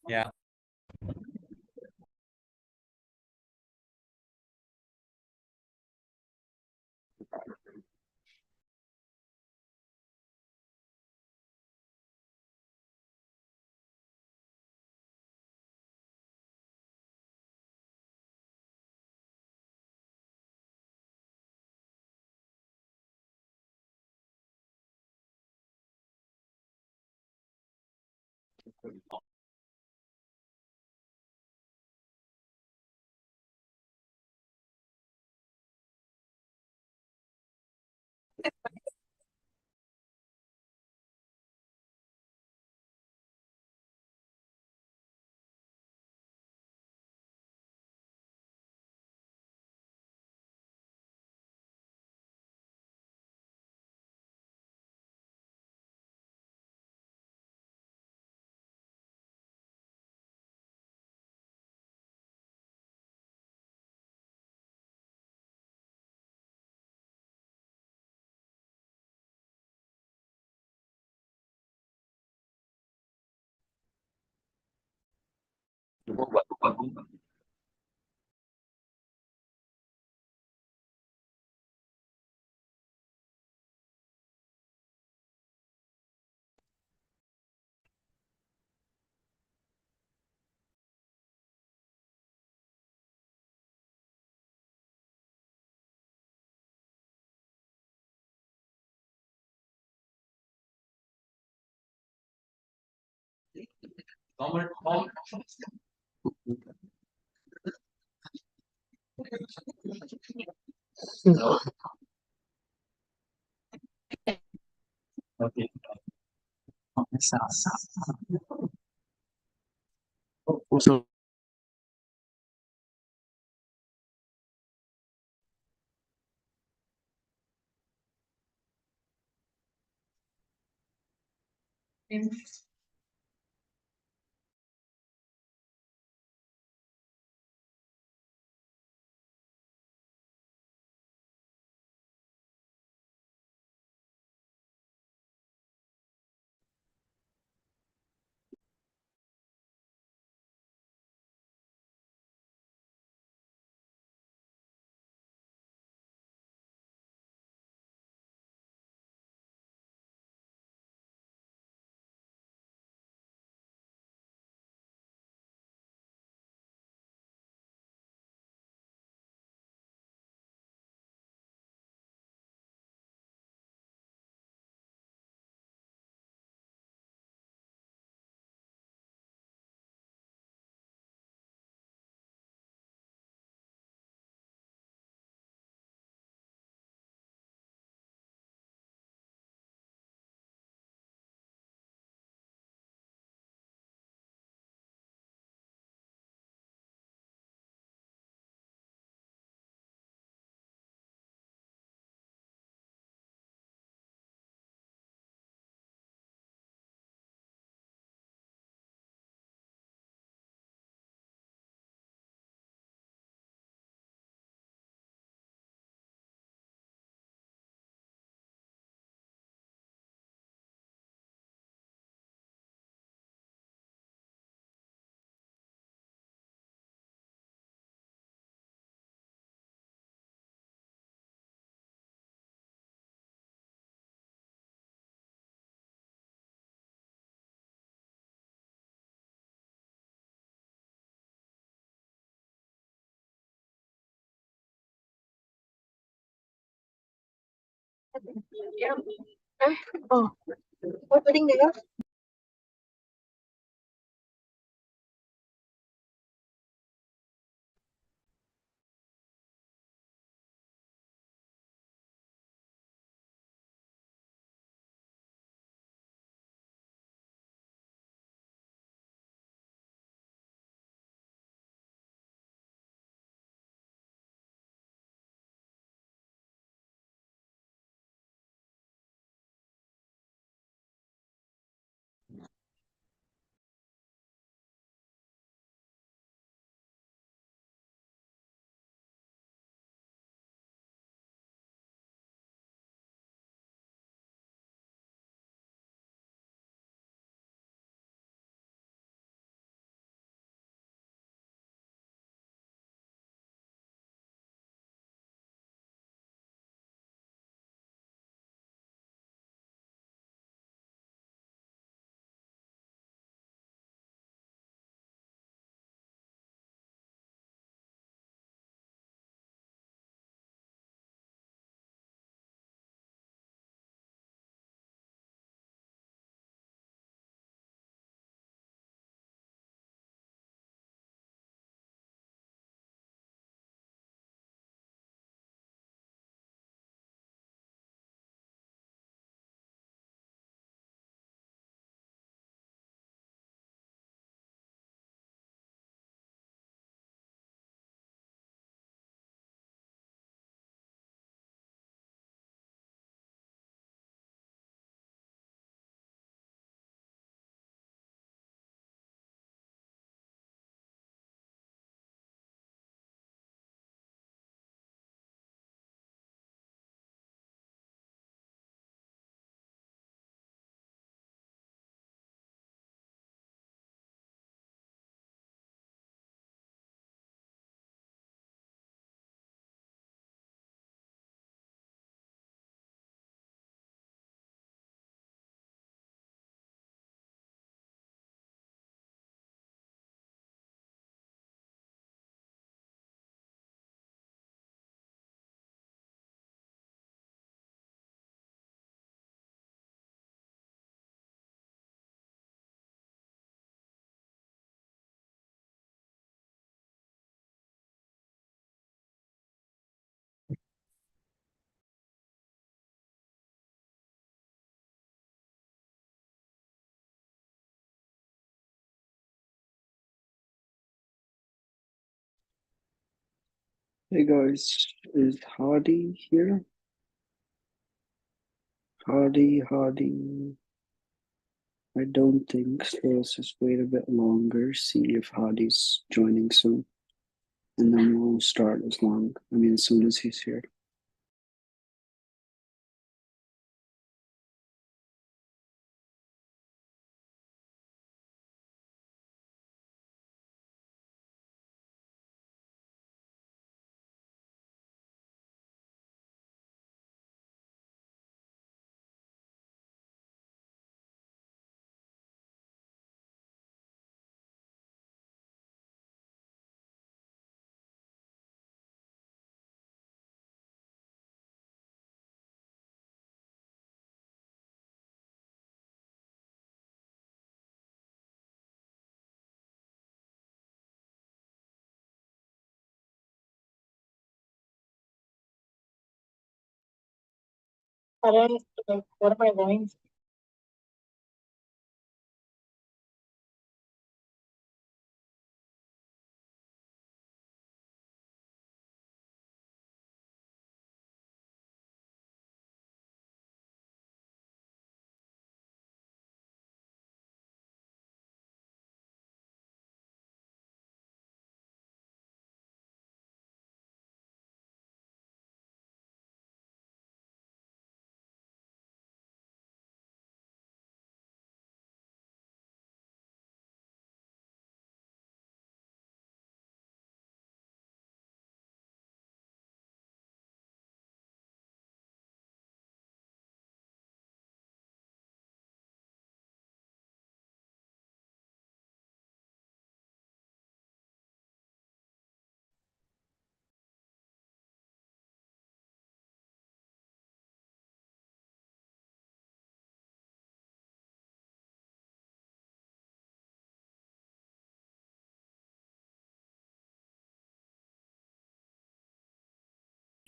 Yeah. Okay. So, Yeah. Oh, what wedding dia? Hey guys, is Hardy here? Hardy. I don't think so. Let's just wait a bit longer, see if Hardy's joining soon, and then we'll start as soon as he's here. Parang, what am I doing?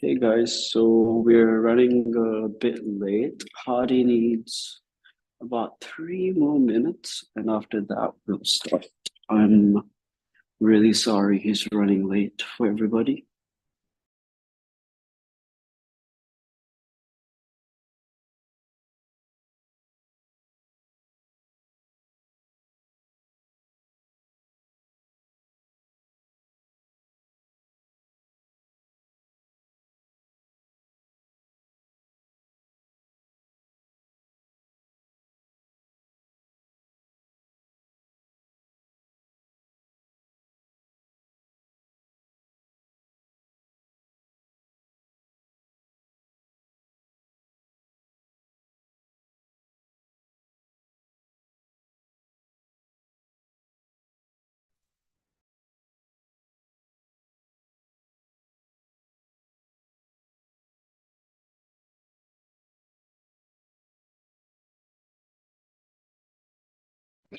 Hey guys, so we're running a bit late. Hardy needs about 3 more minutes, and after that we'll start. I'm really sorry he's running late for everybody.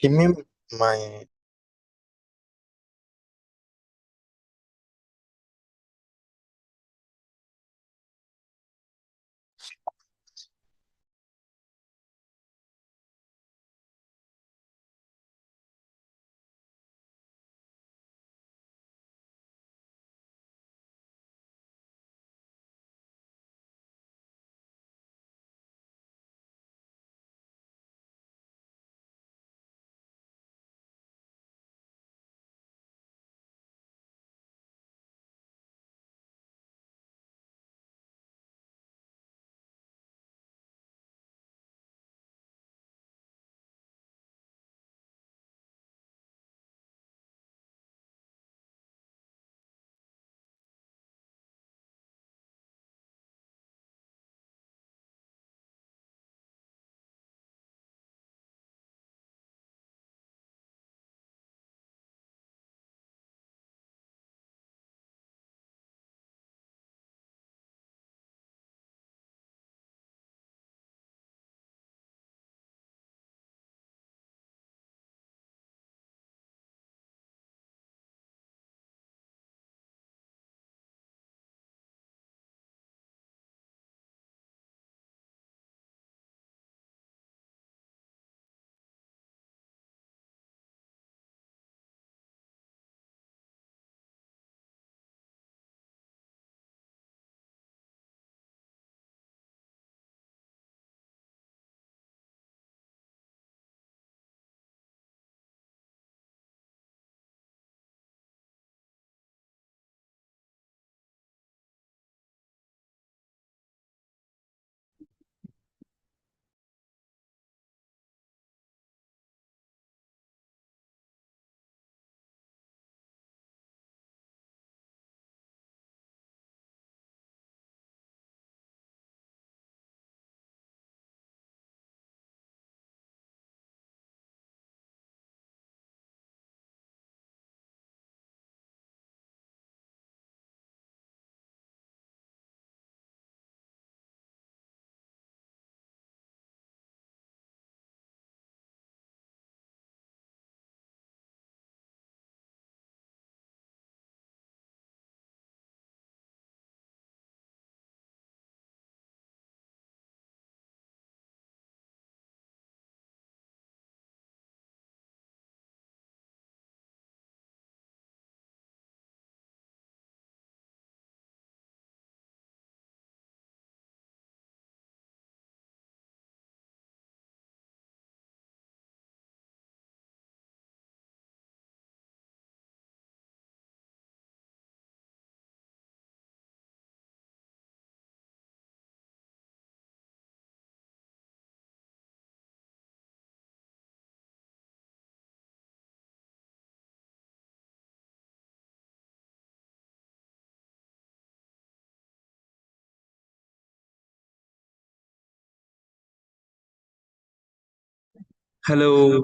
Give me my Hello,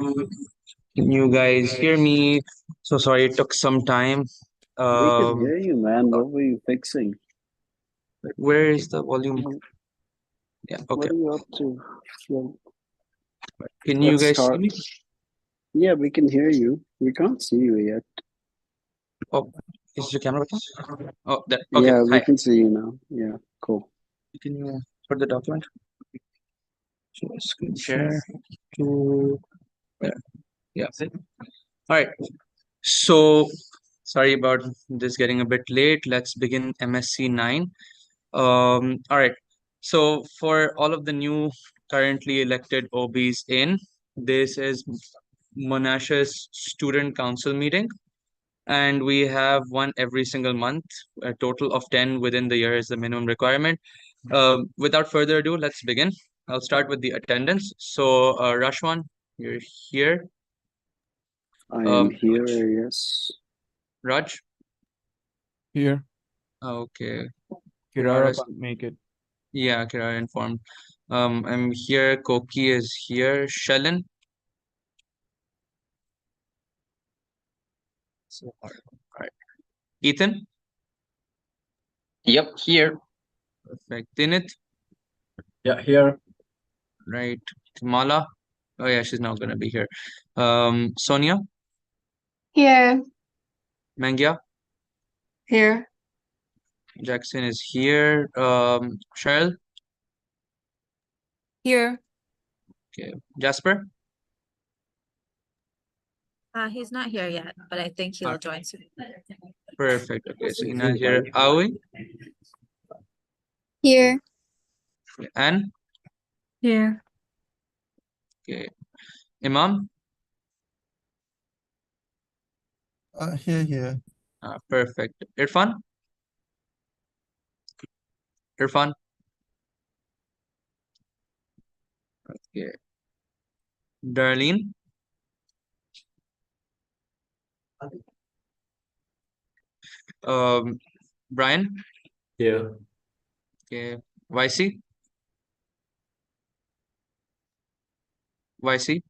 can you guys hear me? So sorry it took some time. We could Um, hear you, man. What were you fixing? where is the volume? Yeah, What okay. are you up to? Well, Can you let's guys see start. me? Yeah, we can hear you. We can't see you yet. Oh, is your camera working? Oh, that okay. Yeah, we Hi. can see you now. Yeah, cool. Can you put the document? So screen share to there. Yeah. All right. So sorry about this getting a bit late. Let's begin MSc 9. All right. So for all of the new currently elected OBs in, this is Monash's student council meeting, and we have one every single month. A total of 10 within the year is the minimum requirement. Without further ado, let's begin. I'll start with the attendance. So, Rashwan, you're here. I am Um, here, yes. Raj, Here, okay. Kirara Kirara's, can't make it. yeah, Kirara informed. I'm here. Koki is here. Shalin. So, all right. Ethan. Yep, here. Perfect. Tinit. Yeah, here. Right. Mala. Oh yeah, she's not gonna be here. Sonia. Here. Mangya. Here. Jackson is here. Cheryl. Here. Okay. Jasper. He's not here yet, but I think he'll join soon. Perfect. Okay, so Ina is here. Aoi. Here. Anne. Here. Okay. Imam. Here. Perfect. Irfan. Irfan. Okay. Darlene. Brian. Here. Okay. YC. YC.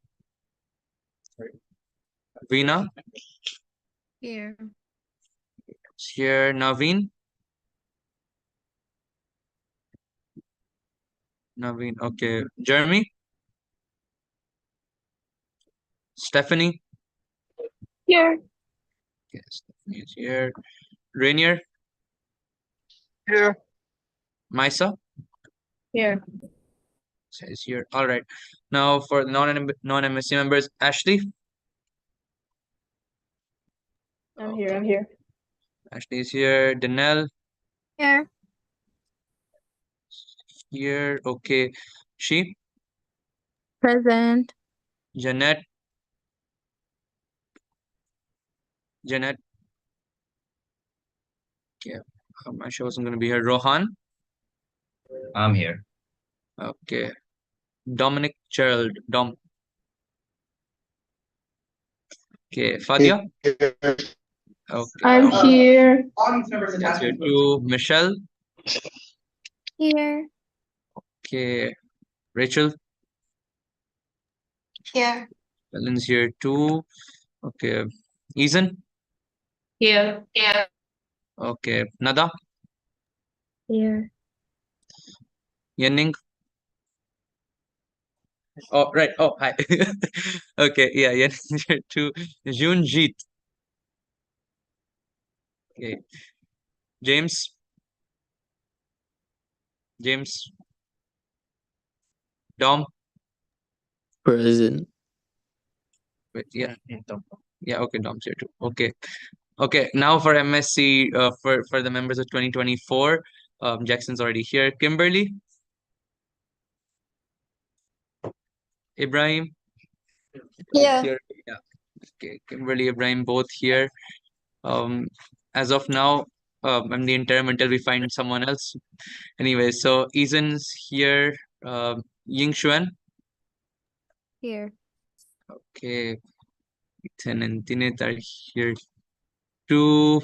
Veena. Here. Is here. Naveen. Naveen. Okay. Jeremy. Stephanie. Here. Okay. Stephanie is here. Rainier. Here. Misa. Here. Says here. All right. Now for non-MSc members, Ashley. I'm here. Ashley is here. Danelle Here. here. Okay. She. Present. Jeanette. Jeanette. Okay. She wasn't going to be here. Rohan. I'm here. Okay. Dominic Gerald. Dom. Okay. Fadia. Okay. I'm here. That's here too. Michelle. Here. Okay. Rachel. Here. Helen's here too. Okay. Ethan. Here. Here. Okay. Nada. Here. Yenning. Oh, right. Oh, hi. Okay. Yeah. Yenning's here too. Junjit. Okay. James. James. Dom. Present. Wait, yeah. Yeah, okay, Dom's here too. Okay. Okay, now for MSc, for the members of 2024, Jackson's already here. Kimberly, Ibrahim, Yeah. here. Yeah. Okay, Kimberly, Ibrahim, both here. As of now, I'm the interim until we find someone else. Anyway, so Ethan's here. Ying Xuan. Here. Okay. Ethan and Tinit are here too.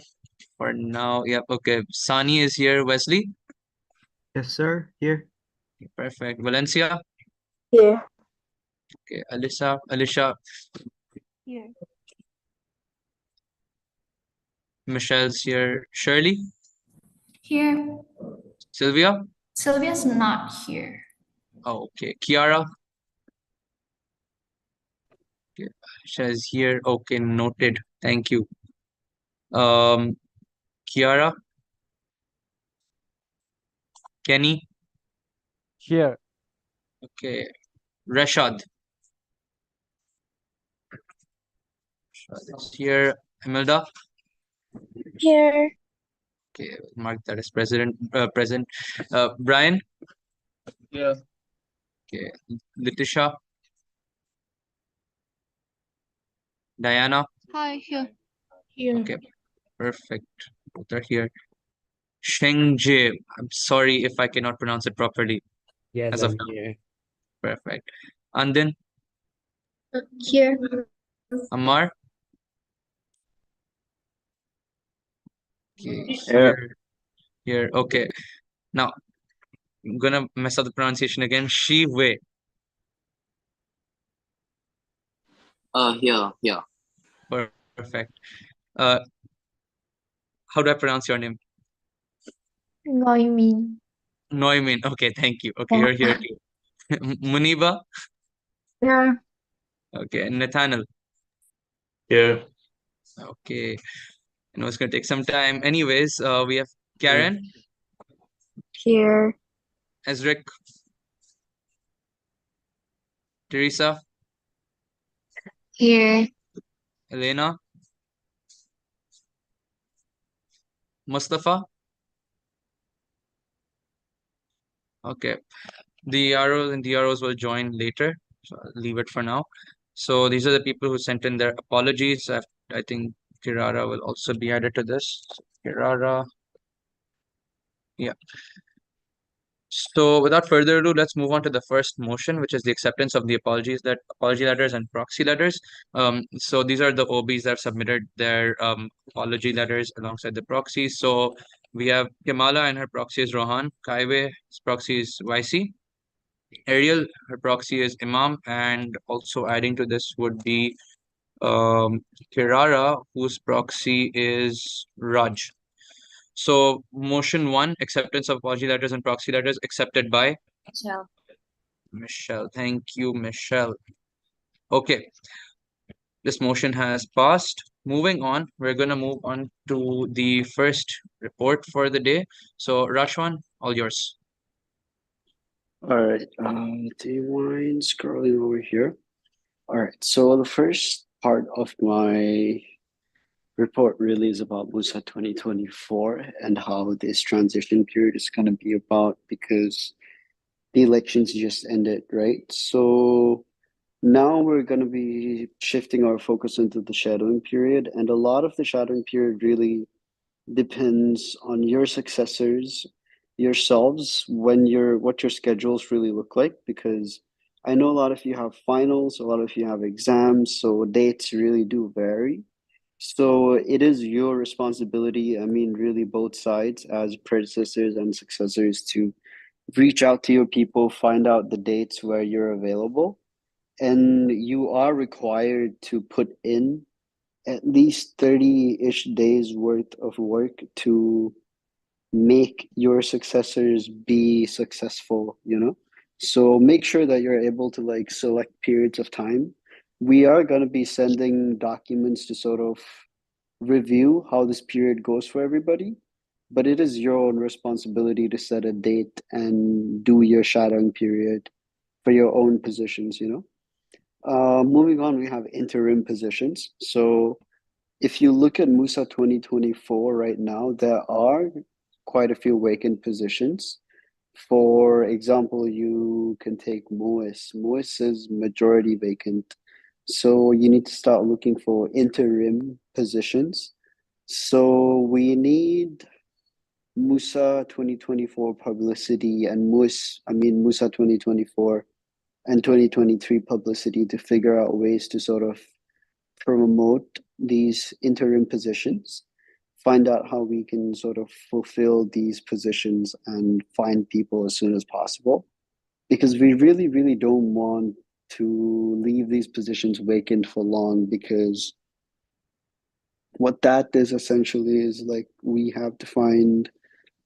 For now, yep. Okay, Sani is here. Wesley, Yes, sir. Here. perfect. Valencia, Here. Okay, Alicia, Here. Michelle's here. Shirley, Here. Sylvia. Sylvia's not here. Oh, okay. Kiara. Okay, Alicia's here. Okay, noted. Thank you. Kiara, Kenny. Here. Okay, Rashad. Rashad is here. Imelda. Here. Okay, mark that as present. Brian. Yeah. Okay, Letitia. Diana. Hi, here. Here. Okay, perfect. Both are here. Shengje. I'm sorry if I cannot pronounce it properly Yes, as of I'm now. here. Perfect. Andin. Here. Amar. Okay, Here. here. Okay. Now I'm gonna mess up the pronunciation again. Shi Wei. Yeah. Perfect. Uh, how do I pronounce your name? Noimi. Neumann. Okay, thank you. Okay, you're here too. Muniba. Yeah. Okay, Nathaniel. Here. Okay, I know it's gonna take some time. Anyways, we have Karen, Here. Ezrik, Teresa, Here. Elena, Mustafa. Okay, the ROs and DROs will join later, so I'll leave it for now. So these are the people who sent in their apologies. I think Kirara will also be added to this. Kirara, yeah. So without further ado, let's move on to the first motion, which is the acceptance of the apology letters and proxy letters. So these are the OBs that have submitted their apology letters alongside the proxies. So we have Kamala and her proxy is Rohan. Kaiwe, his proxy is YC. Ariel, her proxy is Imam, and also adding to this would be Kirara, whose proxy is Raj. So motion one, acceptance of apology letters and proxy letters accepted by Michelle. Michelle. Thank you, Michelle. Okay, this motion has passed. Moving on, we're going to move on to the first report for the day. So Rashwan, all yours. All right. Do you mind scrolling over here? All right. So the first part of my report really is about MUSA 2024 and how this transition period is going to be about, because the elections just ended, right? So now we're going to be shifting our focus into the shadowing period, and a lot of the shadowing period really depends on your successors, yourselves, what your schedules really look like, because I know a lot of you have finals, a lot of you have exams, so dates really do vary. So it is your responsibility, I mean, really both sides as predecessors and successors, to reach out to your people, find out the dates where you're available, and you are required to put in at least 30-ish days worth of work to make your successors be successful, you know? So make sure that you're able to like select periods of time. We are going to be sending documents to sort of review how this period goes for everybody, but it is your own responsibility to set a date and do your shadowing period for your own positions, you know? Moving on, we have interim positions. So if you look at MUSA 2024 right now, there are quite a few vacant positions. For example, you can take MUIS. MUIS is majority vacant. So you need to start looking for interim positions. So we need MUSA 2024 publicity and MUSA 2024 and 2023 publicity to figure out ways to sort of promote these interim positions, find out how we can sort of fulfill these positions and find people as soon as possible. Because we really, really don't want to leave these positions vacant for long, because what that is essentially is like we have to find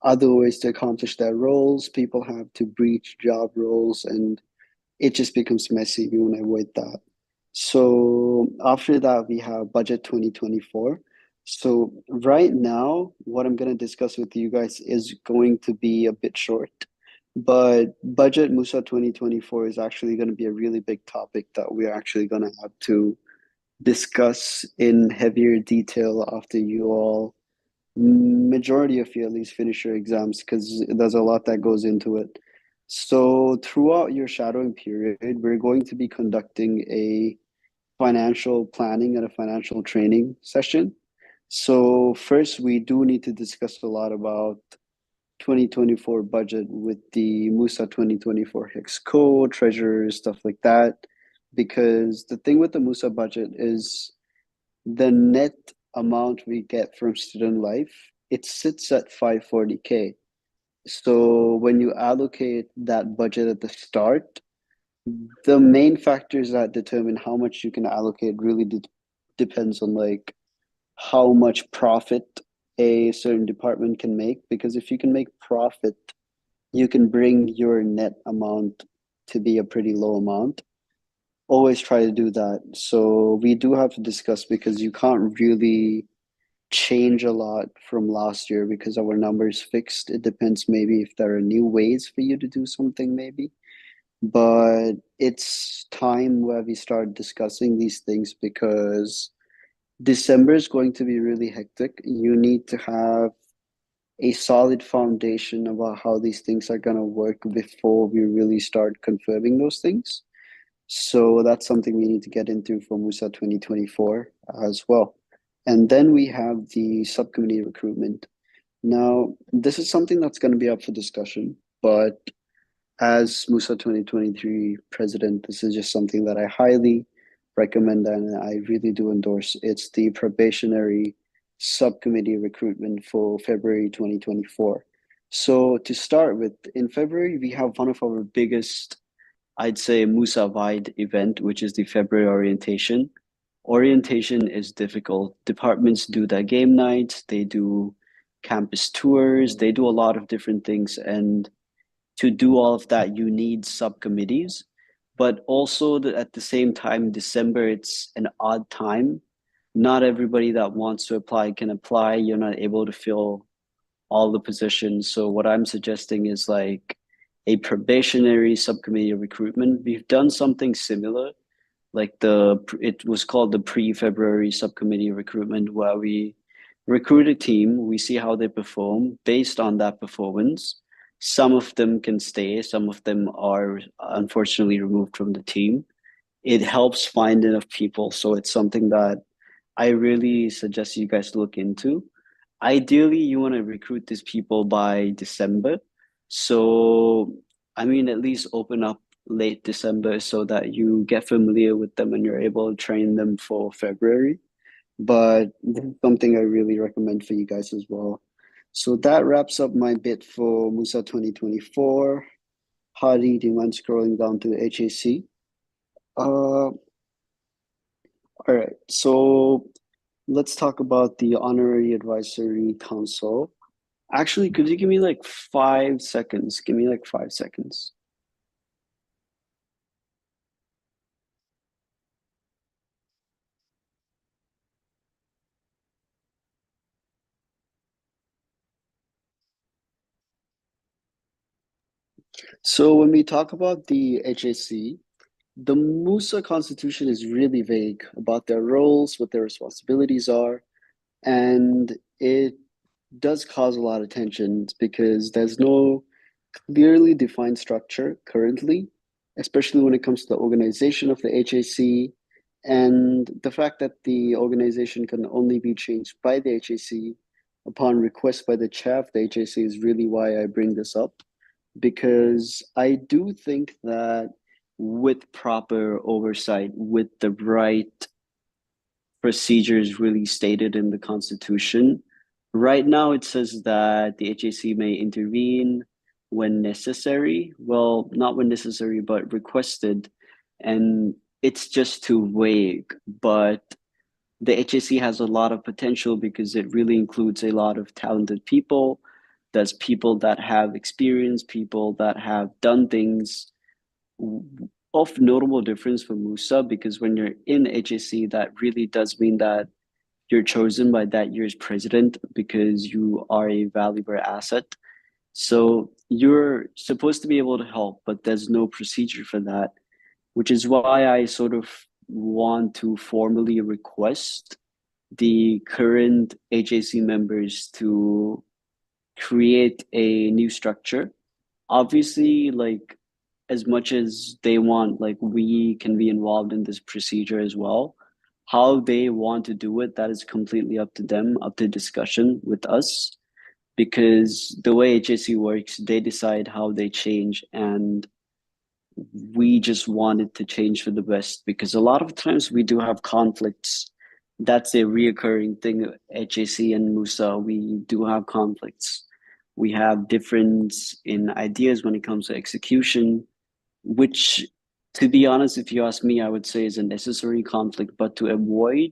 other ways to accomplish their roles. People have to breach job roles, and it just becomes messy. We want to avoid that. So after that, we have budget 2024. So right now, what I'm going to discuss with you guys is going to be a bit short, but budget MUSA 2024 is actually going to be a really big topic that we're actually going to have to discuss in heavier detail after you all, majority of you at least, finish your exams, because there's a lot that goes into it. So throughout your shadowing period, we're going to be conducting a financial planning and a financial training session. So first, we do need to discuss a lot about 2024 budget with the MUSA 2024 Hex code, treasurers, stuff like that. Because the thing with the MUSA budget is the net amount we get from student life, it sits at 540K. So when you allocate that budget at the start, the main factors that determine how much you can allocate really depends on like how much profit a certain department can make. Because if you can make profit, you can bring your net amount to be a pretty low amount. Always try to do that. So we do have to discuss, because you can't really change a lot from last year because our numbers fixed. It depends, maybe if there are new ways for you to do something, maybe. But it's time where we start discussing these things, because December is going to be really hectic. You need to have a solid foundation about how these things are going to work before we really start confirming those things. So that's something we need to get into for MUSA 2024 as well. And then we have the subcommittee recruitment. Now, this is something that's going to be up for discussion, but as MUSA 2023 president, this is just something that I highly recommend and I really do endorse. It's the probationary subcommittee recruitment for February 2024. So to start with, in February, we have one of our biggest, I'd say, MUSA-wide event, which is the February orientation. Orientation is difficult. Departments do their game nights, they do campus tours, they do a lot of different things. And to do all of that, you need subcommittees. But also at the same time, December, it's an odd time. Not everybody that wants to apply can apply. You're not able to fill all the positions. So what I'm suggesting is like a probationary subcommittee recruitment. We've done something similar, like it was called the pre-February subcommittee recruitment, where we recruit a team, we see how they perform. Based on that performance, some of them can stay, some of them are unfortunately removed from the team. It helps find enough people, so it's something that I really suggest you guys look into. Ideally, you want to recruit these people by December. So, I mean, at least open up late December so that you get familiar with them and you're able to train them for February. But this is something I really recommend for you guys as well. So that wraps up my bit for MUSA 2024. Hadi, do you mind scrolling down to the HAC? All right, so let's talk about the Honorary Advisory Council. Actually, could you give me like 5 seconds? Give me like 5 seconds. So when we talk about the HAC, the MUSA constitution is really vague about their roles, what their responsibilities are, and it does cause a lot of tension because there's no clearly defined structure currently, especially when it comes to the organization of the HAC and the fact that the organization can only be changed by the HAC upon request by the chair of the HAC is really why I bring this up, because I do think that with proper oversight, with the right procedures really stated in the Constitution, right now it says that the HAC may intervene when necessary. Well, not when necessary, but requested. and it's just too vague. But the HAC has a lot of potential because it really includes a lot of talented people. There's people that have experience, people that have done things of notable difference for MUSA, because when you're in HAC, that really does mean that you're chosen by that year's president because you are a valuable asset. So you're supposed to be able to help, but there's no procedure for that, which is why I sort of want to formally request the current HAC members to create a new structure. Obviously, like as much as they want, like we can be involved in this procedure as well. How they want to do it, that is completely up to them, up to discussion with us. Because the way HAC works, they decide how they change, and we just wanted to change for the best because a lot of times we do have conflicts. That's a reoccurring thing at HAC and MUSA. We do have conflicts. We have difference in ideas when it comes to execution, which, to be honest, if you ask me, I would say is a necessary conflict. But to avoid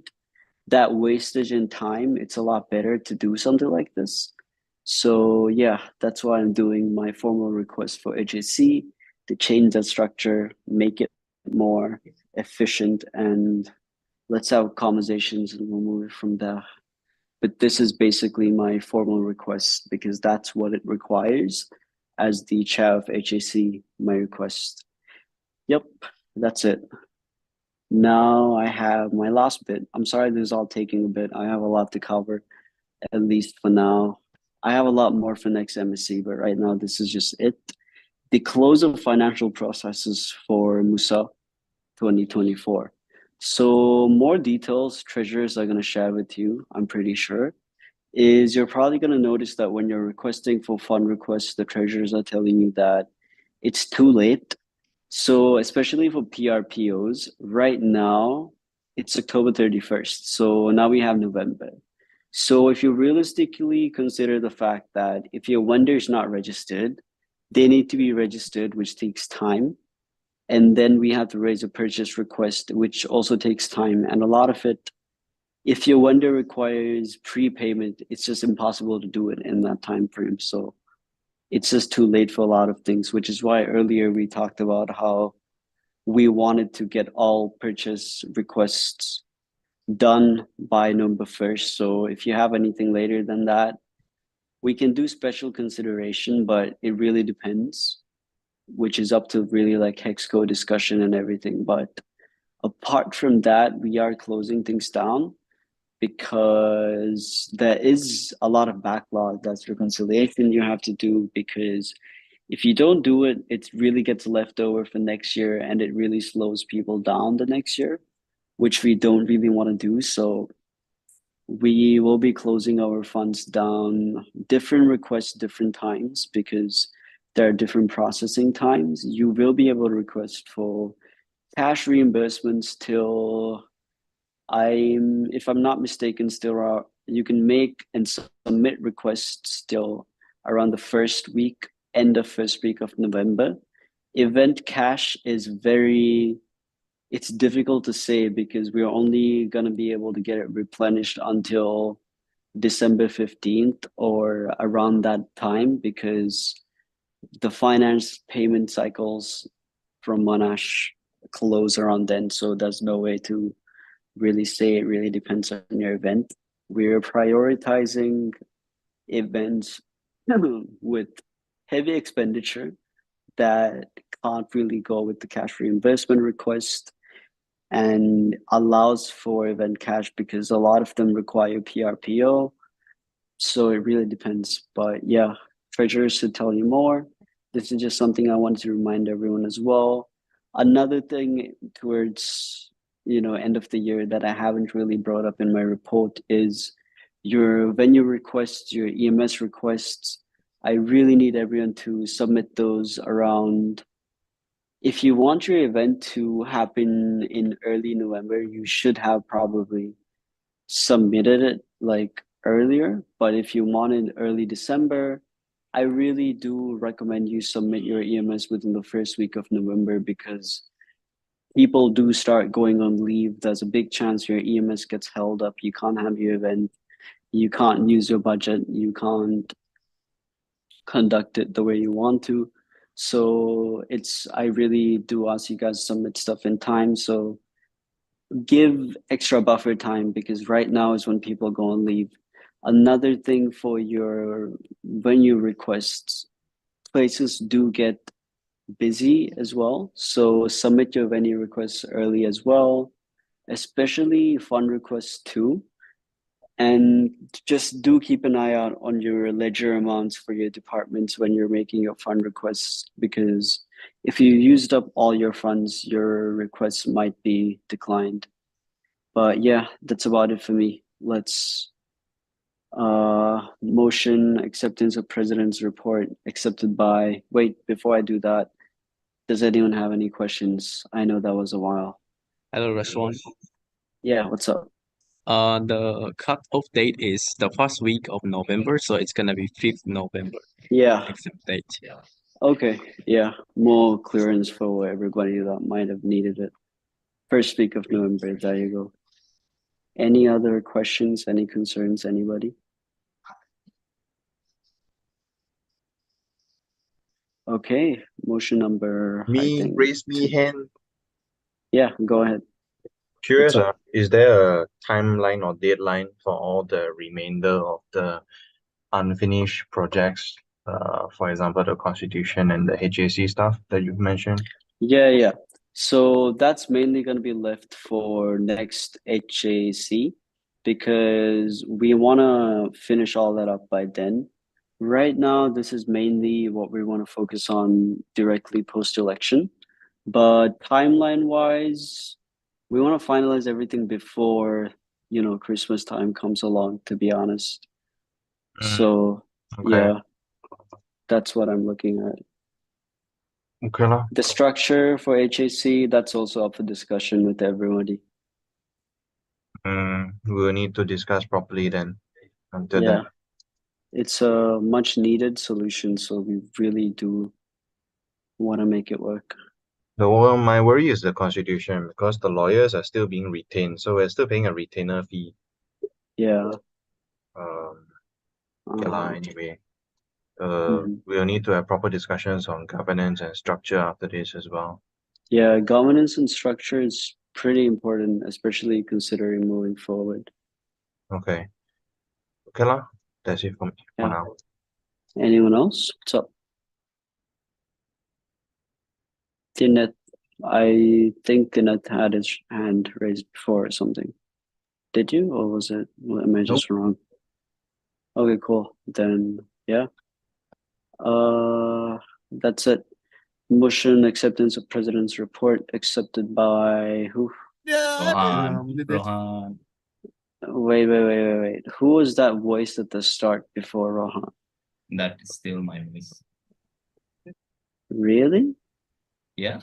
that wastage in time, it's a lot better to do something like this. So yeah, that's why I'm doing my formal request for HAC to change that structure, make it more efficient, and let's have conversations and we'll move it from there. But this is basically my formal request because that's what it requires as the chair of HAC, my request. Yep, that's it. Now I have my last bit. I'm sorry this is all taking a bit. I have a lot to cover, at least for now. I have a lot more for next MSc, but right now this is just it. The close of financial processes for MUSA 2024. So more details treasurers are going to share with you, I'm pretty sure, is you're probably going to notice that when you're requesting for fund requests, the treasurers are telling you that it's too late. So especially for PRPOs, right now it's October 31st. So now we have November. So if you realistically consider the fact that if your vendor is not registered, they need to be registered, which takes time. And then we have to raise a purchase request, which also takes time. And a lot of it, if your vendor requires prepayment, it's just impossible to do it in that time frame. So it's just too late for a lot of things, which is why earlier we talked about how we wanted to get all purchase requests done by November 1st. So if you have anything later than that, we can do special consideration, but it really depends, which is up to really like Hexco discussion and everything. But apart from that, we are closing things down because there is a lot of backlog. That's reconciliation you have to do, because if you don't do it, it really gets left over for next year and it really slows people down the next year, which we don't really want to do. So we will be closing our funds down, different requests, different times, because there are different processing times. You will be able to request for cash reimbursements till if I'm not mistaken, still you can make and submit requests still around the first week, end of first week of November. Event cash is it's difficult to say because we're only going to be able to get it replenished until December 15th or around that time, because the finance payment cycles from Monash close around then. So there's no way to really say. It really depends on your event. We're prioritizing events with heavy expenditure that can't really go with the cash reimbursement request and allows for event cash because a lot of them require PRPO. So it really depends. But yeah, treasurers should tell you more. This is just something I wanted to remind everyone as well. Another thing towards end of the year that I haven't really brought up in my report is your venue requests, your EMS requests. I really need everyone to submit those around. If you want your event to happen in early November, you should have probably submitted it like earlier. But if you want it early December, I really do recommend you submit your EMS within the first week of November, because people do start going on leave, there's a big chance your EMS gets held up. You can't have your event. You can't use your budget. You can't conduct it the way you want to. So I really do ask you guys to submit stuff in time. So give extra buffer time, because right now is when people go on leave. Another thing for your venue requests, places do get busy as well. So submit your venue requests early as well, especially fund requests too. And just do keep an eye out on your ledger amounts for your departments when you're making your fund requests, because if you used up all your funds, your requests might be declined. But yeah, that's about it for me. Let's motion acceptance of president's report accepted by, wait, before I do that, does anyone have any questions? I know that was a while. Hello, restaurant. Yeah, what's up? The cut-off date is the first week of November, so it's gonna be 5th November. Yeah, Accept date. Yeah. okay, yeah, more clearance for everybody that might have needed it. First week of November, there you go. Any other questions, any concerns, anybody? Okay, motion number, I think. Raise me hand. Yeah, go ahead. Curious, What's up? is there a timeline or deadline for all the remainder of the unfinished projects? For example, the Constitution and the HAC stuff that you've mentioned. Yeah. So that's mainly going to be left for next HAC, because we want to finish all that up by then. Right now, this is mainly what we want to focus on directly post-election. But timeline-wise, we want to finalize everything before, Christmas time comes along, to be honest. So, Okay. yeah, that's what I'm looking at. Okay lah. The structure for HAC, that's also up for discussion with everybody. We'll need to discuss properly then. Until Yeah, then. it's a much needed solution, so we really do want to make it work. My worry is the Constitution, because the lawyers are still being retained, so we're still paying a retainer fee. Yeah. Okay lah, anyway. Mhm. We'll need to have proper discussions on governance and structure after this as well. Yeah, governance and structure is pretty important, especially considering moving forward. Okay. Okay lah. That's it for me for Yeah. now. Anyone else? What's up? Tinet, I think Tinet had his hand raised before or something. Did you, or was it? Am I just wrong? Okay, cool. Then yeah. That's it. Motion acceptance of president's report accepted by who? Rohan. Wait. Who was that voice at the start before Rohan? That is still my voice. Really? Yeah.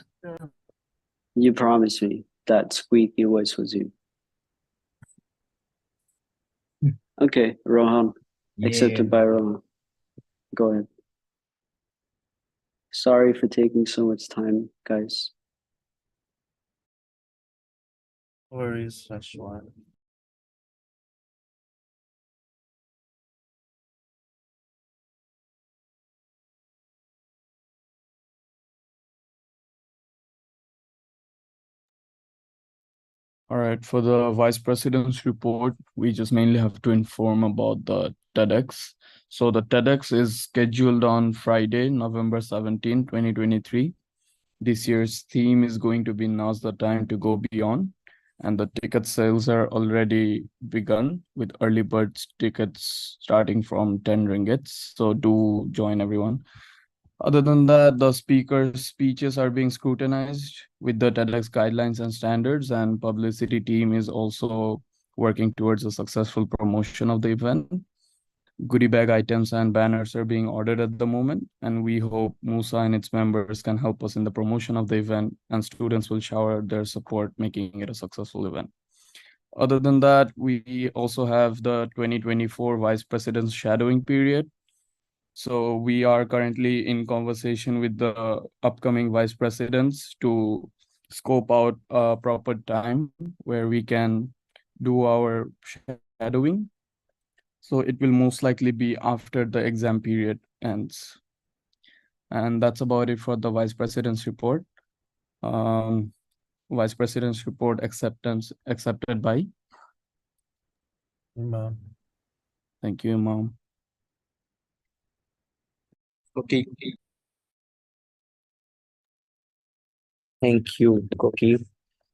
You promised me that squeaky voice was you. Okay, Rohan. Accepted by Rohan. Go ahead. Sorry for taking so much time, guys. Where is restaurant? All right, for the Vice President's report, we just mainly have to inform about the TEDx. So the TEDx is scheduled on Friday, November 17, 2023. This year's theme is going to be Now's the Time to Go Beyond. And the ticket sales are already begun with early bird tickets starting from 10 ringgits. So do join everyone. Other than that, the speakers' speeches are being scrutinized with the TEDx guidelines and standards, and publicity team is also working towards a successful promotion of the event. Goodie bag items and banners are being ordered at the moment, and we hope MUSA and its members can help us in the promotion of the event, and students will shower their support, making it a successful event. Other than that, we also have the 2024 Vice President's shadowing period. So we are currently in conversation with the upcoming vice presidents to scope out a proper time where we can do our shadowing. So it will most likely be after the exam period ends. And that's about it for the Vice President's report. Vice President's report accepted by. Imam. Thank you, Mom. Okay. Thank you, Koki.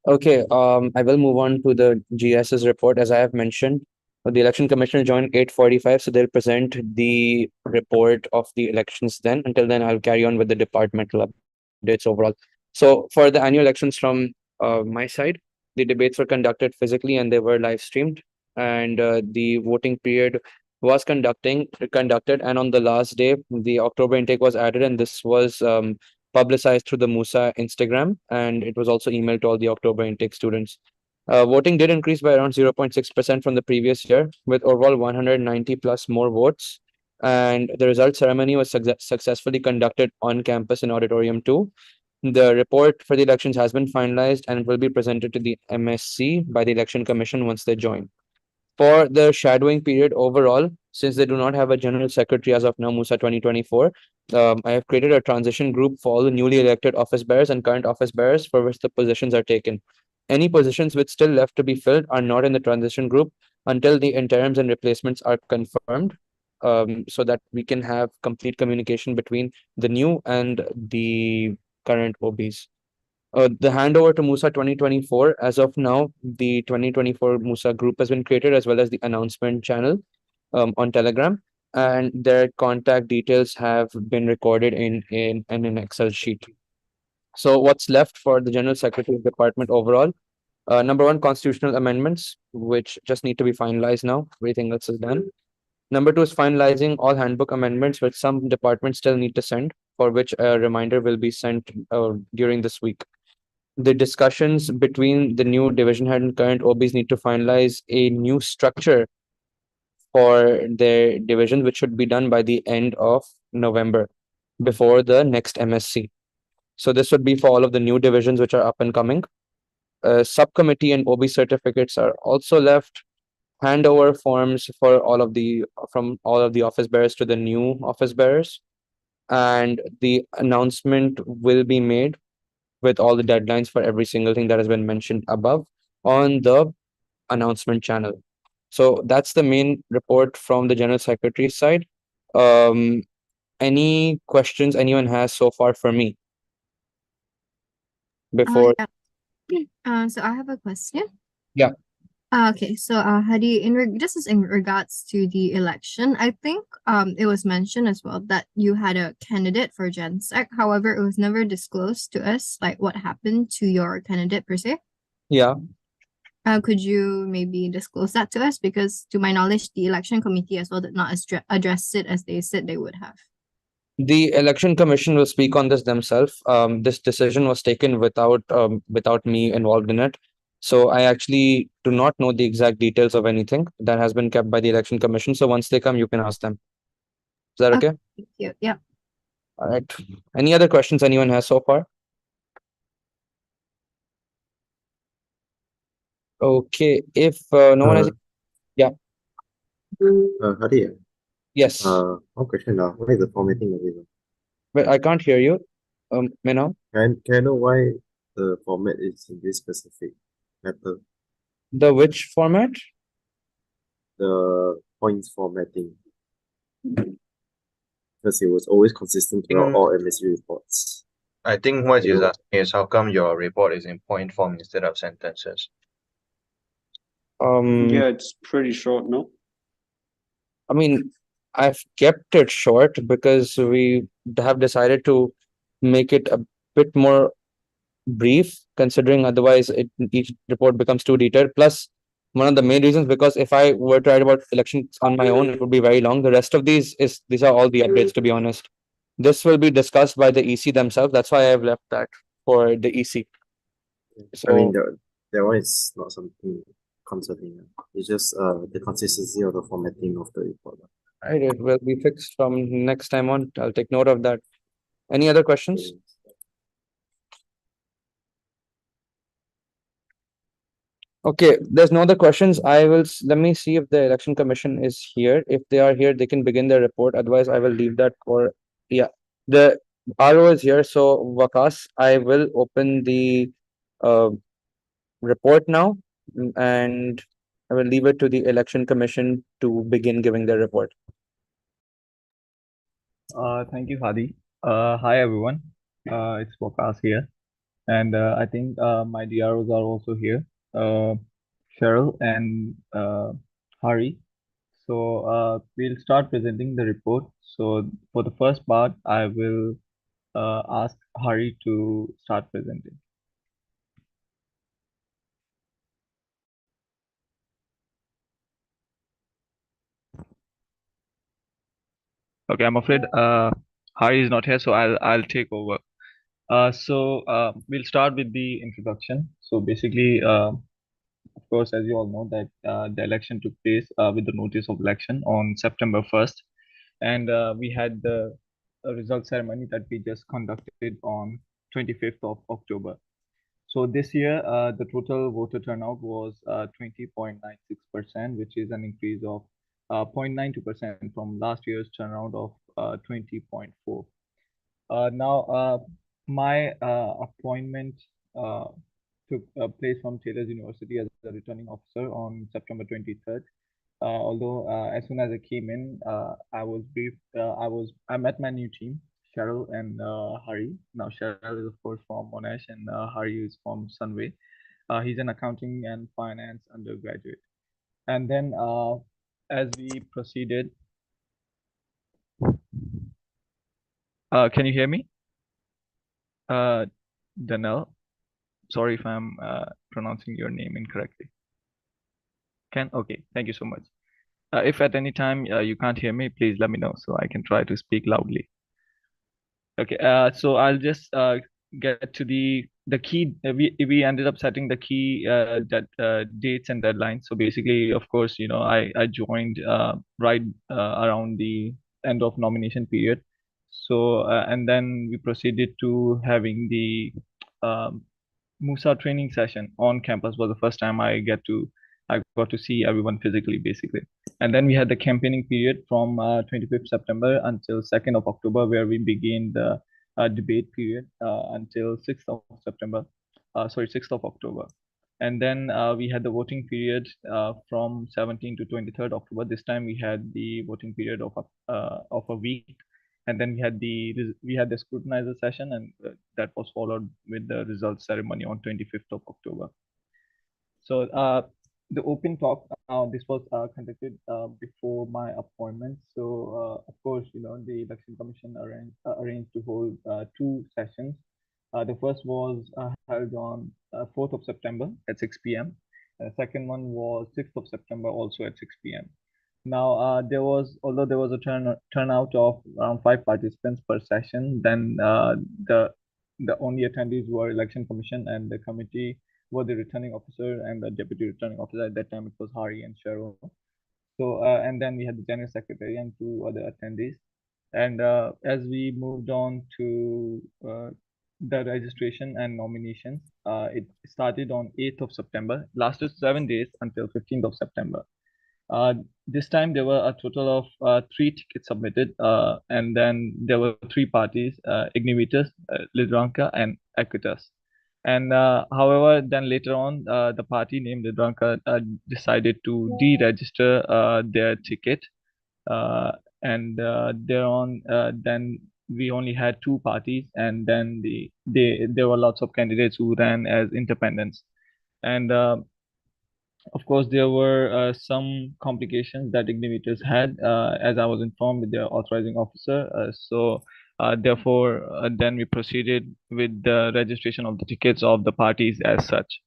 Okay, I will move on to the GS's report. As I have mentioned, the election commissioner joined 8:45, so they'll present the report of the elections then. Until then, I'll carry on with the departmental updates overall. So for the annual elections from my side, the debates were conducted physically and they were live streamed. And the voting period was conducted, and on the last day, the October intake was added, and this was publicized through the MUSA Instagram, and it was also emailed to all the October intake students. Voting did increase by around 0.6% from the previous year, with overall 190 plus more votes. And the result ceremony was successfully conducted on campus in Auditorium 2. The report for the elections has been finalized and it will be presented to the MSC by the Election Commission once they join. For the shadowing period overall, since they do not have a general secretary as of now, MUSA 2024, I have created a transition group for all the newly elected office bearers and current office bearers for which the positions are taken. Any positions which still left to be filled are not in the transition group until the interims and replacements are confirmed, so that we can have complete communication between the new and the current OBs. The handover to MUSA 2024, as of now, the 2024 MUSA group has been created as well as the announcement channel on Telegram, and their contact details have been recorded in an Excel sheet. So what's left for the General Secretary Department overall? Number one, constitutional amendments, which just need to be finalized now. Everything else is done. Number two is finalizing all handbook amendments, which some departments still need to send, for which a reminder will be sent during this week. The discussions between the new division head and current OBs need to finalize a new structure for their division, which should be done by the end of November before the next MSC. So this would be for all of the new divisions which are up and coming. Subcommittee and OB certificates are also left. Handover forms for from all of the office bearers to the new office bearers. And the announcement will be made with all the deadlines for every single thing that has been mentioned above on the announcement channel. So that's the main report from the General Secretary's side. Any questions anyone has so far for me? Before So I have a question. Yeah. Okay, so Hadi, just as in regards to the election, I think it was mentioned as well that you had a candidate for GenSec. However, it was never disclosed to us, like what happened to your candidate per se. Yeah. Could you maybe disclose that to us? Because to my knowledge, the election committee as well did not address it as they said they would have. The election commission will speak on this themselves. This decision was taken without me involved in it. So I actually do not know the exact details of anything that has been kept by the election commission. So once they come, you can ask them. Is that okay? Thank you. Yeah. All right. Any other questions anyone has so far? Okay. If no one has, Hadi, yes, one question now. Why is the formatting of it? but I can't hear you. Meno, Can I know why the format is in this specific matter? the which format? The points formatting. Because it was always consistent throughout all MSU reports. I think what he's asking is how come your report is in point form instead of sentences? Yeah, it's pretty short, no? I mean, I've kept it short because we have decided to make it a bit more brief, considering otherwise each report becomes too detailed. Plus, one of the main reasons, because if I were to write about elections on my own, it would be very long. The rest of these are all the updates, to be honest. This will be discussed by the EC themselves. That's why I've left that for the EC. I mean, So that one is not something concerning. It's just the consistency of the formatting of the report. right, it will be fixed from next time on. I'll take note of that. Any other questions? Okay, there's no other questions. Let me see if the election commission is here. If they are here, they can begin their report. Otherwise, I will leave that for, yeah. The RO is here, so Vakas, I will open the uh report now, and I will leave it to the election commission to begin giving their report. Thank you, Hadi. Hi, everyone. It's Waqas here. And I think my DROs are also here, Cheryl and Hari. So we'll start presenting the report. So for the first part, I will ask Hari to start presenting. Okay, I'm afraid Hari is not here, so I'll take over. We'll start with the introduction. So basically, of course, as you all know, that the election took place with the notice of election on September 1st, and we had the result ceremony that we just conducted on 25th of October. So this year, the total voter turnout was 20.96%, which is an increase of 0.92% from last year's turnout of 20.4. Now, my appointment took place from Taylor's University as a returning officer on September 23rd. Although as soon as I came in, I was briefed. I met my new team, Cheryl and Hari. Now Cheryl is of course from Monash, and Hari is from Sunway. He's an accounting and finance undergraduate. And then as we proceeded, can you hear me? Danelle, sorry if I'm pronouncing your name incorrectly. Okay, thank you so much. If at any time you can't hear me, please let me know so I can try to speak loudly. Okay, so I'll just get to the key. We ended up setting the key dates and deadlines. So basically, of course, I joined right around the end of nomination period. So and then we proceeded to having the MUSA training session on campus. Was the first time I got to see everyone physically, basically. And then we had the campaigning period from 25th September until 2nd of October, where we began the debate period until 6th of September. 6th of October. And then we had the voting period from 17th to 23rd October. This time we had the voting period of a week. And then we had the scrutinizer session, and that was followed with the results ceremony on 25th of October. So the open talk, this was conducted before my appointment. So of course, the election commission arranged to hold two sessions. The first was held on 4th of September at 6 p.m. The second one was 6th of September, also at 6 p.m. Now, although there was a turnout of around 5 participants per session, then the only attendees were election commission and the committee were the returning officer and the deputy returning officer. At that time, it was Hari and Cheryl. So, and then we had the general secretary and two other attendees. And as we moved on to the registration and nominations, it started on 8th of September, lasted 7 days until 15th of September. This time there were a total of 3 tickets submitted, and then there were 3 parties, Ignivitas, Lidranka, and Equitas. And however, then later on, the party named Lidranka decided to deregister their ticket, and thereon, then we only had 2 parties, and then there were lots of candidates who ran as independents. And of course, there were some complications that Ignivitas had, as I was informed with their authorizing officer. Therefore, then we proceeded with the registration of the tickets of the parties as such.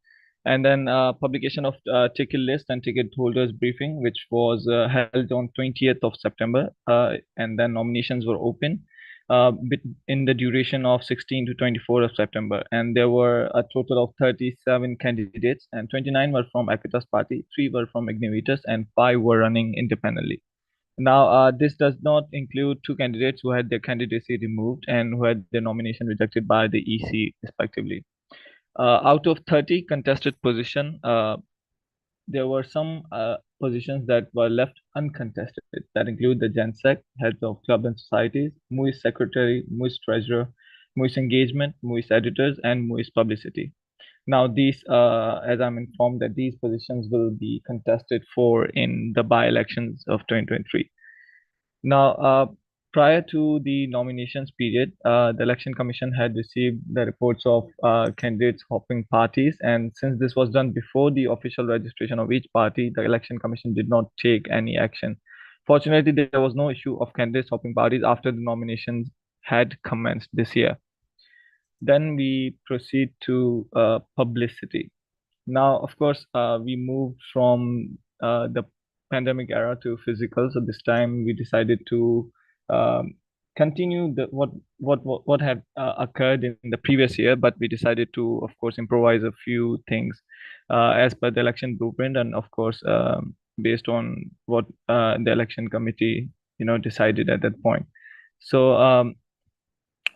And then publication of ticket list and ticket holders briefing, which was held on 20th of September. And then nominations were open in the duration of 16 to 24 of September. And there were a total of 37 candidates, and 29 were from Equitas party, 3 were from Ignivitas, and 5 were running independently. Now, this does not include 2 candidates who had their candidacy removed and who had their nomination rejected by the EC, respectively. Out of 30 contested position, there were some positions that were left uncontested that include the GenSec, heads of club and societies, MUIS secretary, MUIS treasurer, MUIS engagement, MUIS editors, and MUIS publicity. Now, these, as I'm informed, that these positions will be contested for in the by-elections of 2023. Now, prior to the nominations period, the Election Commission had received the reports of candidates hopping parties, and since this was done before the official registration of each party, the Election Commission did not take any action. Fortunately, there was no issue of candidates hopping parties after the nominations had commenced this year. Then we proceed to publicity. Now, of course, we moved from the pandemic era to physical. So this time we decided to continue what had occurred in the previous year, but we decided to, of course, improvise a few things as per the election blueprint, and of course, based on what the election committee, decided at that point. So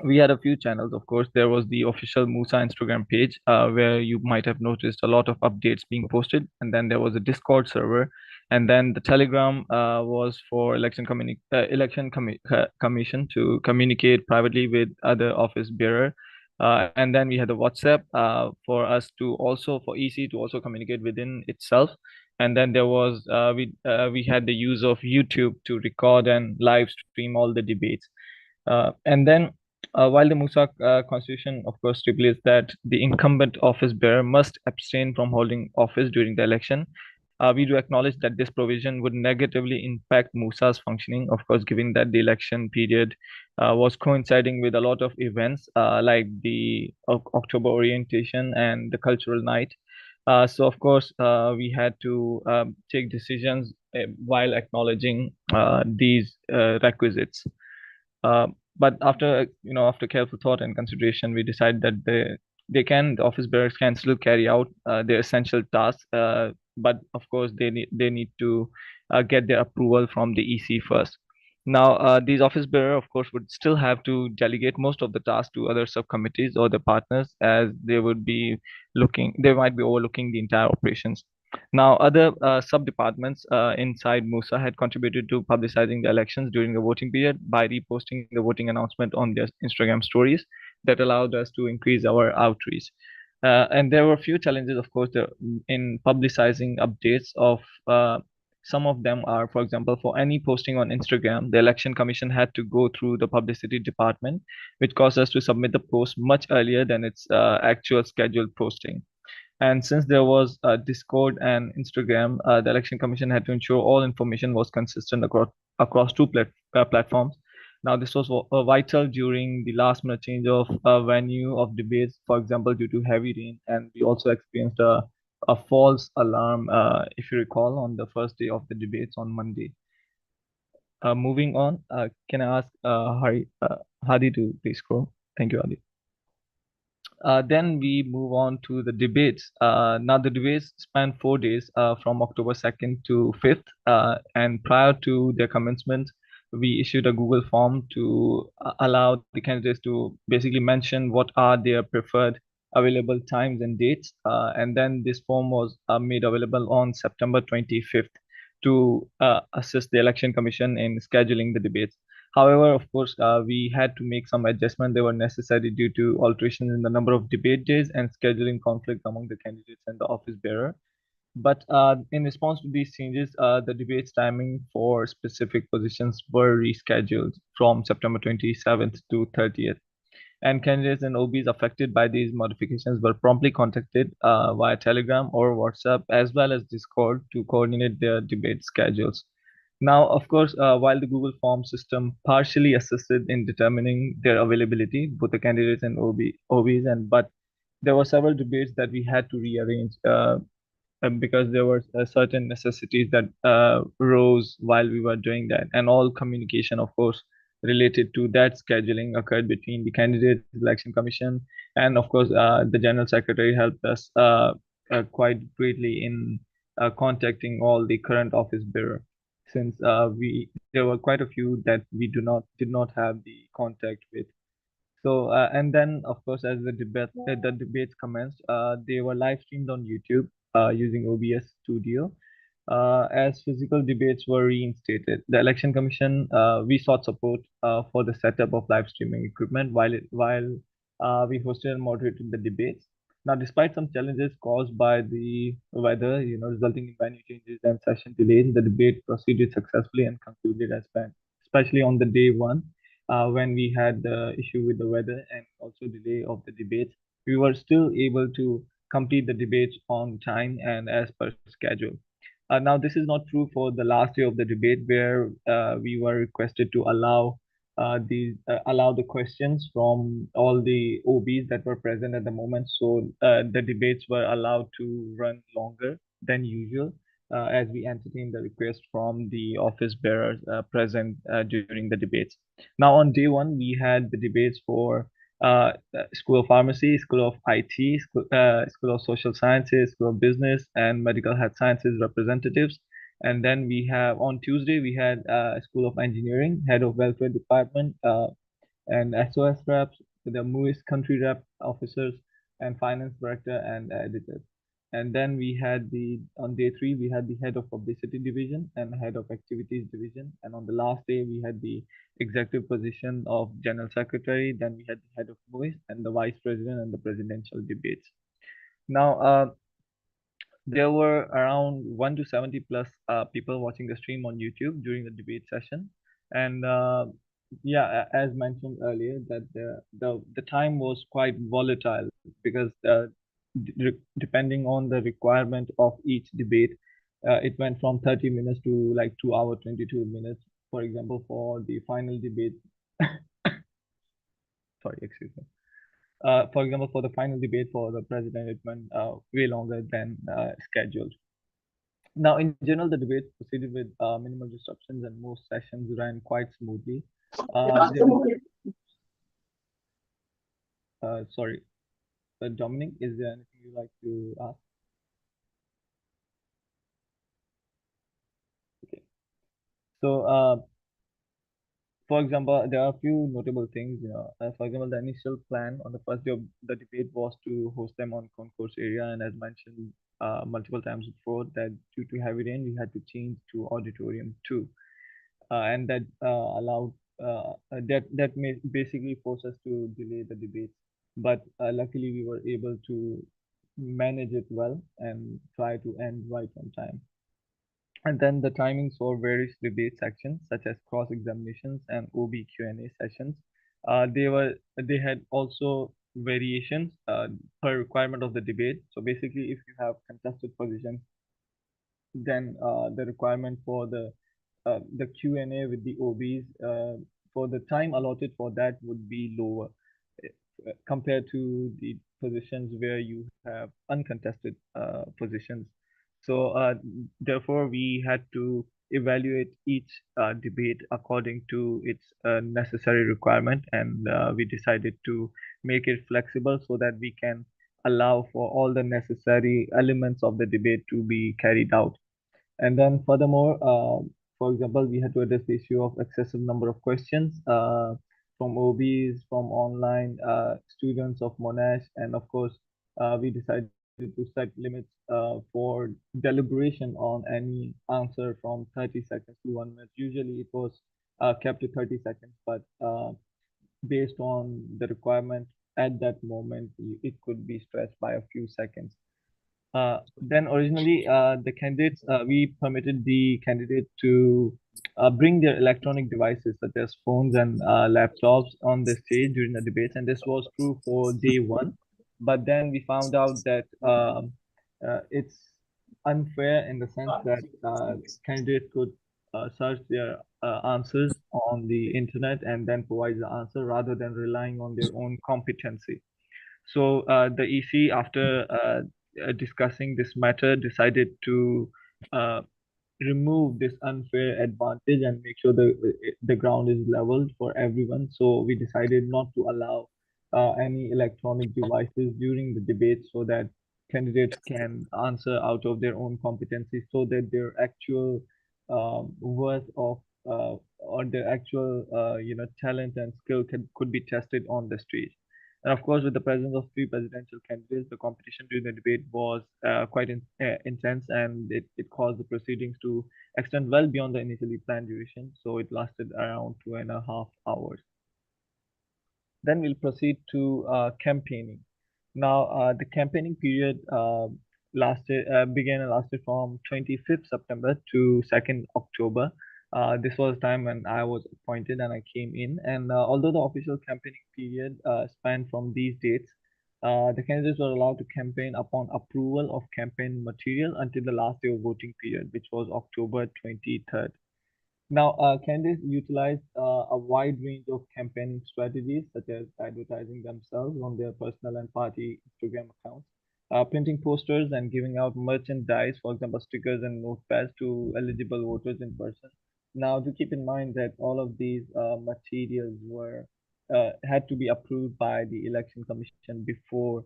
we had a few channels. Of course, there was the official MUSA Instagram page, where you might have noticed a lot of updates being posted, and then there was a Discord server, and then the Telegram was for commission to communicate privately with other office bearer, and then we had a WhatsApp for us to also, for EC to also communicate within itself, and then there was we had the use of YouTube to record and live stream all the debates, and then while the MUSA constitution, of course, stipulates that the incumbent office bearer must abstain from holding office during the election, we do acknowledge that this provision would negatively impact MUSA's functioning, of course, given that the election period was coinciding with a lot of events like the October orientation and the cultural night. So, of course, we had to take decisions while acknowledging these requisites. But after careful thought and consideration, we decided that the office bearers can still carry out their essential tasks, but of course they need to get their approval from the EC first. Now, these office bearer, of course, would still have to delegate most of the tasks to other subcommittees or the partners, as they might be overlooking the entire operations. Now, other sub-departments inside MUSA had contributed to publicizing the elections during the voting period by reposting the voting announcement on their Instagram stories that allowed us to increase our outreach. And there were a few challenges, of course, in publicizing updates of some of them are, for example, for any posting on Instagram, the Election Commission had to go through the publicity department, which caused us to submit the post much earlier than its actual scheduled posting. And since there was Discord and Instagram, the Election Commission had to ensure all information was consistent across two platforms. Now, this was vital during the last minute change of venue of debates, for example, due to heavy rain. And we also experienced a false alarm, if you recall, on the first day of the debates on Monday. Moving on, can I ask Hadi to please scroll? Thank you, Hadi. Then we move on to the debates. Now, the debates span 4 days from October 2nd to 5th. And prior to their commencement, we issued a Google form to allow the candidates to basically mention what are their preferred available times and dates. And then this form was made available on September 25th to assist the Election Commission in scheduling the debates. However, of course, we had to make some adjustments. They were necessary due to alterations in the number of debate days and scheduling conflicts among the candidates and the office bearer. But in response to these changes, the debates timing for specific positions were rescheduled from September 27th to 30th. And candidates and OBs affected by these modifications were promptly contacted via Telegram or WhatsApp, as well as Discord, to coordinate their debate schedules. Now, of course, while the Google Form system partially assisted in determining their availability, both the candidates and OBs, but there were several debates that we had to rearrange because there were certain necessities that rose while we were doing that. And all communication, of course, related to that scheduling occurred between the candidate election commission, and of course the general secretary helped us quite greatly in contacting all the current office bearer, since there were quite a few that we did not have the contact with. So and then, of course, as the debates commenced, they were live streamed on YouTube, using OBS Studio. As physical debates were reinstated, the Election Commission we sought support for the setup of live streaming equipment while we hosted and moderated the debates. Now, despite some challenges caused by the weather, resulting in venue changes and session delays, the debate proceeded successfully and concluded as planned. Especially on the day one, when we had the issue with the weather and also delay of the debates, we were still able to complete the debates on time and as per schedule. Now, this is not true for the last day of the debate, where we were requested to allow the questions from all the OBs that were present at the moment. So the debates were allowed to run longer than usual, as we entertained the request from the office bearers present during the debates. Now, on day one, we had the debates for School of Pharmacy, School of IT, School of Social Sciences, School of Business, and Medical Health Sciences representatives. And then we have on Tuesday, we had School of Engineering, Head of Welfare Department, and SOS reps, the MUIS country rep officers, and finance director and editors. And then we had on day three, we had the head of publicity division and head of activities division. And on the last day, we had the executive position of general secretary. Then we had the head of MUIS and the vice president and the presidential debates. Now, there were around 1 to 70 plus people watching the stream on YouTube during the debate session. And yeah, as mentioned earlier, that the time was quite volatile because depending on the requirement of each debate, it went from 30 minutes to like 2 hours 22 minutes. For example, for the final debate, sorry, excuse me. For example, for the final debate for the president, it went way longer than scheduled. Now, in general, the debate proceeded with minimal disruptions and most sessions ran quite smoothly. Sorry, Dominic, is there anything you'd like to ask? Okay. So, for example, there are a few notable things. For example, the initial plan on the first day of the debate was to host them on concourse area, and as mentioned multiple times before, that due to heavy rain, we had to change to auditorium 2. And that allowed that may basically force us to delay the debate. But luckily, we were able to manage it well and try to end right on time. And then the timings for various debate sections, such as cross examinations and OB Q&A sessions, they had also variations per requirement of the debate. So basically, if you have contested positions, then the requirement for the Q&A with the OBs, for the time allotted for that would be lower compared to the positions where you have uncontested positions. So therefore, we had to evaluate each debate according to its necessary requirement, and we decided to make it flexible so that we can allow for all the necessary elements of the debate to be carried out. And then furthermore, for example, we had to address the issue of excessive number of questions from OBs, from online students of Monash, and of course, we decided to set limits for deliberation on any answer from 30 seconds to 1 minute. Usually it was kept to 30 seconds, but based on the requirement at that moment, it could be stretched by a few seconds. Then originally, we permitted the candidate to bring their electronic devices such as phones and laptops on the stage during the debates, and this was true for day one. But then we found out that it's unfair in the sense that candidates could search their answers on the internet and then provide the answer rather than relying on their own competency. So the EC, after discussing this matter, decided to remove this unfair advantage and make sure the ground is leveled for everyone. So we decided not to allow any electronic devices during the debate so that candidates can answer out of their own competency so that their actual worth of or their actual talent and skill could be tested on the stage. And of course, with the presence of three presidential candidates, the competition during the debate was quite intense, and it caused the proceedings to extend well beyond the initially planned duration. So it lasted around 2.5 hours. Then we'll proceed to campaigning. Now, the campaigning period began and lasted from 25th September to 2nd October. This was the time when I was appointed and I came in. And although the official campaigning period spanned from these dates, the candidates were allowed to campaign upon approval of campaign material until the last day of voting period, which was October 23rd. Now, candidates utilize a wide range of campaigning strategies, such as advertising themselves on their personal and party Instagram accounts, printing posters and giving out merchandise, for example, stickers and notepads to eligible voters in person. Now, to keep in mind that all of these materials were had to be approved by the election commission before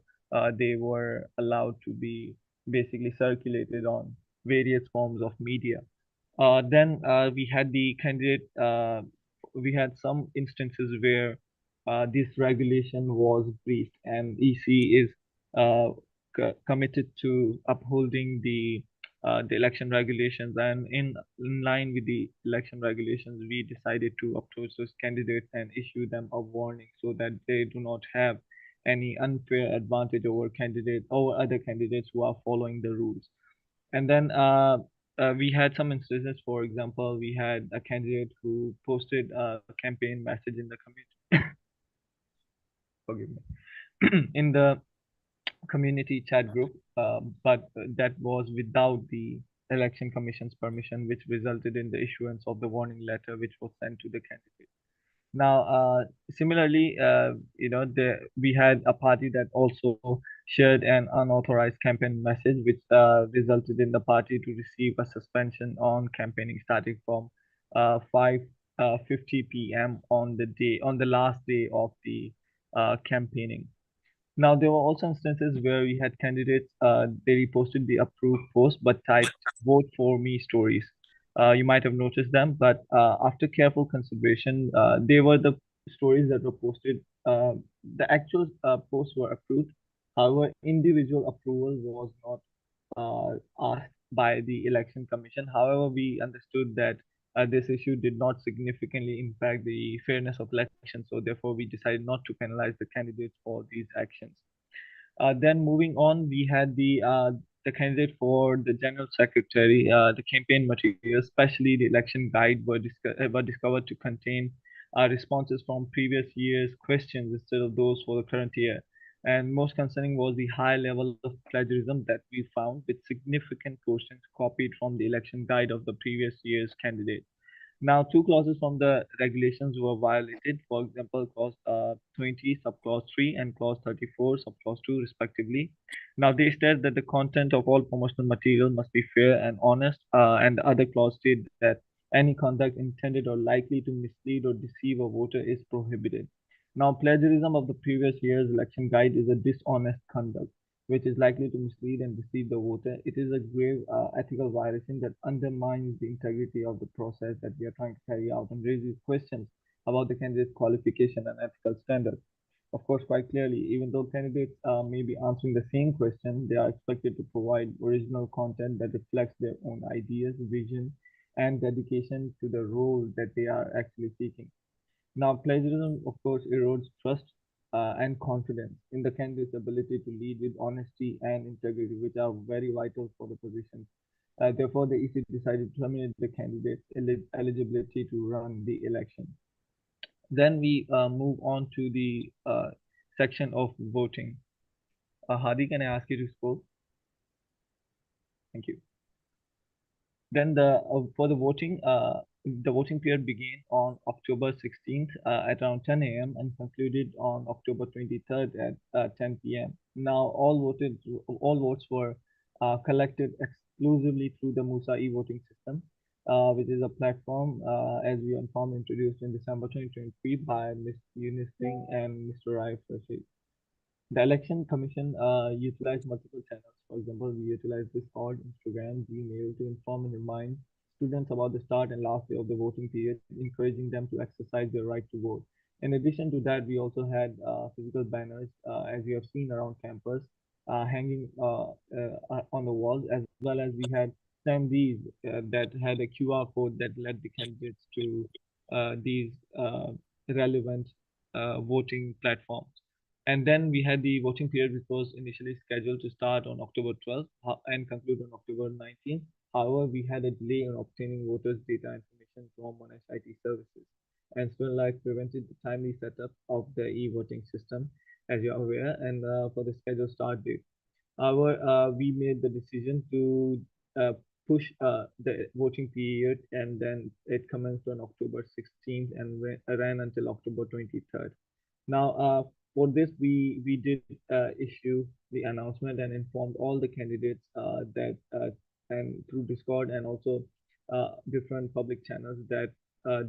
they were allowed to be basically circulated on various forms of media. Then we had the candidate, we had some instances where this regulation was breached, and EC is committed to upholding the election regulations. And in line with the election regulations, we decided to approach those candidates and issue them a warning so that they do not have any unfair advantage over other candidates who are following the rules. And then we had some instances. For example, we had a candidate who posted a campaign message in the community. Forgive me. In the community chat group, but that was without the election commission's permission, which resulted in the issuance of the warning letter, which was sent to the candidate. Now, similarly, we had a party that also shared an unauthorized campaign message, which resulted in the party to receive a suspension on campaigning starting from 5:50 p.m. on the last day of the campaigning. Now, there were also instances where we had candidates, they reposted the approved post but typed "vote for me" stories. You might have noticed them, but after careful consideration, they were the stories that were posted. The actual posts were approved. However, individual approval was not asked by the election commission. However, we understood that this issue did not significantly impact the fairness of election, so therefore we decided not to penalize the candidates for these actions. Then moving on, we had the candidate for the general secretary. The campaign materials, especially the election guide, were discovered to contain responses from previous year's questions instead of those for the current year. And most concerning was the high level of plagiarism that we found, with significant questions copied from the election guide of the previous year's candidate. Now, two clauses from the regulations were violated. For example, clause 20, subclause 3, and clause 34, subclause 2, respectively. Now, they state that the content of all promotional material must be fair and honest, and the other clause state that any conduct intended or likely to mislead or deceive a voter is prohibited. Now, plagiarism of the previous year's election guide is a dishonest conduct which is likely to mislead and deceive the voter. It is a grave ethical violation that undermines the integrity of the process that we are trying to carry out and raises questions about the candidate's qualification and ethical standards. Of course, quite clearly, even though candidates may be answering the same question, they are expected to provide original content that reflects their own ideas, vision, and dedication to the role that they are actually seeking. Now, plagiarism, of course, erodes trust and confidence in the candidate's ability to lead with honesty and integrity, which are very vital for the position. Therefore, the EC decided to terminate the candidate's eligibility to run the election. Then we move on to the section of voting. Hadi, can I ask you to scroll? Thank you. Then for the voting period began on October 16th at around 10 a.m. and concluded on October 23rd at 10 p.m. Now, all votes were collected exclusively through the MUSA e-voting system, which is a platform, as we informed, introduced in December 2023 by Ms. Eunice Singh and Mr. Raif Rashid. The election commission utilized multiple channels. For example, we utilized Discord, Instagram, Gmail to inform and remind students about the start and last day of the voting period, encouraging them to exercise their right to vote. In addition to that, we also had physical banners, as you have seen around campus, hanging on the walls, as well as we had attendees that had a QR code that led the candidates to these relevant voting platforms. And then we had the voting period, which was initially scheduled to start on October 12th and conclude on October 19th. However, we had a delay in obtaining voters' data information from Monash IT services, and Student Life prevented the timely setup of the e-voting system, as you're aware, and for the scheduled start date. However, we made the decision to uh, push the voting period, and then it commenced on October 16th and ran until October 23rd. Now, for this, we did issue the announcement and informed all the candidates that and through Discord and also different public channels that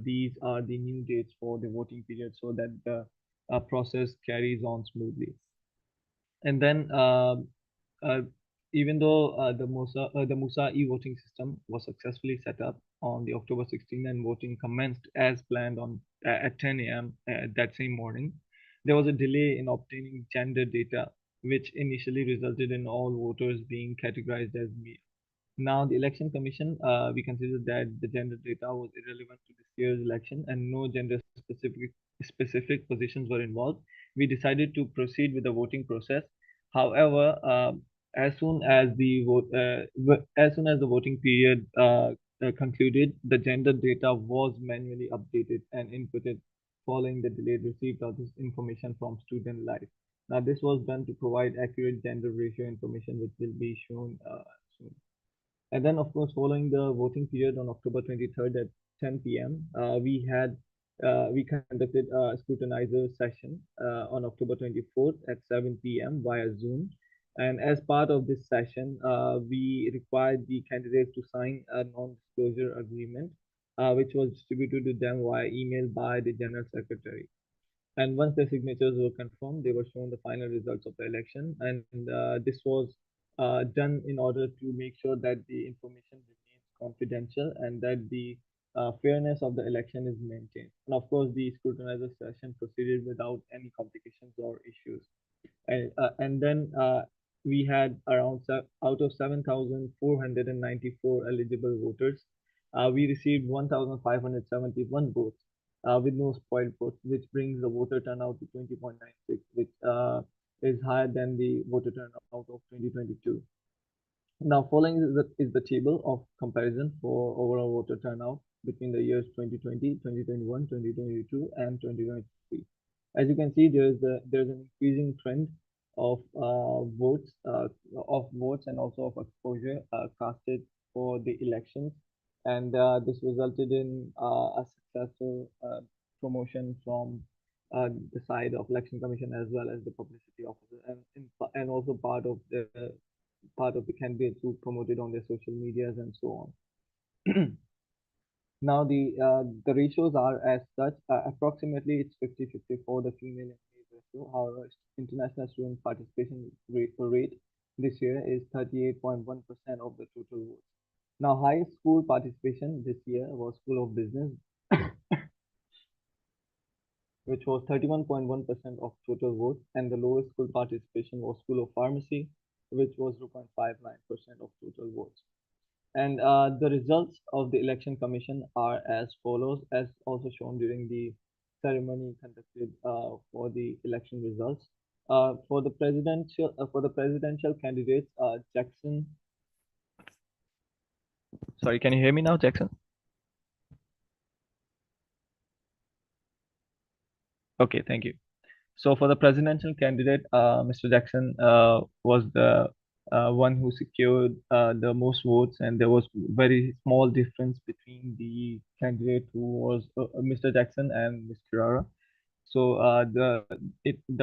these are the new dates for the voting period, so that the process carries on smoothly. And then uh, even though the MUSA e-voting system was successfully set up on the October 16th and voting commenced as planned on at 10 a.m. That same morning, there was a delay in obtaining gender data, which initially resulted in all voters being categorized as male. Now, the Election Commission, we considered that the gender data was irrelevant to this year's election and no gender specific positions were involved. We decided to proceed with the voting process. However, as soon as the as soon as the voting period concluded, the gender data was manually updated and inputted following the delayed receipt of this information from Student Life. Now, this was done to provide accurate gender ratio information, which will be shown soon. And then, of course, following the voting period on October 23rd at 10 p.m., we conducted a scrutinizer session on October 24th at 7 p.m. via Zoom. And as part of this session, we required the candidates to sign a non-disclosure agreement, which was distributed to them via email by the General Secretary. And once the signatures were confirmed, they were shown the final results of the election. And this was done in order to make sure that the information remains confidential and that the fairness of the election is maintained. And of course, the scrutinizer session proceeded without any complications or issues. And then we had around out of 7,494 eligible voters, we received 1,571 votes with no spoiled votes, which brings the voter turnout to 20.96, which is higher than the voter turnout of 2022. Now, following is the table of comparison for overall voter turnout between the years 2020, 2021, 2022, and 2023. As you can see, there's an increasing trend of votes and also of exposure casted for the elections, and this resulted in a successful promotion from the side of Election Commission as well as the publicity officer, and also part of the candidates who promoted on their social medias and so on. Now the ratios are as such. Approximately it's 50-50 for the female and male ratio. However, international student participation rate this year is 38.1% of the total votes. Now, highest school participation this year was School of Business, which was 31.1% of total votes, and the lowest school participation was School of Pharmacy, which was 0.59% of total votes. And the results of the Election Commission are as follows, as also shown during the ceremony conducted for the election results. For the presidential candidates, Jackson. Sorry, can you hear me now, Jackson? Okay, thank you. So for the presidential candidate, Mr. Jackson was the one who secured the most votes, and there was very small difference between the candidate who was Mr. Jackson and Ms. Kirara. So the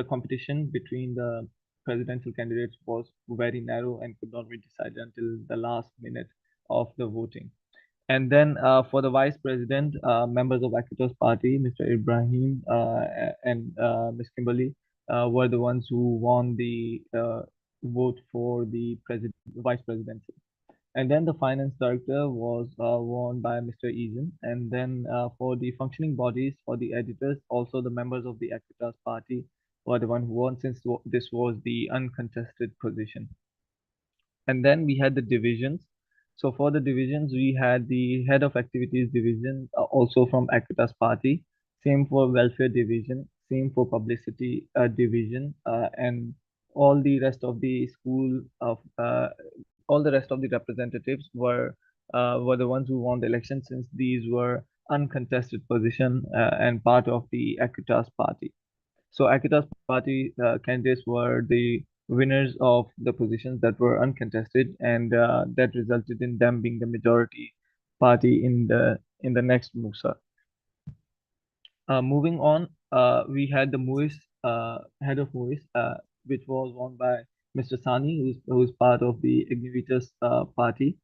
competition between the presidential candidates was very narrow and could not be decided until the last minute of the voting. And then for the vice president, members of Akitos Party, Mr. Ibrahim and Ms. Kimberly were the ones who won the vote for the vice presidency. And then the finance director was won by Mr. Eason. And then for the functioning bodies, for the editors, also the members of the Equitas party were the one who won, since this was the uncontested position. And then we had the divisions. So for the divisions, we had the head of activities division, also from Equitas party. Same for welfare division, same for publicity division, and all the rest of the school of all the rest of the representatives were the ones who won the election, since these were uncontested position and part of the Equitas party. So Akita's party candidates were the winners of the positions that were uncontested, and that resulted in them being the majority party in the next MUSA. Moving on, we had the head of MUIS, which was won by Mr. Sani, who's part of the Ignivitas party.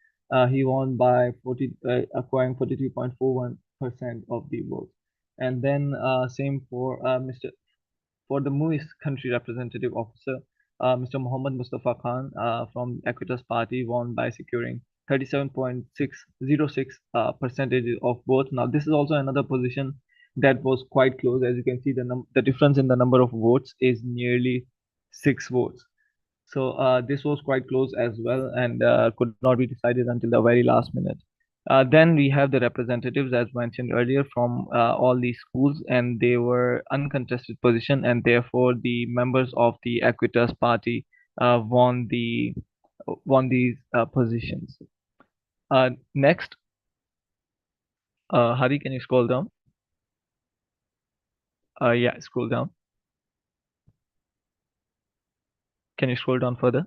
He won by acquiring 43.41% of the votes. And then same for the MUIS country representative officer, Mr. Mohammad Mustafa Khan from Equitas Party won by securing 37.606 percentage of votes. Now, this is also another position that was quite close. As you can see, the difference in the number of votes is nearly 6 votes. So this was quite close as well, and could not be decided until the very last minute. Then we have the representatives, as mentioned earlier, from all these schools, and they were uncontested position, and therefore the members of the Equitas party won these positions. Next, Hari, can you scroll down? Yeah, scroll down. Can you scroll down further?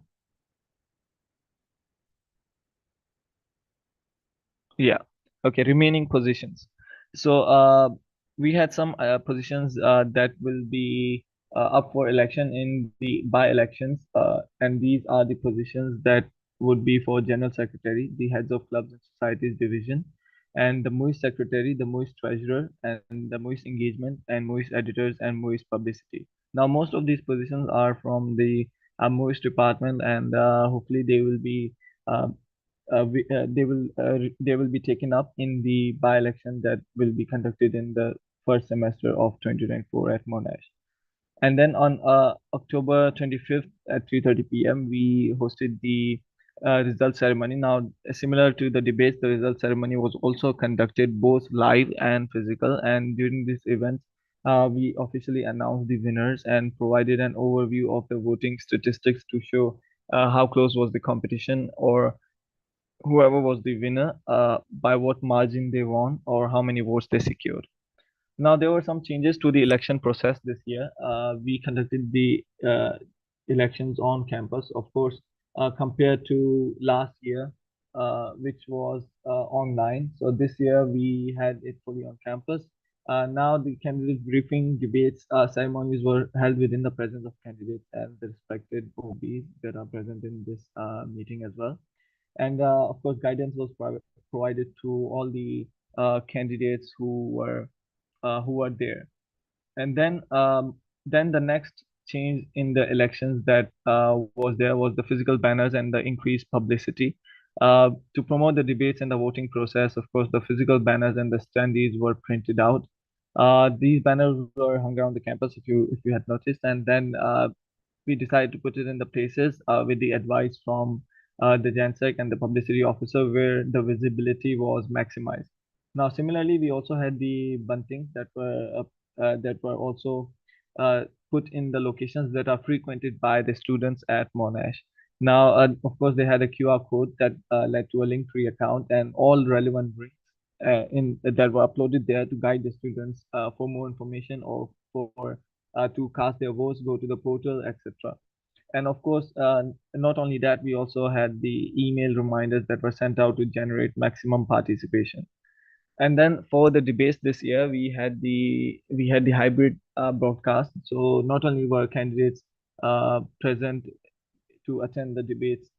Yeah. Okay, remaining positions. So we had some positions that will be up for election in the by-elections, and these are the positions that would be for General Secretary, the heads of clubs and societies division, and the MUIS Secretary, the MUIS Treasurer, and the MUIS Engagement, and MUIS Editors, and MUIS Publicity. Now, most of these positions are from the MUIS department, and hopefully they will be they will be taken up in the by-election that will be conducted in the first semester of 2024 at Monash. And then on October 25th at 3:30 p.m., we hosted the result ceremony. Now, similar to the debates, the result ceremony was also conducted both live and physical. And during this event, we officially announced the winners and provided an overview of the voting statistics to show how close was the competition, or whoever was the winner, by what margin they won, or how many votes they secured. Now, there were some changes to the election process this year. We conducted the elections on campus, of course, compared to last year, which was online. So this year we had it fully on campus. Now the candidate briefing debates ceremonies were held within the presence of candidates and the respected OBs that are present in this meeting as well. And of course, guidance was provided to all the candidates who were there. And then the next change in the elections that was the physical banners and the increased publicity. To promote the debates and the voting process, of course, the physical banners and the standees were printed out. These banners were hung around the campus, if you had noticed, and then we decided to put it in the places with the advice from the Jansec and the publicity officer, where the visibility was maximized. Now, similarly, we also had the buntings that were also put in the locations that are frequented by the students at Monash. Now, of course, they had a QR code that led to a Linktree account, and all relevant links that were uploaded there to guide the students for more information, or for to cast their votes, go to the portal, etc. And of course, not only that, we also had the email reminders that were sent out to generate maximum participation. And then for the debates this year, we had the hybrid broadcast. So not only were candidates present to attend the debates,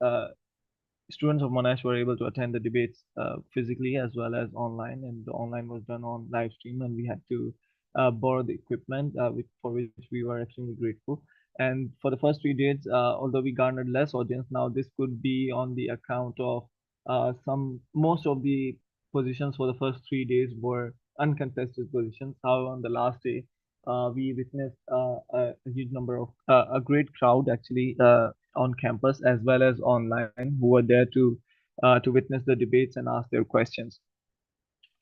students of Monash were able to attend the debates physically as well as online, and the online was done on live stream, and we had to borrow the equipment, for which we were extremely grateful. And for the first 3 days, although we garnered less audience, now this could be on the account of most of the positions for the first 3 days were uncontested positions. However, on the last day, we witnessed a huge number of a great crowd actually on campus as well as online who were there to witness the debates and ask their questions.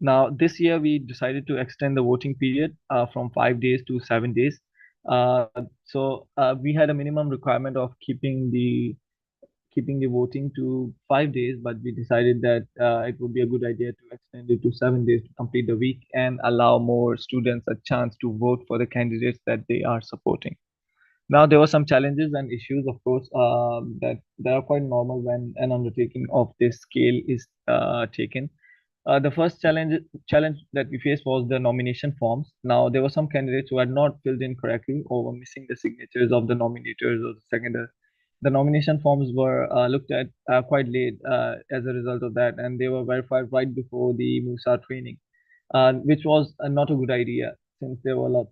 Now, this year we decided to extend the voting period from 5 days to 7 days. We had a minimum requirement of keeping the voting to 5 days, but we decided that it would be a good idea to extend it to 7 days to complete the week and allow more students a chance to vote for the candidates that they are supporting. Now, there were some challenges and issues, of course, that are quite normal when an undertaking of this scale is taken. The first challenge that we faced was the nomination forms. Now, there were some candidates who had not filled in correctly or were missing the signatures of the nominators or the seconders. The nomination forms were looked at quite late as a result of that, and they were verified right before the MUSA training, which was not a good idea since there was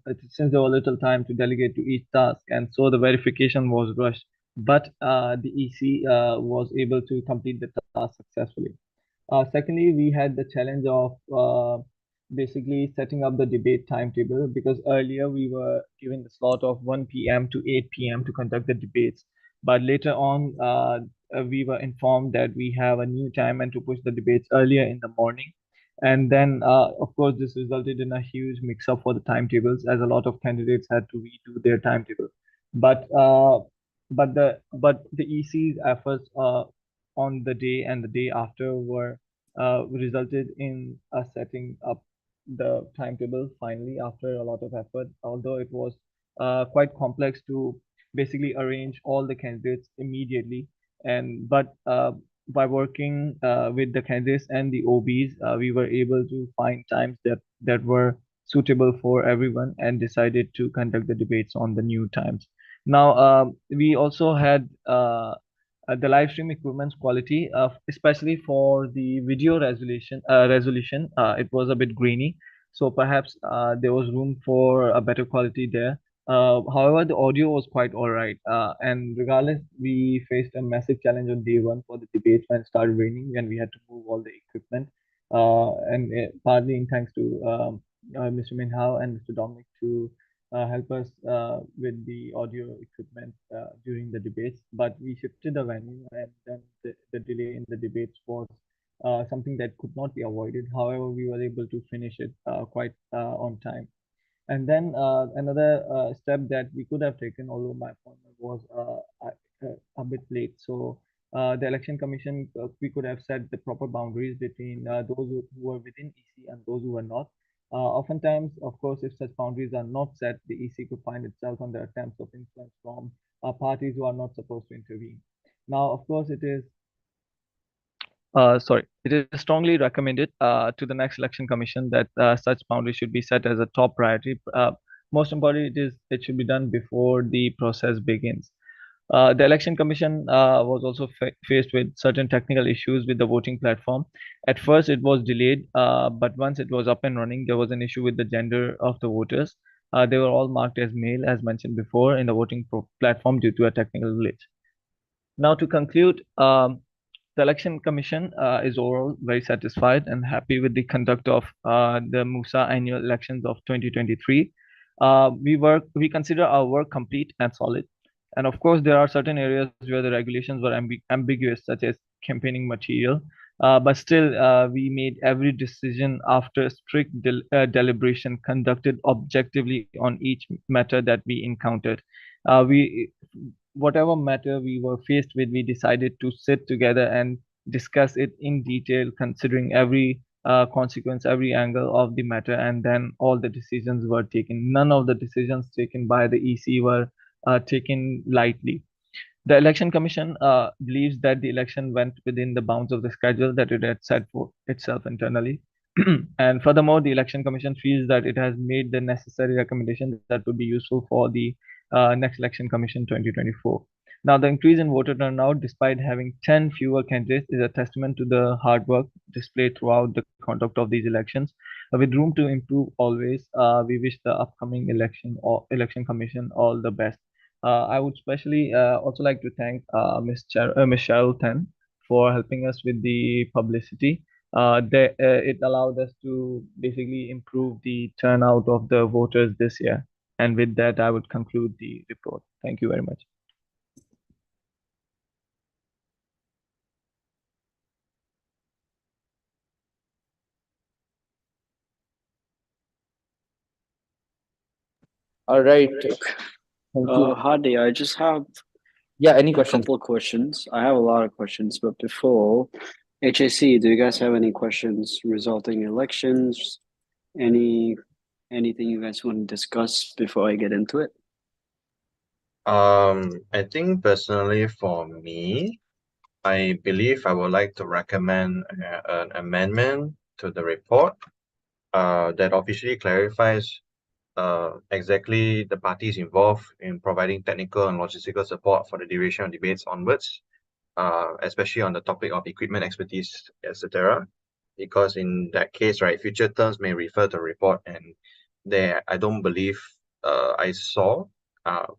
little time to delegate to each task, and so the verification was rushed. But the EC was able to complete the task successfully. Secondly, we had the challenge of basically setting up the debate timetable because earlier we were given the slot of 1 p.m. to 8 p.m. to conduct the debates. But later on, we were informed that we have a new time and to push the debates earlier in the morning. And then, of course, this resulted in a huge mix-up for the timetables as a lot of candidates had to redo their timetable. But the EC's efforts on the day and the day after were resulted in us setting up the timetable finally after a lot of effort, although it was quite complex to basically arrange all the candidates immediately. But by working with the candidates and the OBs, we were able to find times that were suitable for everyone and decided to conduct the debates on the new times. Now, we also had the live stream equipment's quality, especially for the video resolution, it was a bit grainy. So perhaps there was room for a better quality there. However, the audio was quite all right. And regardless, we faced a massive challenge on day one for the debates when it started raining and we had to move all the equipment. Partly in thanks to Mr. Minhao and Mr. Dominic to help us with the audio equipment during the debates. But we shifted the venue, and then the delay in the debates was something that could not be avoided. However, we were able to finish it quite on time. And then another step that we could have taken, although my appointment was a bit late. So the election commission, we could have set the proper boundaries between those who were within EC and those who were not. Oftentimes, of course, if such boundaries are not set, the EC could find itself under attempts of influence from parties who are not supposed to intervene. Now, of course, it is strongly recommended to the next election commission that such boundaries should be set as a top priority. Most importantly, it should be done before the process begins. The election commission was also faced with certain technical issues with the voting platform. At first, it was delayed, but once it was up and running, there was an issue with the gender of the voters. They were all marked as male, as mentioned before, in the voting platform due to a technical glitch. Now, to conclude, the election commission is overall very satisfied and happy with the conduct of the MUSA annual elections of 2023. We consider our work complete and solid. And of course, there are certain areas where the regulations were ambiguous, such as campaigning material. But still, we made every decision after strict deliberation conducted objectively on each matter that we encountered. Whatever matter we were faced with, we decided to sit together and discuss it in detail, considering every consequence, every angle of the matter, and then all the decisions were taken. None of the decisions taken by the EC were taken lightly. The Election Commission believes that the election went within the bounds of the schedule that it had set for itself internally. And furthermore, the Election Commission feels that it has made the necessary recommendations that would be useful for the next Election Commission 2024. Now, the increase in voter turnout, despite having 10 fewer candidates, is a testament to the hard work displayed throughout the conduct of these elections. With room to improve always, we wish the upcoming election commission all the best. I would especially also like to thank Ms. Cheryl Ten for helping us with the publicity. It allowed us to basically improve the turnout of the voters this year. And with that, I would conclude the report. Thank you very much. All right. Thank you. Hadi, I just have Yeah, any a questions? couple of questions. I have a lot of questions, but before HAC, do you guys have any questions resulting elections? Anything you guys want to discuss before I get into it? I think personally for me, I believe I would like to recommend an amendment to the report that officially clarifies exactly the parties involved in providing technical and logistical support for the duration of debates onwards, especially on the topic of equipment expertise, etc. Because in that case, right, future terms may refer to a report, and there I don't believe I saw,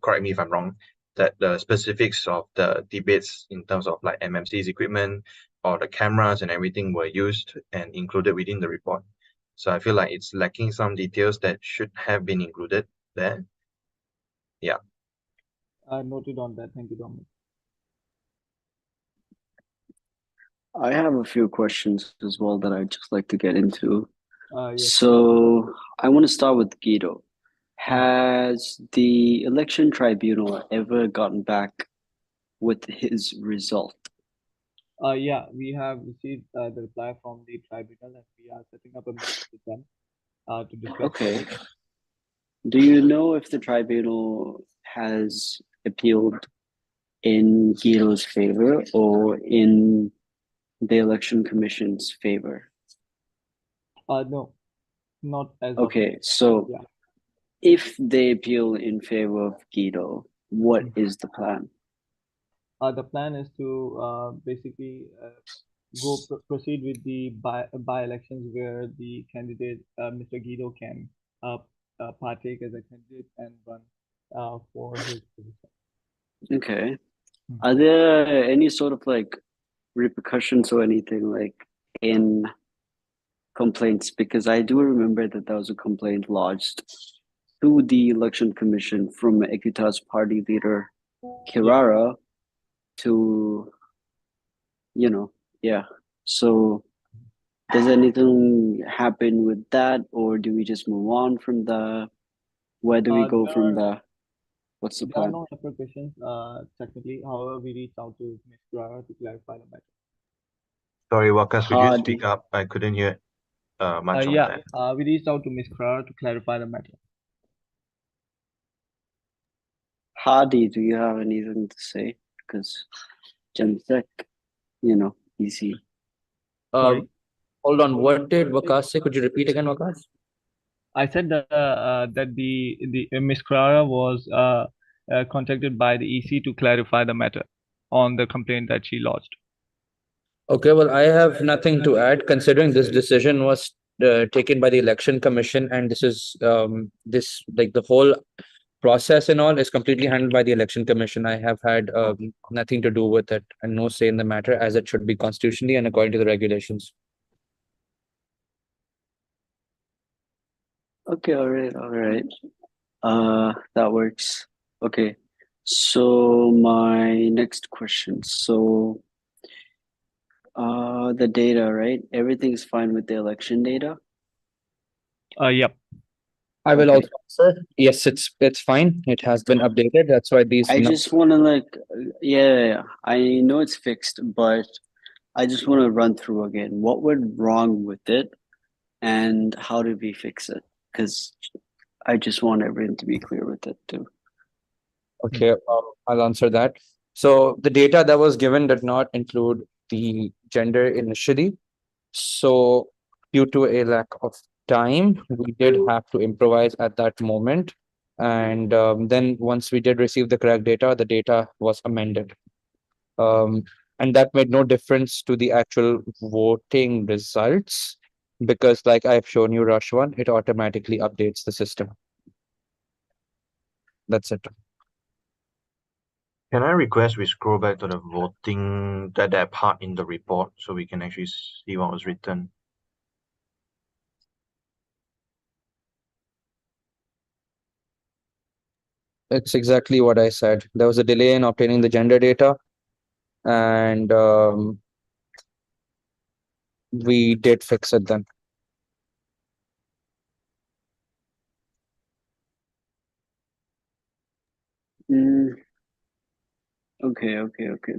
correct me if I'm wrong, that the specifics of the debates in terms of like MMC's equipment or the cameras and everything were used and included within the report. So I feel like it's lacking some details that should have been included there. Yeah. Noted on that. Thank you, Dominic. I have a few questions as well that I'd just like to get into. Yes. So I want to start with Guido. Has the election tribunal ever gotten back with his result? Yeah, we have received the reply from the tribunal, and we are setting up a meeting with them to discuss. Okay. Do you know if the tribunal has appealed in Guido's favor or in the election commission's favor? No, not as of Okay, so yeah. if they appeal in favor of Guido, what is the plan? The plan is to basically proceed with the by-elections where the candidate, Mr. Guido, can partake as a candidate and run for his position. Okay. Are there any sort of like repercussions or anything like in complaints? Because I do remember that there was a complaint lodged to the election commission from Ekita's party leader Kirara to, yeah. So does anything happen with that, or do we just move on from the? Where do we go from the? What's the There are plan? no repercussions technically. However, we reached out to Ms. Guerrero to clarify the matter. Sorry, Wakas, could you Hadi. speak up? I couldn't hear much of Yeah, that. we reached out to Ms. Guerrero to clarify the matter. Hadi, do you have anything to say? Because Jamsek, easy. Sorry? Hold on. What did Wakas say? Could you repeat again, Wakas? I said that the Ms. Guerrero was contacted by the EC to clarify the matter on the complaint that she lodged. Okay, well, I have nothing to add considering this decision was taken by the election commission, and this is this like the whole process and all is completely handled by the election commission. I have had nothing to do with it and no say in the matter, as it should be constitutionally and according to the regulations. Okay, all right. That works. Okay. So my next question. So the data, right? Everything's fine with the election data? Yep. I will Okay. also answer. Yes, it's fine. It has been updated. That's why these I just want to yeah, I know it's fixed, but I just want to run through again. What went wrong with it and how did we fix it? Because I just want everyone to be clear with it too. Okay, I'll answer that. So the data that was given did not include the gender initially. So due to a lack of time, we did have to improvise at that moment. And then once we did receive the correct data, the data was amended. And that made no difference to the actual voting results because like I've shown you, Rashwan, it automatically updates the system. That's it. Can I request we scroll back to the voting, that part in the report, so we can actually see what was written? It's exactly what I said. There was a delay in obtaining the gender data, and we did fix it then. Okay. Okay.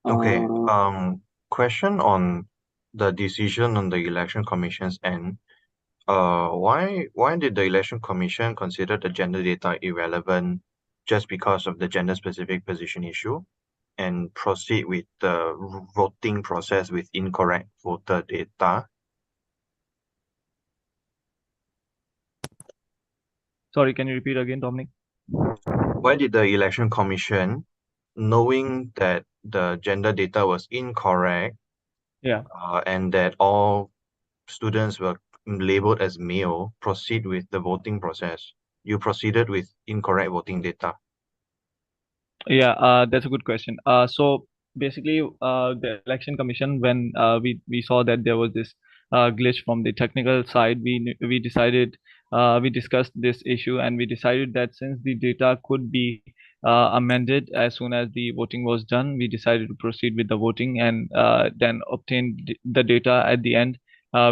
Uh, Question on the decision on the election commission's end. Why did the election commission consider the gender data irrelevant just because of the gender specific position issue and proceed with the voting process with incorrect voter data? Sorry, can you repeat again, Dominic? Why did the election commission, knowing that the gender data was incorrect, Yeah. and that all students were labeled as male, proceed with the voting process? You proceeded with incorrect voting data. Yeah, that's a good question. So basically, the election commission, when we saw that there was this glitch from the technical side, we decided, we discussed this issue, and we decided that since the data could be amended as soon as the voting was done, we decided to proceed with the voting and then obtain the data at the end,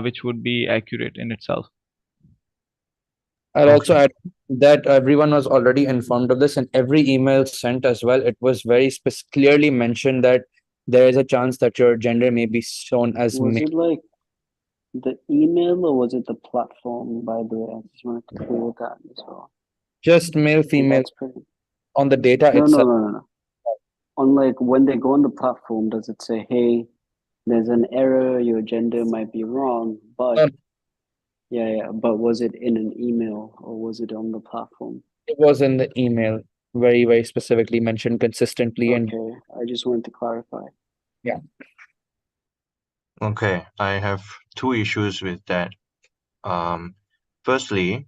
which would be accurate in itself. I'll Okay. also add that everyone was already informed of this, and every email sent as well, it was very clearly mentioned that there is a chance that your gender may be shown as was male. it like the email or was it the platform? By the way, I just wanted to clear that as well. Just male, female That's pretty. on the data No, itself. no. On like when they go on the platform, does it say, "Hey, there's an error. Your gender might be wrong," but No, yeah. But was it in an email or was it on the platform? it was in the email, very, very specifically mentioned consistently. And Okay, I just wanted to clarify. yeah, Okay, I have two issues with that. Firstly,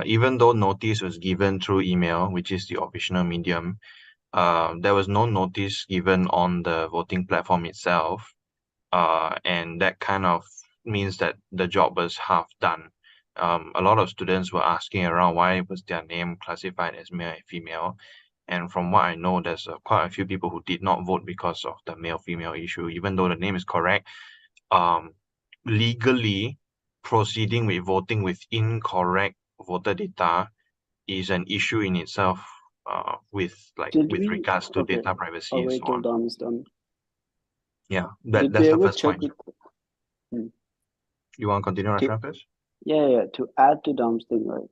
even though notice was given through email, which is the official medium, there was no notice given on the voting platform itself. And that kind of means that the job was half done. A lot of students were asking around why was their name classified as male and female. And from what I know, there's quite a few people who did not vote because of the male-female issue, even though the name is correct. Legally, proceeding with voting with incorrect voter data is an issue in itself, with regards to Okay, data privacy I'll and wait so till on. Dom is done. Yeah, Did that's we the ever first check point. with You want to continue, Rashmi, first? yeah, to add to Dom's thing, like,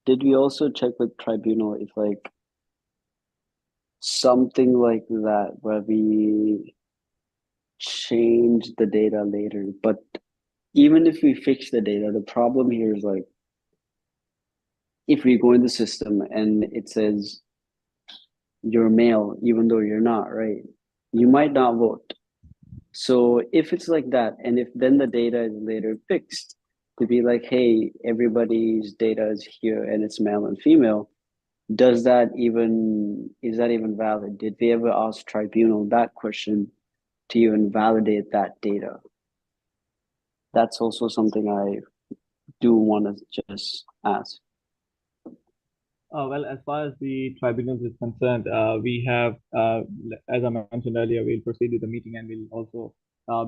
did we also check with tribunal if like something like that where we change the data later, but even if we fix the data, the problem here is like if we go in the system and it says you're male even though you're not, right? You might not vote. So if it's like that, and if then the data is later fixed to be like, hey, everybody's data is here and it's male and female, is that even valid? Did we ever ask tribunal that question to even validate that data? That's also something I do want to just ask. Well, as far as the tribunals is concerned, we have, as I mentioned earlier, we'll proceed with the meeting and we'll also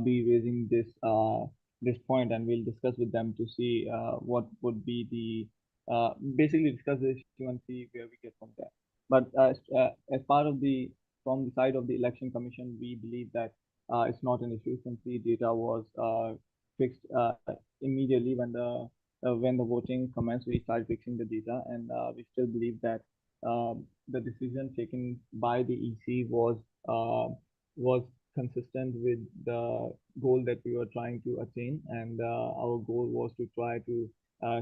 be raising this point and we'll discuss with them to see what would be the basically discuss the issue and see where we get from there. But as part of from the side of the election commission, we believe that it's not an issue since the data was fixed immediately when the voting commenced, we started fixing the data, and we still believe that the decision taken by the EC was consistent with the goal that we were trying to attain, and our goal was to try to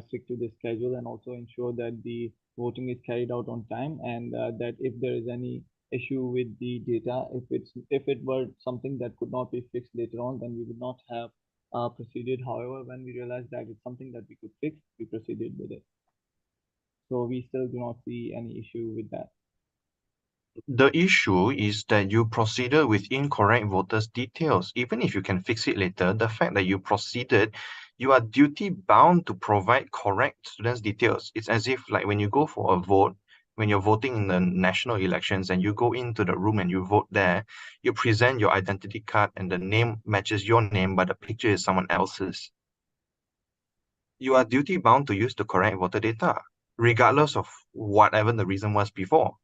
stick to the schedule and also ensure that the voting is carried out on time, and that if there is any issue with the data, if it were something that could not be fixed later on, then we would not have proceeded. However, when we realized that it's something that we could fix, we proceeded with it. So we still do not see any issue with that. the issue is that you proceeded with incorrect voters' details. Even if you can fix it later, the fact that you proceeded, you are duty bound to provide correct students' details. It's as if like when you go for a vote, when you're voting in the national elections and you go into the room and you vote there, you present your identity card and the name matches your name, but the picture is someone else's. You are duty bound to use the correct voter data, regardless of whatever the reason was before.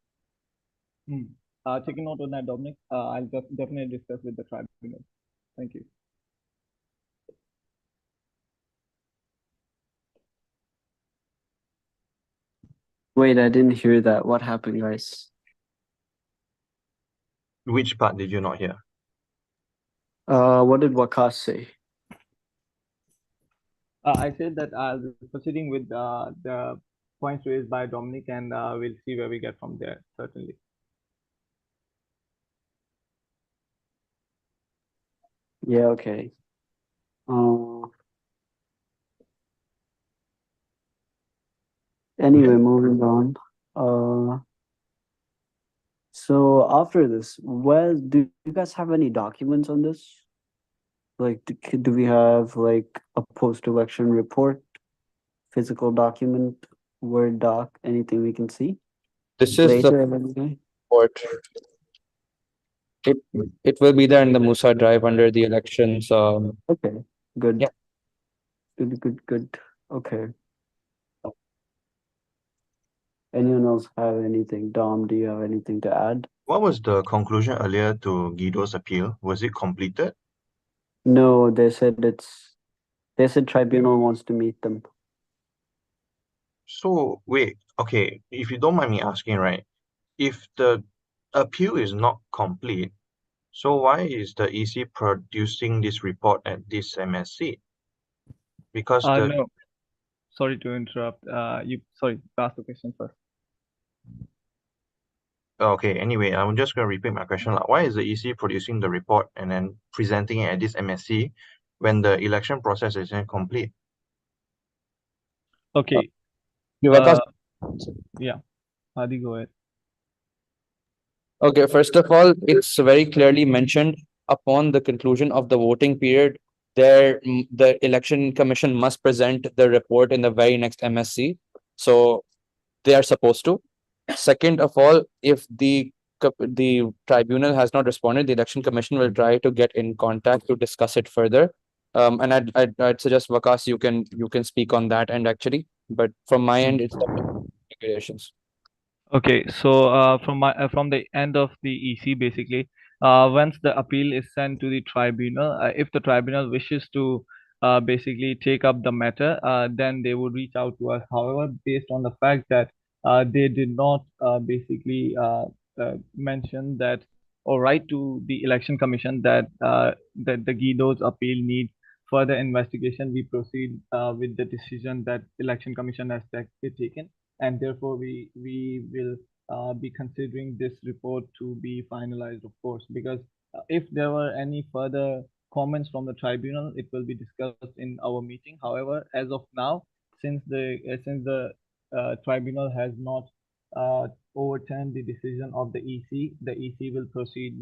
Taking note on that, Dominic. I'll definitely discuss with the tribunal. Thank you. Wait, I didn't hear that. What happened, guys? Which part did you not hear? What did Wakas say? I said that I'll be proceeding with the points raised by Dominic, and we'll see where we get from there, certainly. Yeah, okay. Anyway, moving on. So after this, do you guys have any documents on this? Like, do we have like a post-election report, physical document, Word doc, anything we can see? This is the Later, Wednesday? report. It will be there in the MUSA drive under the elections. Okay, good. Yeah. Good. Okay. Anyone else have anything? Dom, do you have anything to add? What was the conclusion earlier to Guido's appeal? Was it completed? No, they said tribunal wants to meet them. So wait, okay, if you don't mind me asking, right? If the appeal is not complete, so why is the EC producing this report at this MSC? Because No, sorry to interrupt. Sorry, ask the question first. Okay, anyway, I'm just going to repeat my question. Why is the EC producing the report and then presenting it at this MSC when the election process is incomplete? Okay. Wakas, Yeah, Hadi, go ahead. okay, first of all, it's very clearly mentioned upon the conclusion of the voting period, the election commission must present the report in the very next MSC. So they are supposed to. Second of all, if the tribunal has not responded, the election commission will try to get in contact to discuss it further. And I'd suggest Wakas, you can speak on that end actually. But from my end, it's the regulations. Okay, so from the end of the EC, basically, once the appeal is sent to the tribunal, if the tribunal wishes to basically take up the matter, then they would reach out to us. However, based on the fact that they did not basically mention that or write to the election commission that that the Guido's appeal need further investigation, we proceed with the decision that election commission has taken, and therefore we will be considering this report to be finalized, of course, because if there were any further comments from the tribunal, it will be discussed in our meeting. However, as of now, since the tribunal has not overturned the decision of the EC will proceed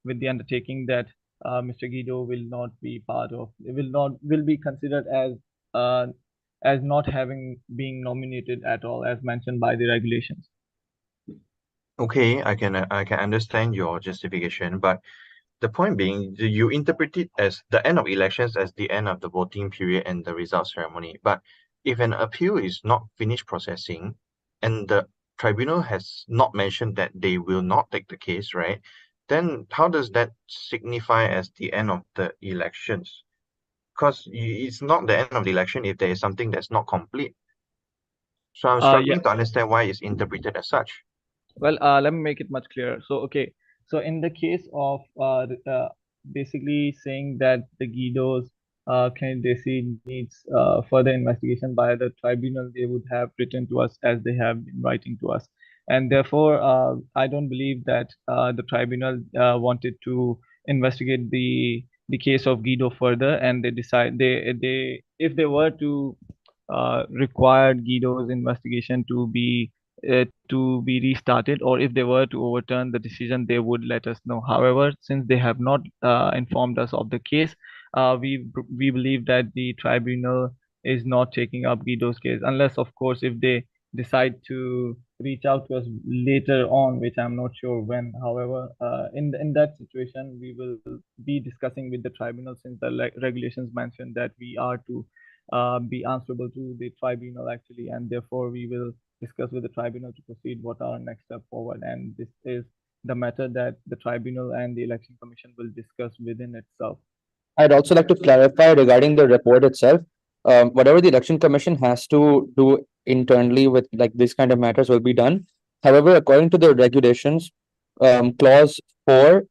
with the undertaking that Mr. Guido will not be part of, will be considered as not having been nominated at all, as mentioned by the regulations. Okay, I can understand your justification, but the point being, you interpret it as the end of elections as the end of the voting period and the results ceremony. But if an appeal is not finished processing and the tribunal has not mentioned that they will not take the case, right? Then how does that signify as the end of the elections? Because it's not the end of the election if there is something that's not complete. So I'm struggling to understand why it's interpreted as such. Well, let me make it much clearer. So, okay. So in the case of basically saying that the Guido's candidacy needs further investigation by the tribunal, they would have written to us as they have been writing to us. And therefore, I don't believe that the tribunal wanted to investigate the case of Guido further, and they decide if they were to require Guido's investigation to be to be restarted, or if they were to overturn the decision, they would let us know. However, since they have not informed us of the case, we believe that the tribunal is not taking up Guido's case, unless, of course, if they decide to reach out to us later on, which I'm not sure when. However, in that situation, we will be discussing with the tribunal, since the regulations mention that we are to be answerable to the tribunal actually, and therefore we will discuss with the tribunal to proceed what are our next step forward. And this is the matter that the tribunal and the election commission will discuss within itself. I'd also like to clarify regarding the report itself. Whatever the election commission has to do internally with like these kind of matters will be done. However, according to the regulations, clause 4,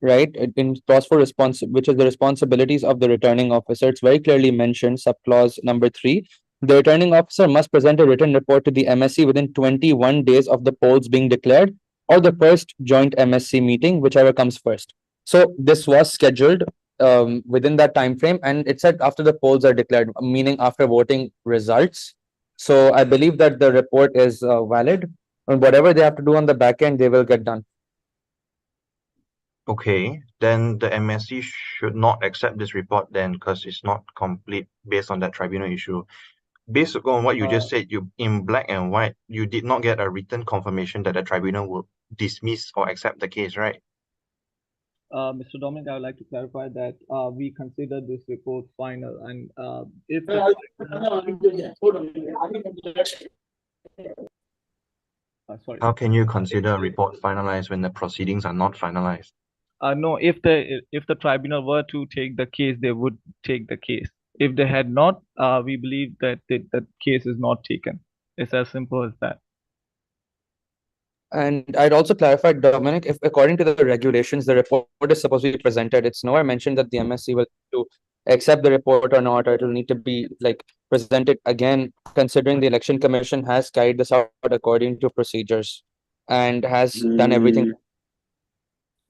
right, in clause 4 which is the responsibilities of the returning officer, it's very clearly mentioned, subclause number 3. The returning officer must present a written report to the MSC within 21 days of the polls being declared, or the first joint MSC meeting, whichever comes first. So this was scheduled within that time frame, and it said after the polls are declared, meaning after voting results. So I believe that the report is valid, and whatever they have to do on the back end, they will get done. Okay, then the MSC should not accept this report then, because it's not complete based on that tribunal issue. Based on what you just said, you in black and white, you did not get a written confirmation that the tribunal will dismiss or accept the case, right? Mr. Dominic, I would like to clarify that we consider this report final, and if sorry, How can you consider a report finalized when the proceedings are not finalized? no, if the tribunal were to take the case, they would take the case. If they had not, we believe that the case is not taken. It's as simple as that. And I'd also clarify, Dominic, if according to the regulations, the report is supposed to be presented, it's nowhere mentioned that the MSC will to accept the report or not, or it will need to be like presented again, considering the election commission has carried this out according to procedures and has done everything.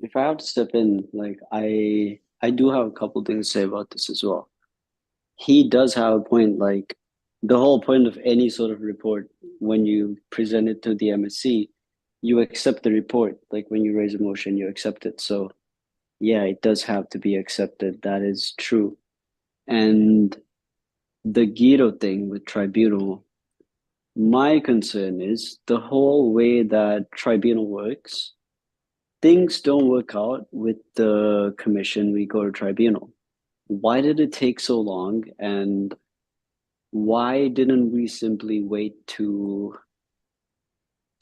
If I have to step in, like I do have a couple things to say about this as well. He does have a point, like the whole point of any sort of report, when you present it to the MSC, you accept the report. Like when you raise a motion, you accept it. So yeah, it does have to be accepted. That is true. And the Guido thing with tribunal, my concern is the whole way that tribunal works, things don't work out with the commission, we go to tribunal. Why did it take so long? And why didn't we simply wait to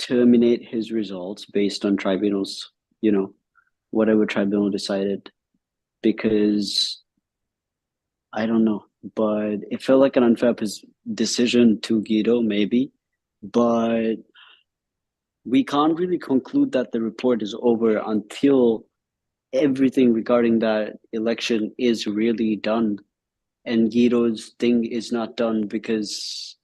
terminate his results based on tribunals, whatever tribunal decided? Because I don't know, but it felt like an unfair decision to Guido, maybe, but we can't really conclude that the report is over until everything regarding that election is really done. And Guido's thing is not done, because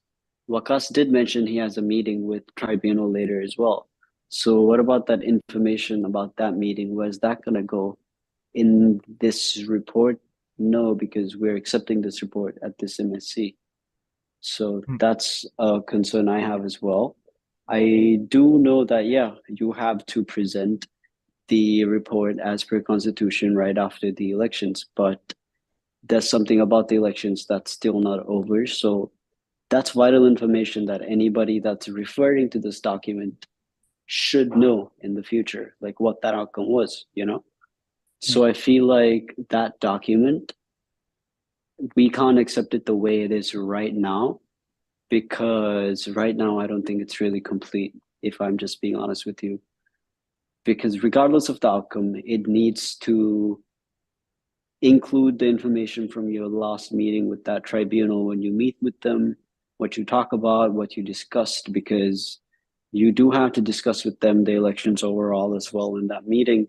Wakas did mention he has a meeting with tribunal later as well. So what about that information about that meeting? Where's that gonna go in this report? No, because we're accepting this report at this MSC. So that's a concern I have as well. I do know that, yeah, you have to present the report as per constitution right after the elections, but there's something about the elections that's still not over. So that's vital information that anybody that's referring to this document should know in the future, like what that outcome was, So I feel like that document, we can't accept it the way it is right now, because right now I don't think it's really complete, if I'm just being honest with you. Because regardless of the outcome, it needs to include the information from your last meeting with that tribunal when you meet with them, what you talk about, what you discussed, because you do have to discuss with them the elections overall as well in that meeting,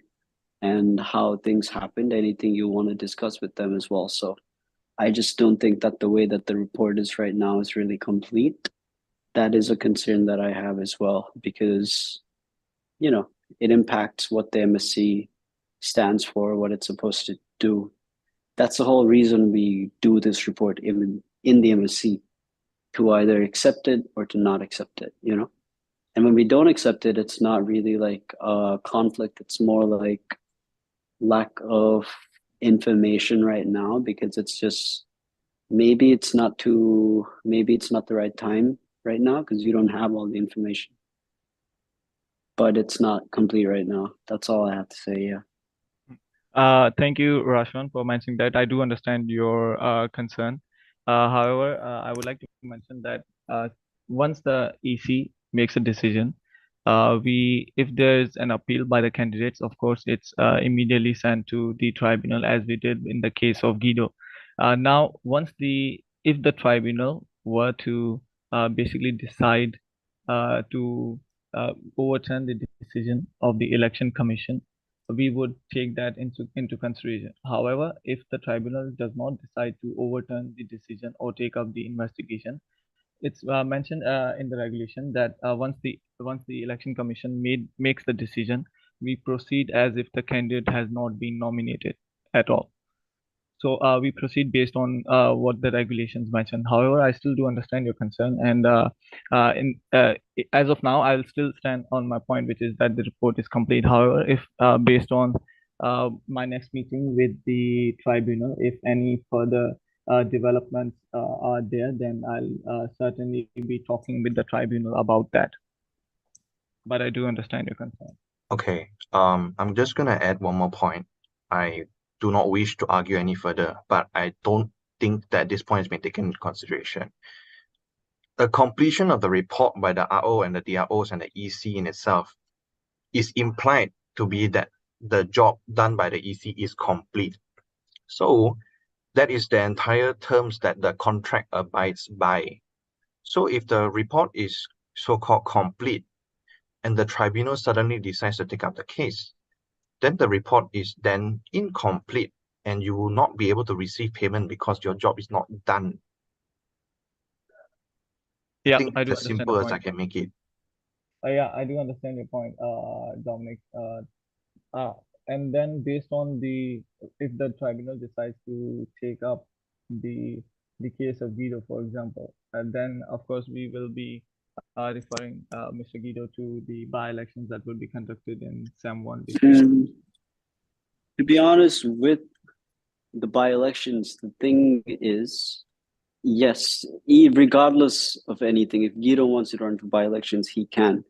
and how things happened, anything you want to discuss with them as well. So I just don't think that the way that the report is right now is really complete. That is a concern that I have as well, because, it impacts what the MSC stands for, what it's supposed to do. That's the whole reason we do this report in the MSC, to either accept it or to not accept it, And when we don't accept it, it's not really like a conflict. It's more like lack of information right now, because it's just maybe it's not the right time right now because you don't have all the information. But it's not complete right now. That's all I have to say. Yeah. Thank you, Rashwan, for mentioning that. I do understand your concern. However, I would like to mention that once the EC makes a decision, if there's an appeal by the candidates, of course, it's immediately sent to the tribunal, as we did in the case of Guido. Now, if the tribunal were to basically decide to overturn the decision of the election commission, we would take that into consideration. However, if the tribunal does not decide to overturn the decision or take up the investigation, it's mentioned in the regulation that once the election commission makes the decision, we proceed as if the candidate has not been nominated at all. So we proceed based on what the regulations mention. However, I still do understand your concern, and as of now, I'll still stand on my point, which is that the report is complete. However, if based on my next meeting with the tribunal, if any further developments are there, then I'll certainly be talking with the tribunal about that. But I do understand your concern. Okay, I'm just gonna add one more point. I do not wish to argue any further, but I don't think that this point has been taken into consideration. The completion of the report by the RO and the DROs and the EC in itself is implied to be that the job done by the EC is complete. So that is the entire terms that the contract abides by. So if the report is so-called complete and the tribunal suddenly decides to take up the case, then the report is then incomplete and you will not be able to receive payment because your job is not done. Yeah, I think I do as understand simple the as I point. can make it. Yeah, I do understand your point, Dominic. And then based on if the tribunal decides to take up the case of Guido, for example, and then of course we will be referring Mr. Guido to the by-elections that will be conducted in SAM 1 district. To be honest, with the by-elections, the thing is, yes, regardless of anything, if Guido wants to run for by-elections, he can.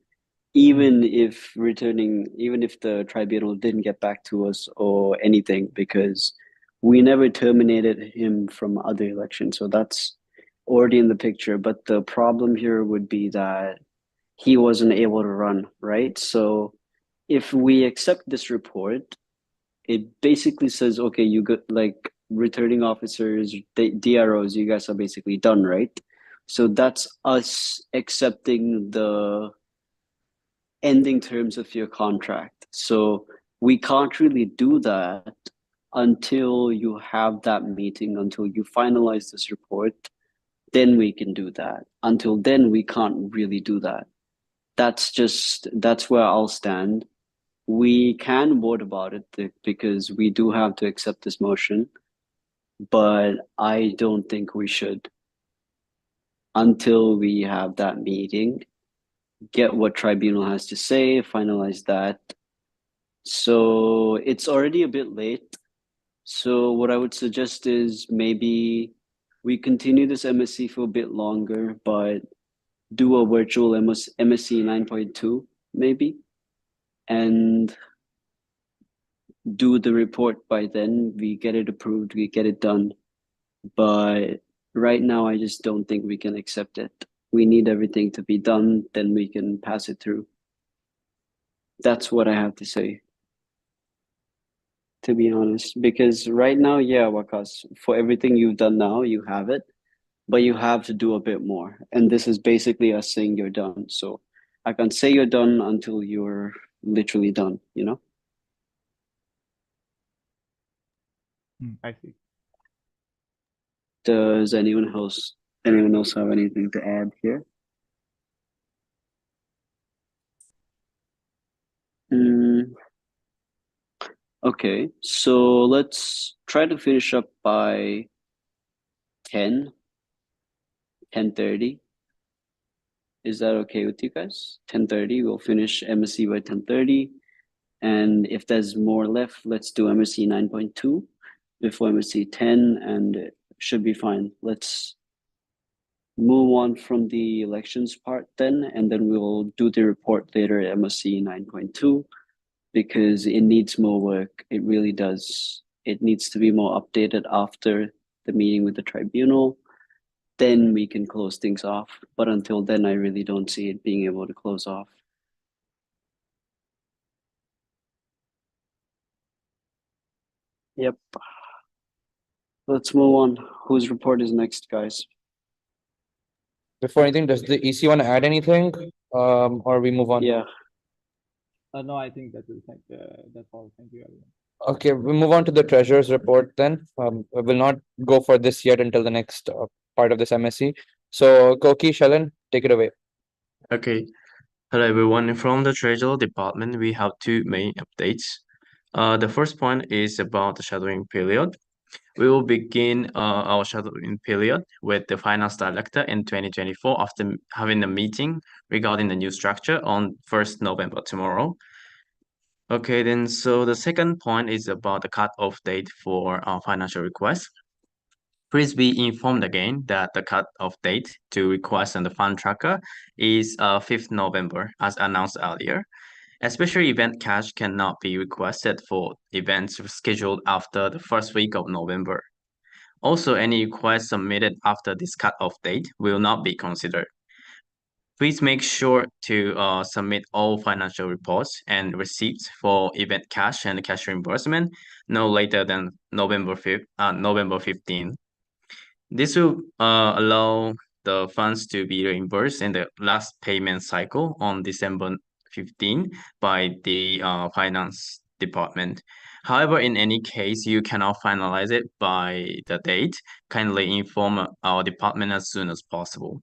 Even if the tribunal didn't get back to us or anything, because we never terminated him from other elections. So that's already in the picture. But the problem here would be that he wasn't able to run, right? So if we accept this report, it basically says, okay, you got like returning officers, DROs, you guys are basically done, right? So that's us accepting the ending terms of your contract. So we can't really do that until you have that meeting, until you finalize this report. Then we can do that. Until then, we can't really do that. That's where I'll stand. We can vote about it because we do have to accept this motion, but I don't think we should until we have that meeting, get what tribunal has to say, finalize that. So it's already a bit late. So what I would suggest is maybe we continue this MSc for a bit longer, but do a virtual MSc 9.2 maybe, and do the report by then. We get it approved, we get it done. But right now, I just don't think we can accept it. We need everything to be done, then we can pass it through. That's what I have to say, to be honest. Because right now, yeah, Wakas, for everything you've done now, you have it, but you have to do a bit more. And this is basically us saying you're done. So I can't say you're done until you're literally done, you know? I see. Does anyone else have anything to add here? Okay, so let's try to finish up by 10:30. Is that okay with you guys? 10:30, we'll finish MSc by 10:30. And if there's more left, let's do MSc 9.2 before MSc 10, and it should be fine. Let's move on from the elections part then, and then we'll do the report later at MSc 9.2 because it needs more work. It really does. It needs to be more updated after the meeting with the tribunal. Then we can close things off. But until then, I really don't see it being able to close off. Yep. Let's move on. Whose report is next, guys? Before anything, does the EC want to add anything? Or we move on? Yeah. No, I think that will thank. That's all. Thank you, everyone. Okay, we move on to the treasurer's report then. We will not go for this yet until the next part of this MSc. So Koki, Shalan, take it away. Okay. Hello everyone. From the Treasury Department, we have two main updates. The first point is about the shadowing period. We will begin our shadowing period with the finance director in 2024 after having a meeting regarding the new structure on 1st November tomorrow. Okay, then so the second point is about the cut-off date for our financial requests. Please be informed again that the cut-off date to request on the fund tracker is 5th November, as announced earlier. Especially event cash cannot be requested for events scheduled after the first week of November. Also, any requests submitted after this cut-off date will not be considered. Please make sure to submit all financial reports and receipts for event cash and cash reimbursement no later than November 15th. This will allow the funds to be reimbursed in the last payment cycle on December 15 by the finance department. However, in any case, you cannot finalize it by the date. Kindly inform our department as soon as possible.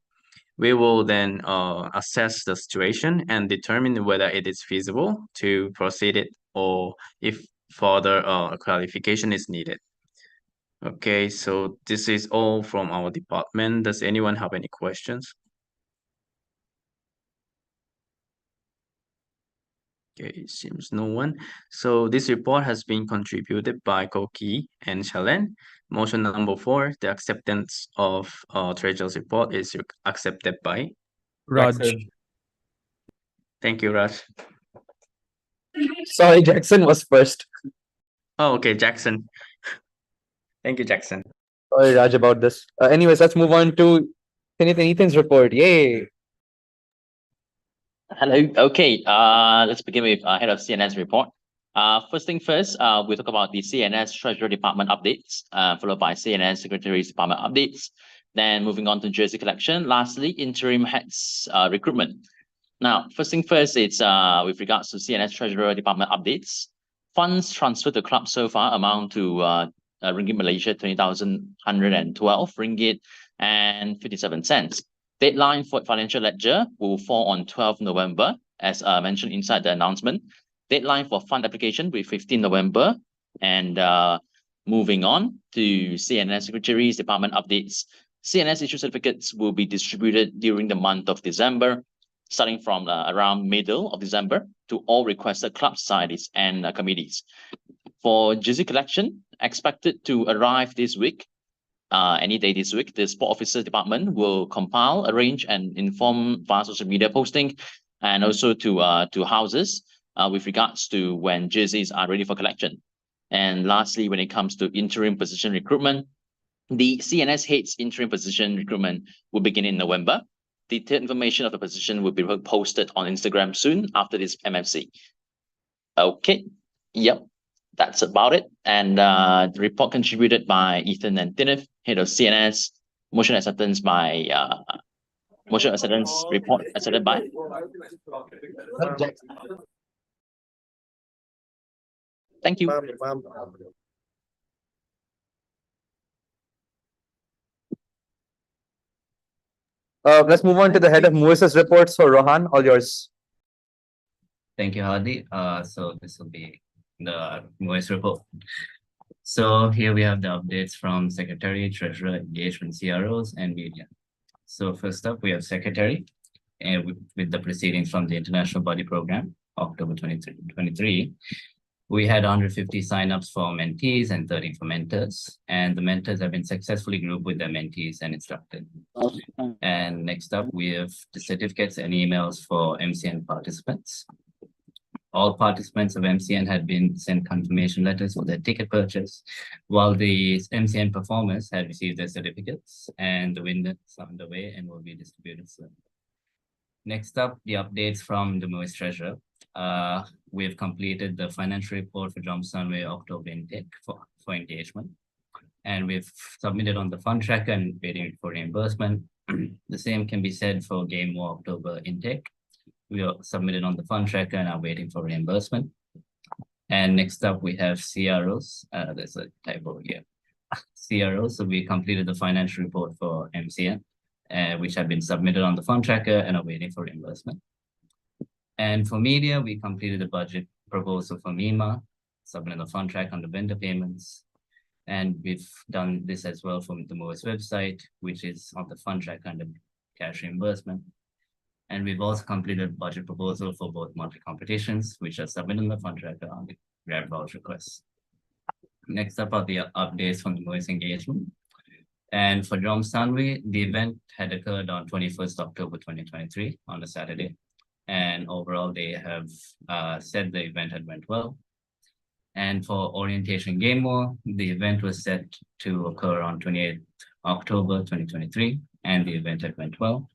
We will then assess the situation and determine whether it is feasible to proceed it or if further clarification is needed. Okay, so this is all from our department. Does anyone have any questions? Okay, it seems no one. So this report has been contributed by Koki and Shalen. Motion number 4, the acceptance of treasurer's report is accepted by Raj. Thank you, Raj. Sorry, Jackson was first. Oh, okay, Jackson. Thank you, Jackson. Sorry, Raj, about this. Anyways, let's move on to Ethan's report. Yay! Hello. Okay. Let's begin with head of CNS report. First thing first, we'll talk about the CNS Treasury Department updates, followed by CNS Secretary's Department updates. Then moving on to jersey collection. Lastly, interim heads recruitment. Now, first thing first, it's with regards to CNS Treasury Department updates. Funds transferred to club so far amount to Ringgit Malaysia 20,112 ringgit and 57 cents. Deadline for financial ledger will fall on 12 November, as mentioned inside the announcement. Deadline for fund application will be 15 November. And moving on to CNS Secretary's Department updates. CNS issue certificates will be distributed during the month of December, starting from around middle of December to all requested club societies and committees. For jersey collection, expected to arrive this week. Any day this week, the Sport Officers Department will compile, arrange, and inform via social media posting, and also to houses with regards to when jerseys are ready for collection. And lastly, when it comes to interim position recruitment, the CNS Heads interim position recruitment will begin in November. Detailed information of the position will be posted on Instagram soon after this MFC. Okay, yep. That's about it. And the report contributed by Ethan and Tinif, head of CNS. Motion acceptance by motion acceptance report accepted by. Thank you. Let's move on to the head of MUSA's report. So Rohan, all yours. Thank you, Hadi. So this will be the voice report. So here we have the updates from Secretary, Treasurer, Engagement, CROs, and Media. So first up, we have Secretary. with the proceedings from the International Body Program, October 2023. We had 150 signups for mentees and 30 for mentors, and the mentors have been successfully grouped with their mentees and instructed. And next up, we have the certificates and emails for MCN participants. All participants of MCN had been sent confirmation letters for their ticket purchase, while the MCN performers had received their certificates, and the winners are underway and will be distributed soon. Next up, the updates from the MUSA treasurer. We've completed the financial report for Jom Sunway October intake for engagement, and we've submitted on the fund tracker and waiting for reimbursement. The same can be said for Game War October intake. We are submitted on the fund tracker and are waiting for reimbursement. And next up, we have CROs. There's a typo here. CROs, so we completed the financial report for MCN, which have been submitted on the fund tracker and are waiting for reimbursement. And for media, we completed the budget proposal for MIMA, submitted the fund track on the vendor payments. And we've done this as well from the MUSA website, which is on the fund track under cash reimbursement. And we've also completed budget proposal for both monthly competitions, which are submitted in the fund tracker on the grant voucher requests. Next up are the updates from the MUSA engagement. And for Jom Sunway, the event had occurred on 21st October 2023 on a Saturday. And overall, they have said the event had went well. And for Orientation Game War, the event was set to occur on 28th October 2023, and the event had went well.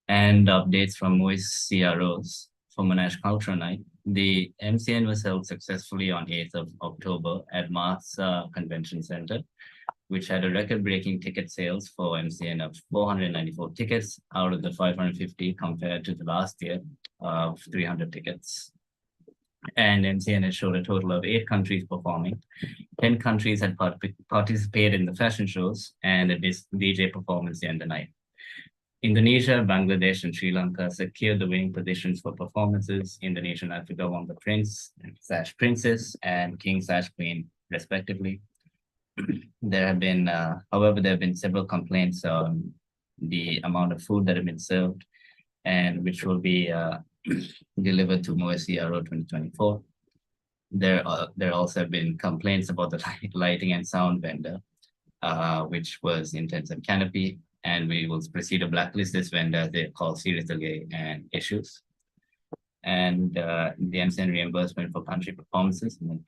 And updates from MUSA CROs for Monash Culture Night. The MCN was held successfully on 8th of October at MUSA Convention Center, which had a record-breaking ticket sales for MCN of 494 tickets out of the 550 compared to the last year of 300 tickets. And MCN has showed a total of 8 countries performing. 10 countries had participated in the fashion shows and a DJ performance the end of the night. Indonesia, Bangladesh, and Sri Lanka secured the winning positions for performances. Indonesia and Africa won the Prince/Princess and King/Queen, respectively. There have been, however, there have been several complaints on the amount of food that have been served, and which will be delivered to MUSA CRO 2024. There also have been complaints about the lighting and sound vendor, which was Intensive Canopy, and we will proceed to blacklist this vendor as they cause serious delay and issues. And the MCN reimbursement for country performances in the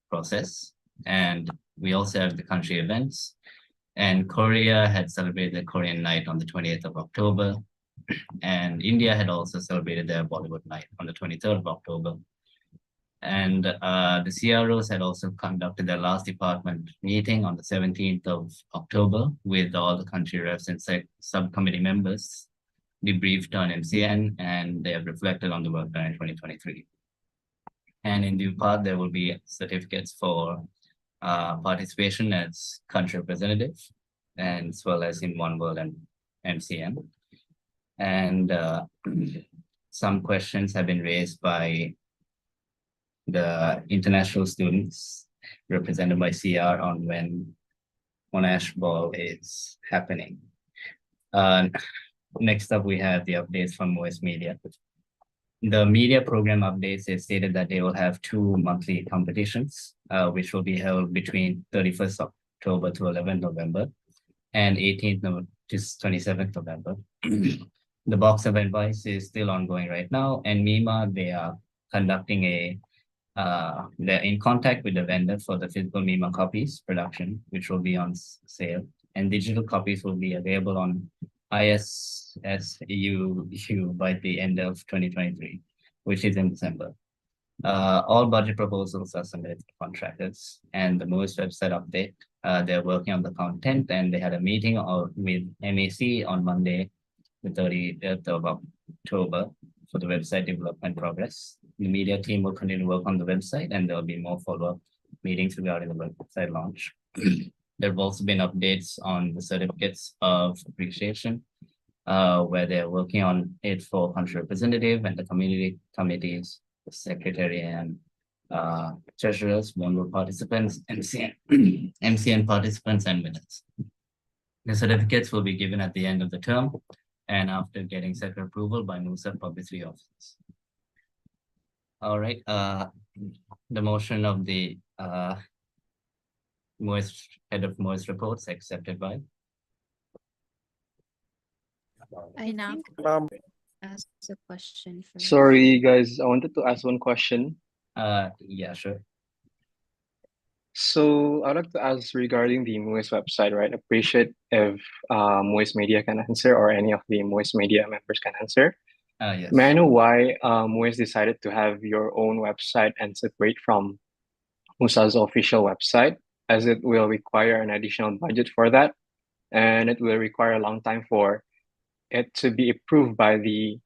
process. And we also have the country events. And Korea had celebrated the Korean night on the 20th of October. And India had also celebrated their Bollywood night on the 23rd of October. And the CROs had also conducted their last department meeting on the 17th of October with all the country reps and subcommittee members, debriefed on MCN, and they have reflected on the work done in 2023. And in due part, there will be certificates for participation as country representative, and as well as in One World and MCN. And some questions have been raised by the international students represented by CR on when Monash Ball is happening. Next up, we have the updates from MUSA Media. The media program updates, they stated that they will have 2 monthly competitions, which will be held between 31st October to 11th November and 18th to 27th November. The box of advice is still ongoing right now, and MIMA, they are conducting they're in contact with the vendor for the physical MIMA copies production, which will be on sale, and digital copies will be available on ISSU by the end of 2023, which is in December. All budget proposals are submitted to contractors, and the MUSA website update, they're working on the content, and they had a meeting with MAC on Monday, the 30th of October, for the website development progress. The media team will continue to work on the website, and there will be more follow-up meetings regarding the website launch. There have also been updates on the certificates of appreciation, where they're working on it for country representative and the community committees, the secretary and treasurers, One World participants, MCN participants, and winners. The certificates will be given at the end of the term, and after getting sector approval by MUSA Publicity Office. All right, the motion of the head of MUSA reports accepted by. I Enough. think ask a question first. Sorry, guys, I wanted to ask one question. Yeah, sure. So I'd like to ask regarding the MUIS website, right? Appreciate if MUIS Media can answer or any of the MUIS Media members can answer. Yes. May I know why MUIS decided to have your own website and separate from MUSA's official website, as it will require an additional budget for that, and it will require a long time for it to be approved by the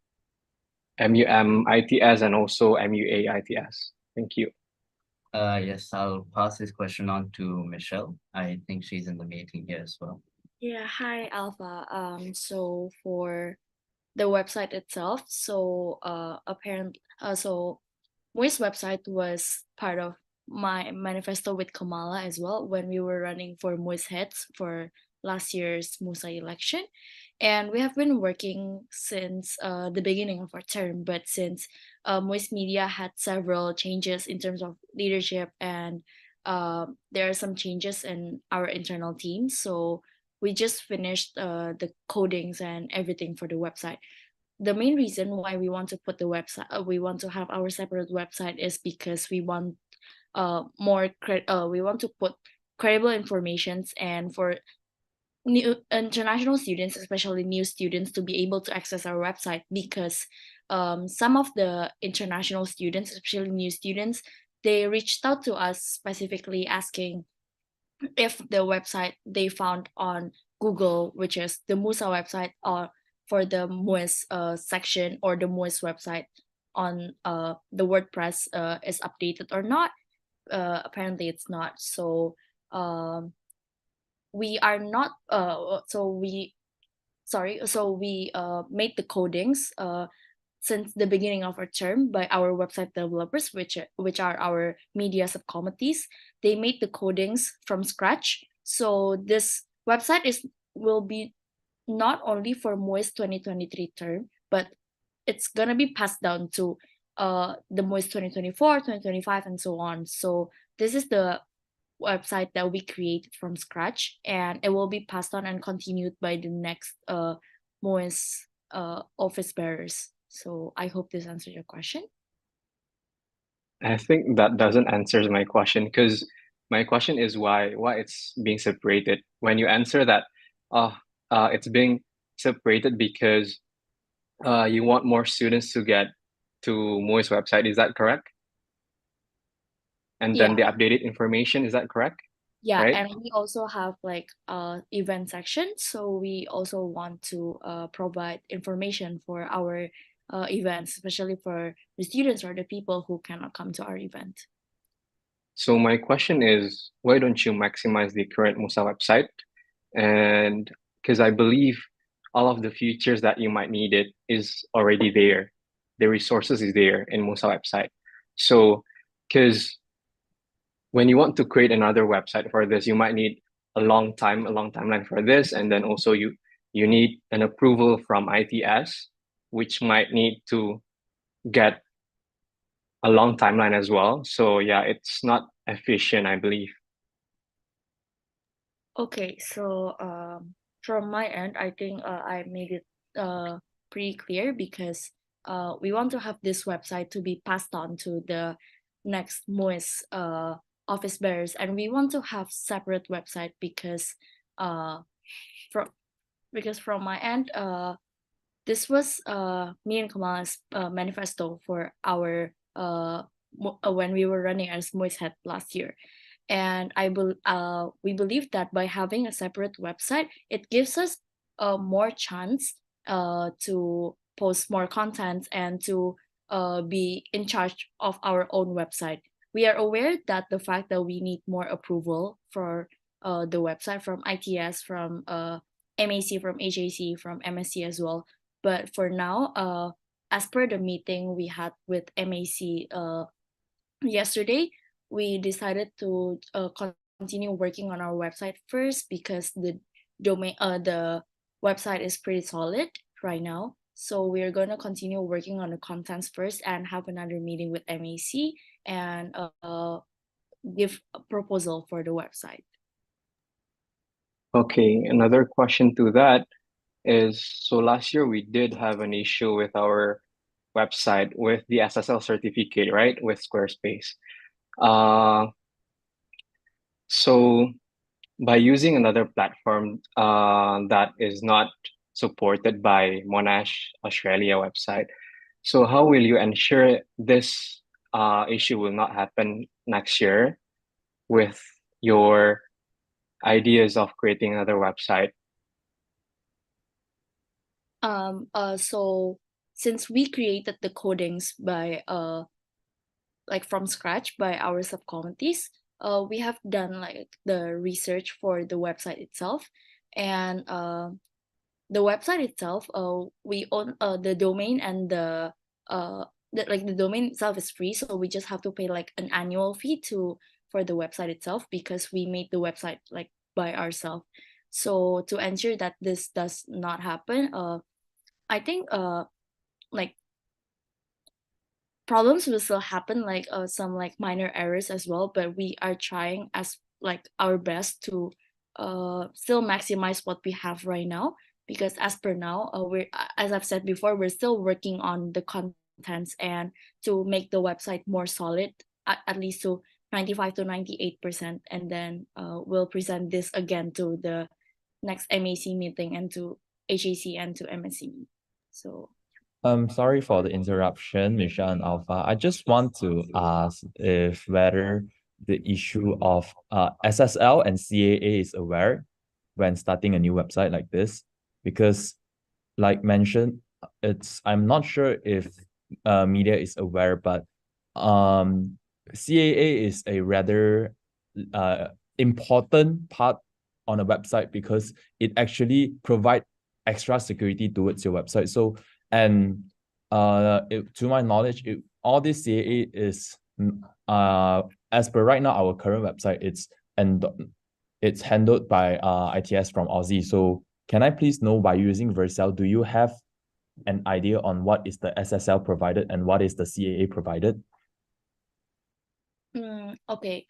MUM ITS and also MUA ITS. Thank you. Yes, I'll pass this question on to Michelle. I think she's in the meeting here as well. Yeah, hi Alpha. So for the website itself, so MUIS website was part of my manifesto with Kamala as well when we were running for MUIS heads for last year's MUSA election. And we have been working since the beginning of our term, but since MUIS Media had several changes in terms of leadership and there are some changes in our internal team. So we just finished the codings and everything for the website. The main reason why we want to put the website, we want to have our separate website is because we want we want to put credible informations and for new international students, especially new students, to be able to access our website because some of the international students, especially new students, they reached out to us specifically asking if the website they found on Google, which is the MUSA website, or for the MUIS section or the MUIS website on the WordPress is updated or not. Apparently it's not. So we are not we made the codings since the beginning of our term by our website developers, which are our media subcommittees. They made the codings from scratch. So this website will be not only for MUIS 2023 term, but it's gonna be passed down to the MUIS 2024, 2025, and so on. So this is the website that we created from scratch, and it will be passed on and continued by the next MUIS office bearers. So I hope this answers your question. I think that doesn't answer my question because my question is why it's being separated. When you answer that, it's being separated because you want more students to get to MUIS website. Is that correct? And then the updated information, is that correct? Yeah, right? and we also have like event section. So we also want to provide information for our events, especially for the students or the people who cannot come to our event. So my question is, why don't you maximize the current MUSA website? And because I believe all of the features that you might need it is already there. The resources is there in MUSA website. So because when you want to create another website for this, you might need a long timeline for this. And then also you need an approval from ITS, which might need to get a long timeline as well. So yeah, it's not efficient, I believe. Okay, so from my end, I think I made it pretty clear because we want to have this website to be passed on to the next MUIS office bearers, and we want to have separate website because from my end, this was me and Kamala's manifesto for our when we were running as MUIS head last year. And we believe that by having a separate website, it gives us more chance to post more content and to be in charge of our own website. We are aware that the fact that we need more approval for the website from ITS, from MAC, from HAC, from MSC as well. But for now, as per the meeting we had with MAC yesterday, we decided to continue working on our website first because the domain, the website is pretty solid, right now. So we're going to continue working on the contents first and have another meeting with MAC and give a proposal for the website. Okay, another question to that is, so last year we did have an issue with our website with the SSL certificate, right? With Squarespace. So by using another platform that is not supported by Monash Australia website, so how will you ensure this issue will not happen next year with your ideas of creating another website? So since we created the codings by like from scratch by our subcommittees, we have done like the research for the website itself, and the website itself, we own the domain, and the domain itself is free, so we just have to pay like an annual fee for the website itself because we made the website like by ourselves. So to ensure that this does not happen, I think like problems will still happen, like some like minor errors as well, but we are trying as like our best to still maximize what we have right now, because as per now, we're, as I've said before, we're still working on the contents and to make the website more solid, at least to 95 to 98%, and then we'll present this again to the next MAC meeting and to HAC and to MSC. So Sorry for the interruption, Michelle and Alpha. I just want to ask if whether the issue of SSL and CAA is aware when starting a new website like this, because like mentioned, I'm not sure if media is aware, but CAA is a rather important part on a website because it actually provide extra security towards your website. So, and to my knowledge, all this CAA is as per right now, our current website, it's handled by ITS from Aussie. So can I please know, by using Vercel, do you have an idea on what is the SSL provided and what is the CAA provided? Okay.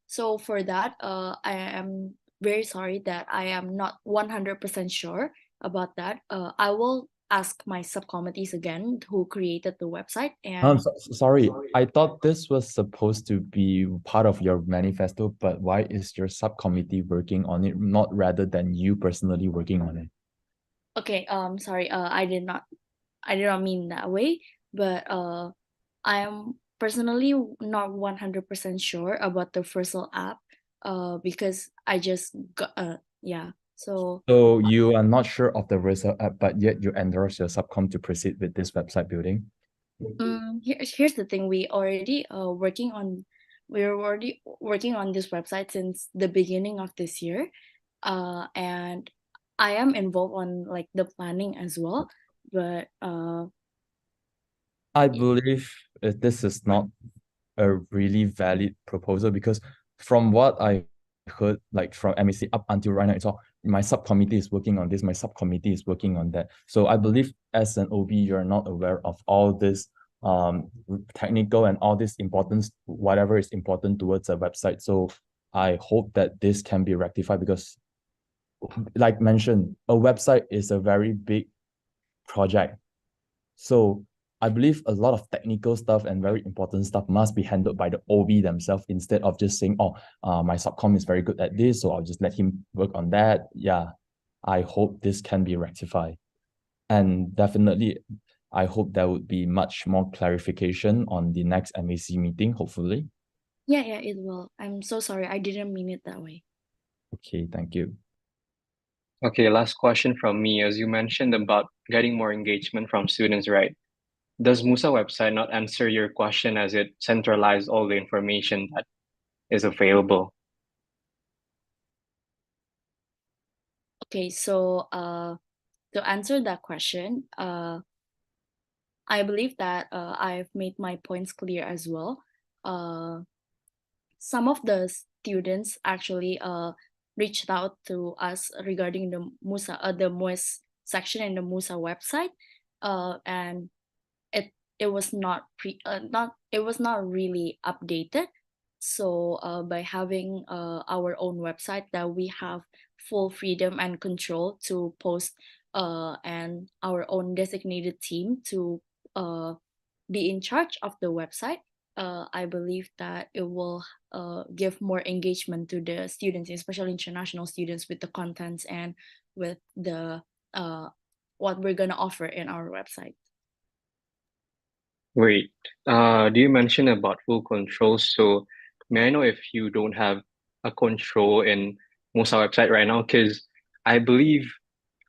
So for that, I am very sorry that I am not 100% sure about that. I will ask my subcommittees again who created the website. And sorry, I thought this was supposed to be part of your manifesto, but why is your subcommittee working on it, not rather than you personally working on it? Okay, sorry, I did not mean that way, but I am personally not 100% sure about the Vercel app, because I just got yeah. So You are not sure of the Vercel app, but yet you endorse your subcom to proceed with this website building? Here's the thing, we're already working on this website since the beginning of this year, and I am involved on like the planning as well, but I believe this is not a really valid proposal, because from what I heard, like from MEC up until right now, it's all my subcommittee is working on this, my subcommittee is working on that. So I believe as an OB, you're not aware of all this technical and all this importance, whatever is important towards a website. So I hope that this can be rectified, because like mentioned, a website is a very big project. So I believe a lot of technical stuff and very important stuff must be handled by the OB themselves, instead of just saying, oh, my subcom is very good at this, so I'll just let him work on that. Yeah, I hope this can be rectified. And definitely, I hope there would be much more clarification on the next MAC meeting, hopefully. yeah, it will. I'm so sorry, I didn't mean it that way. Okay, thank you. Okay, last question from me. As you mentioned about getting more engagement from students, right? Does MUSA website not answer your question as it centralized all the information that is available? Okay, so to answer that question, I believe that I've made my points clear as well. Some of the students actually reached out to us regarding the MUSA, the MUS section in the MUSA website, and it was not really updated. So by having our own website, that we have full freedom and control to post, and our own designated team to be in charge of the website, I believe that it will give more engagement to the students, especially international students, with the contents and with the what we're gonna offer in our website. Wait, do you mention about full control? So may I know if you don't have a control in MUSA website right now? Because I believe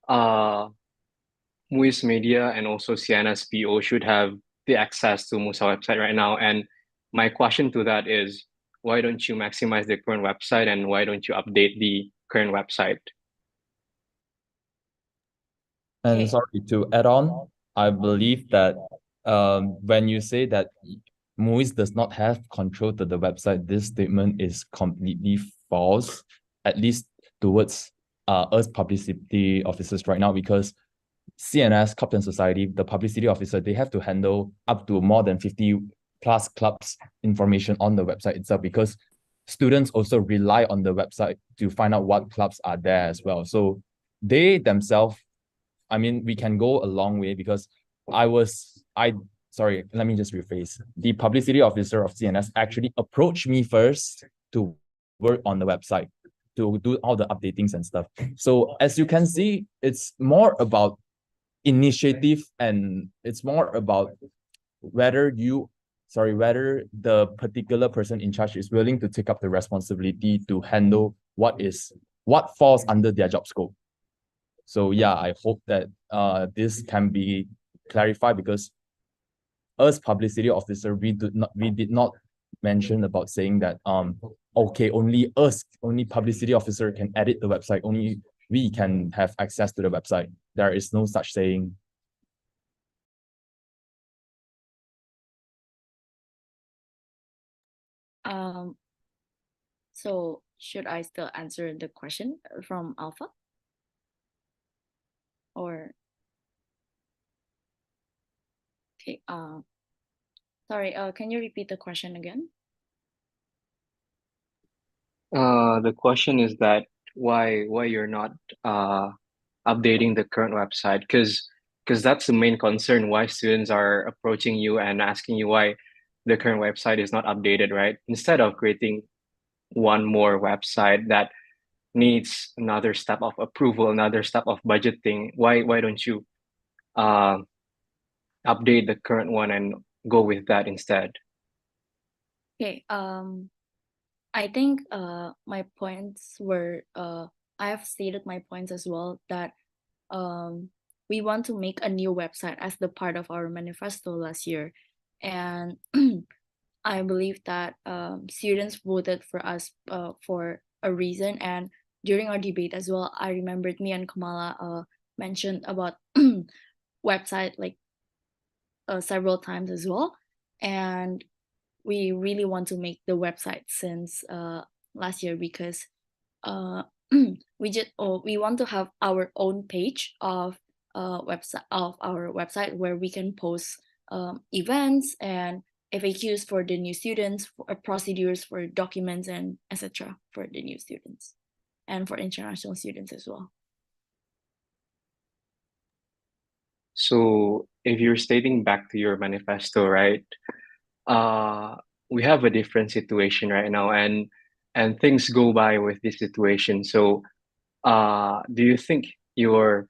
MUIS Media and also Sienna's PO should have the access to MUSA website right now. And my question to that is, why don't you maximize the current website and why don't you update the current website? And Okay. sorry, to add on, I believe that when you say that MUIS does not have control to the website, this statement is completely false, at least towards us publicity officers right now, because CNS, Captain Society, the publicity officer, they have to handle up to more than 50 plus clubs information on the website itself, because students also rely on the website to find out what clubs are there as well. So they themselves, I mean, we can go a long way, because sorry, let me just rephrase. The publicity officer of CNS actually approached me first to work on the website, to do all the updatings and stuff. So as you can see, it's more about initiative, and it's more about whether the particular person in charge is willing to take up the responsibility to handle what falls under their job scope. So yeah, I hope that this can be clarified, because us publicity officer, we did not mention about saying that okay, only publicity officer can edit the website, only we can have access to the website. There is no such saying. So should I still answer the question from Alpha? Or okay, sorry, can you repeat the question again? The question is that why you're not updating the current website? Because that's the main concern, why students are approaching you and asking you why the current website is not updated, right? Instead of creating one more website that needs another step of approval, another step of budgeting, why don't you update the current one and go with that instead? Okay, I think my points were I have stated my points as well, that we want to make a new website as the part of our manifesto last year, and I believe that students voted for us for a reason. And during our debate as well, I remembered me and Kamala mentioned about website like several times as well, and we really want to make the website since last year, because we want to have our own page of our website, where we can post events and FAQs for the new students, for procedures for documents, and etc. for the new students and for international students as well. So if you're stating back to your manifesto, right? We have a different situation right now, and things go by with this situation. So do you think your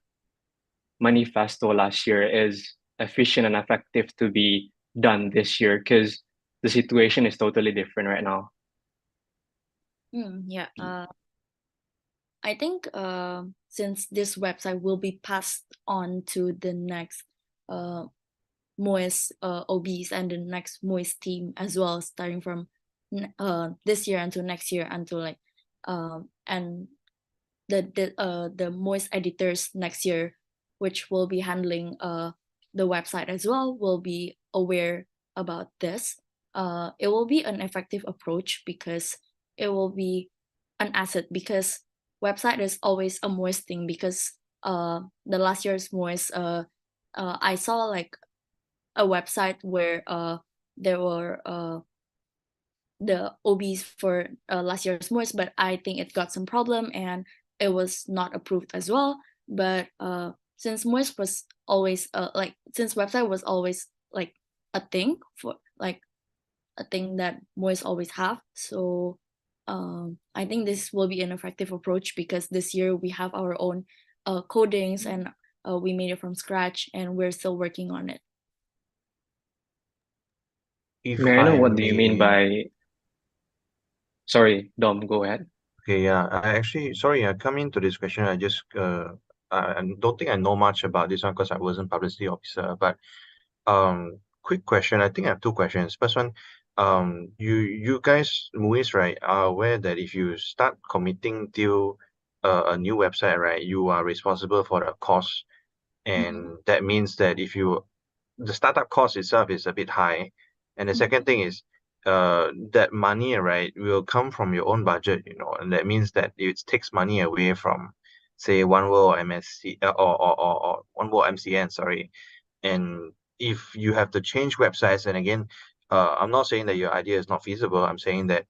manifesto last year is efficient and effective to be done this year? Because the situation is totally different right now. Yeah, I think since this website will be passed on to the next MUIS OBs and the next MUIS team as well, starting from this year until next year, until like and the MUIS editors next year, which will be handling the website as well, will be aware about this. It will be an effective approach, because it will be an asset, because website is always a MUIS thing, because the last year's MUIS, I saw like a website where there were the OBs for last year's MUIS, but I think it got some problem and it was not approved as well. But since MUIS was always since website was always like a thing for like a thing that MUIS always have, so I think this will be an effective approach because this year we have our own codings and we made it from scratch and we're still working on it. If May I know I what do you mean may- by? Sorry, Dom, go ahead. Okay, yeah. I actually, sorry, I come into this question. I just I don't think I know much about this one because I wasn't publicity officer. But quick question. I think I have two questions. First one, you guys, MUIS, right, are aware that if you start committing to a new website, right, you are responsible for the cost, and that means that if you the startup cost itself is a bit high, and the second thing is that money, right, will come from your own budget, and that means that it takes money away from, say, One World or MSC or One World MCN, sorry. And if you have to change websites, and again, I'm not saying that your idea is not feasible. I'm saying that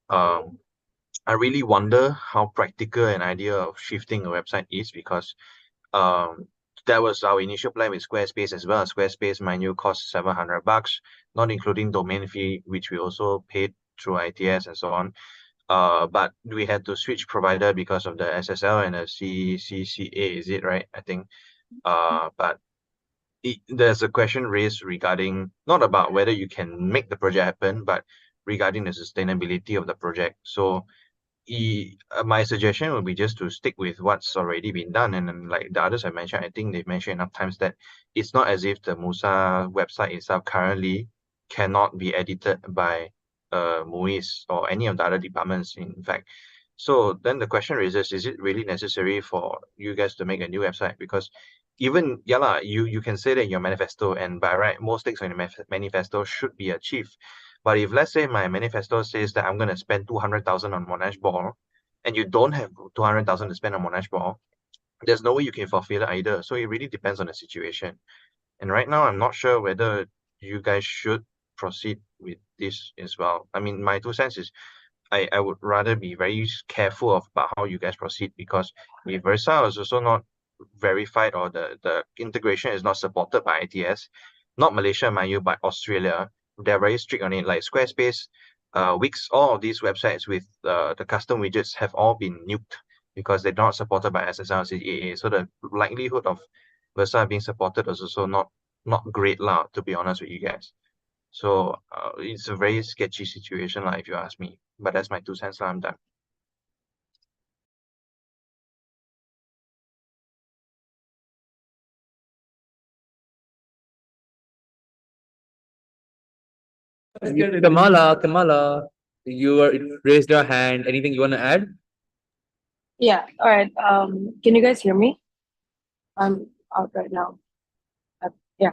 I really wonder how practical an idea of shifting a website is, because um, that was our initial plan with Squarespace as well. Squarespace, mind you, cost $700, not including domain fee, which we also paid through ITS and so on. But we had to switch provider because of the SSL and the CCCA, is it right? I think. But there's a question raised regarding not about whether you can make the project happen, but regarding the sustainability of the project. So my suggestion would be just to stick with what's already been done. And then, like the others I mentioned, I think they've mentioned enough times that it's not as if the MUSA website itself currently cannot be edited by MUIS or any of the other departments, in fact. So then the question raises, is it really necessary for you guys to make a new website? Because even, yeah lah, you can say that in your manifesto, and by right, most things on your manifesto should be achieved. But if, let's say, my manifesto says that I'm going to spend 200,000 on Monash Ball, and you don't have 200,000 to spend on Monash Ball, there's no way you can fulfill it either. So it really depends on the situation. And right now, I'm not sure whether you guys should proceed with this as well. I mean, my 2 cents is I would rather be very careful about how you guys proceed, because if Versa is also not verified, or the integration is not supported by ITS, not Malaysia, mind you, but Australia, they're very strict on it. Like Squarespace, Wix, all of these websites with the custom widgets have all been nuked because they're not supported by SSL and CAA. So the likelihood of Versa being supported is also not great lah, to be honest with you guys. So it's a very sketchy situation lah, if you ask me. But that's my 2 cents lah, I'm done. Kamala, you raised your hand. Anything you want to add? Yeah. All right. Can you guys hear me? I'm out right now. Yeah.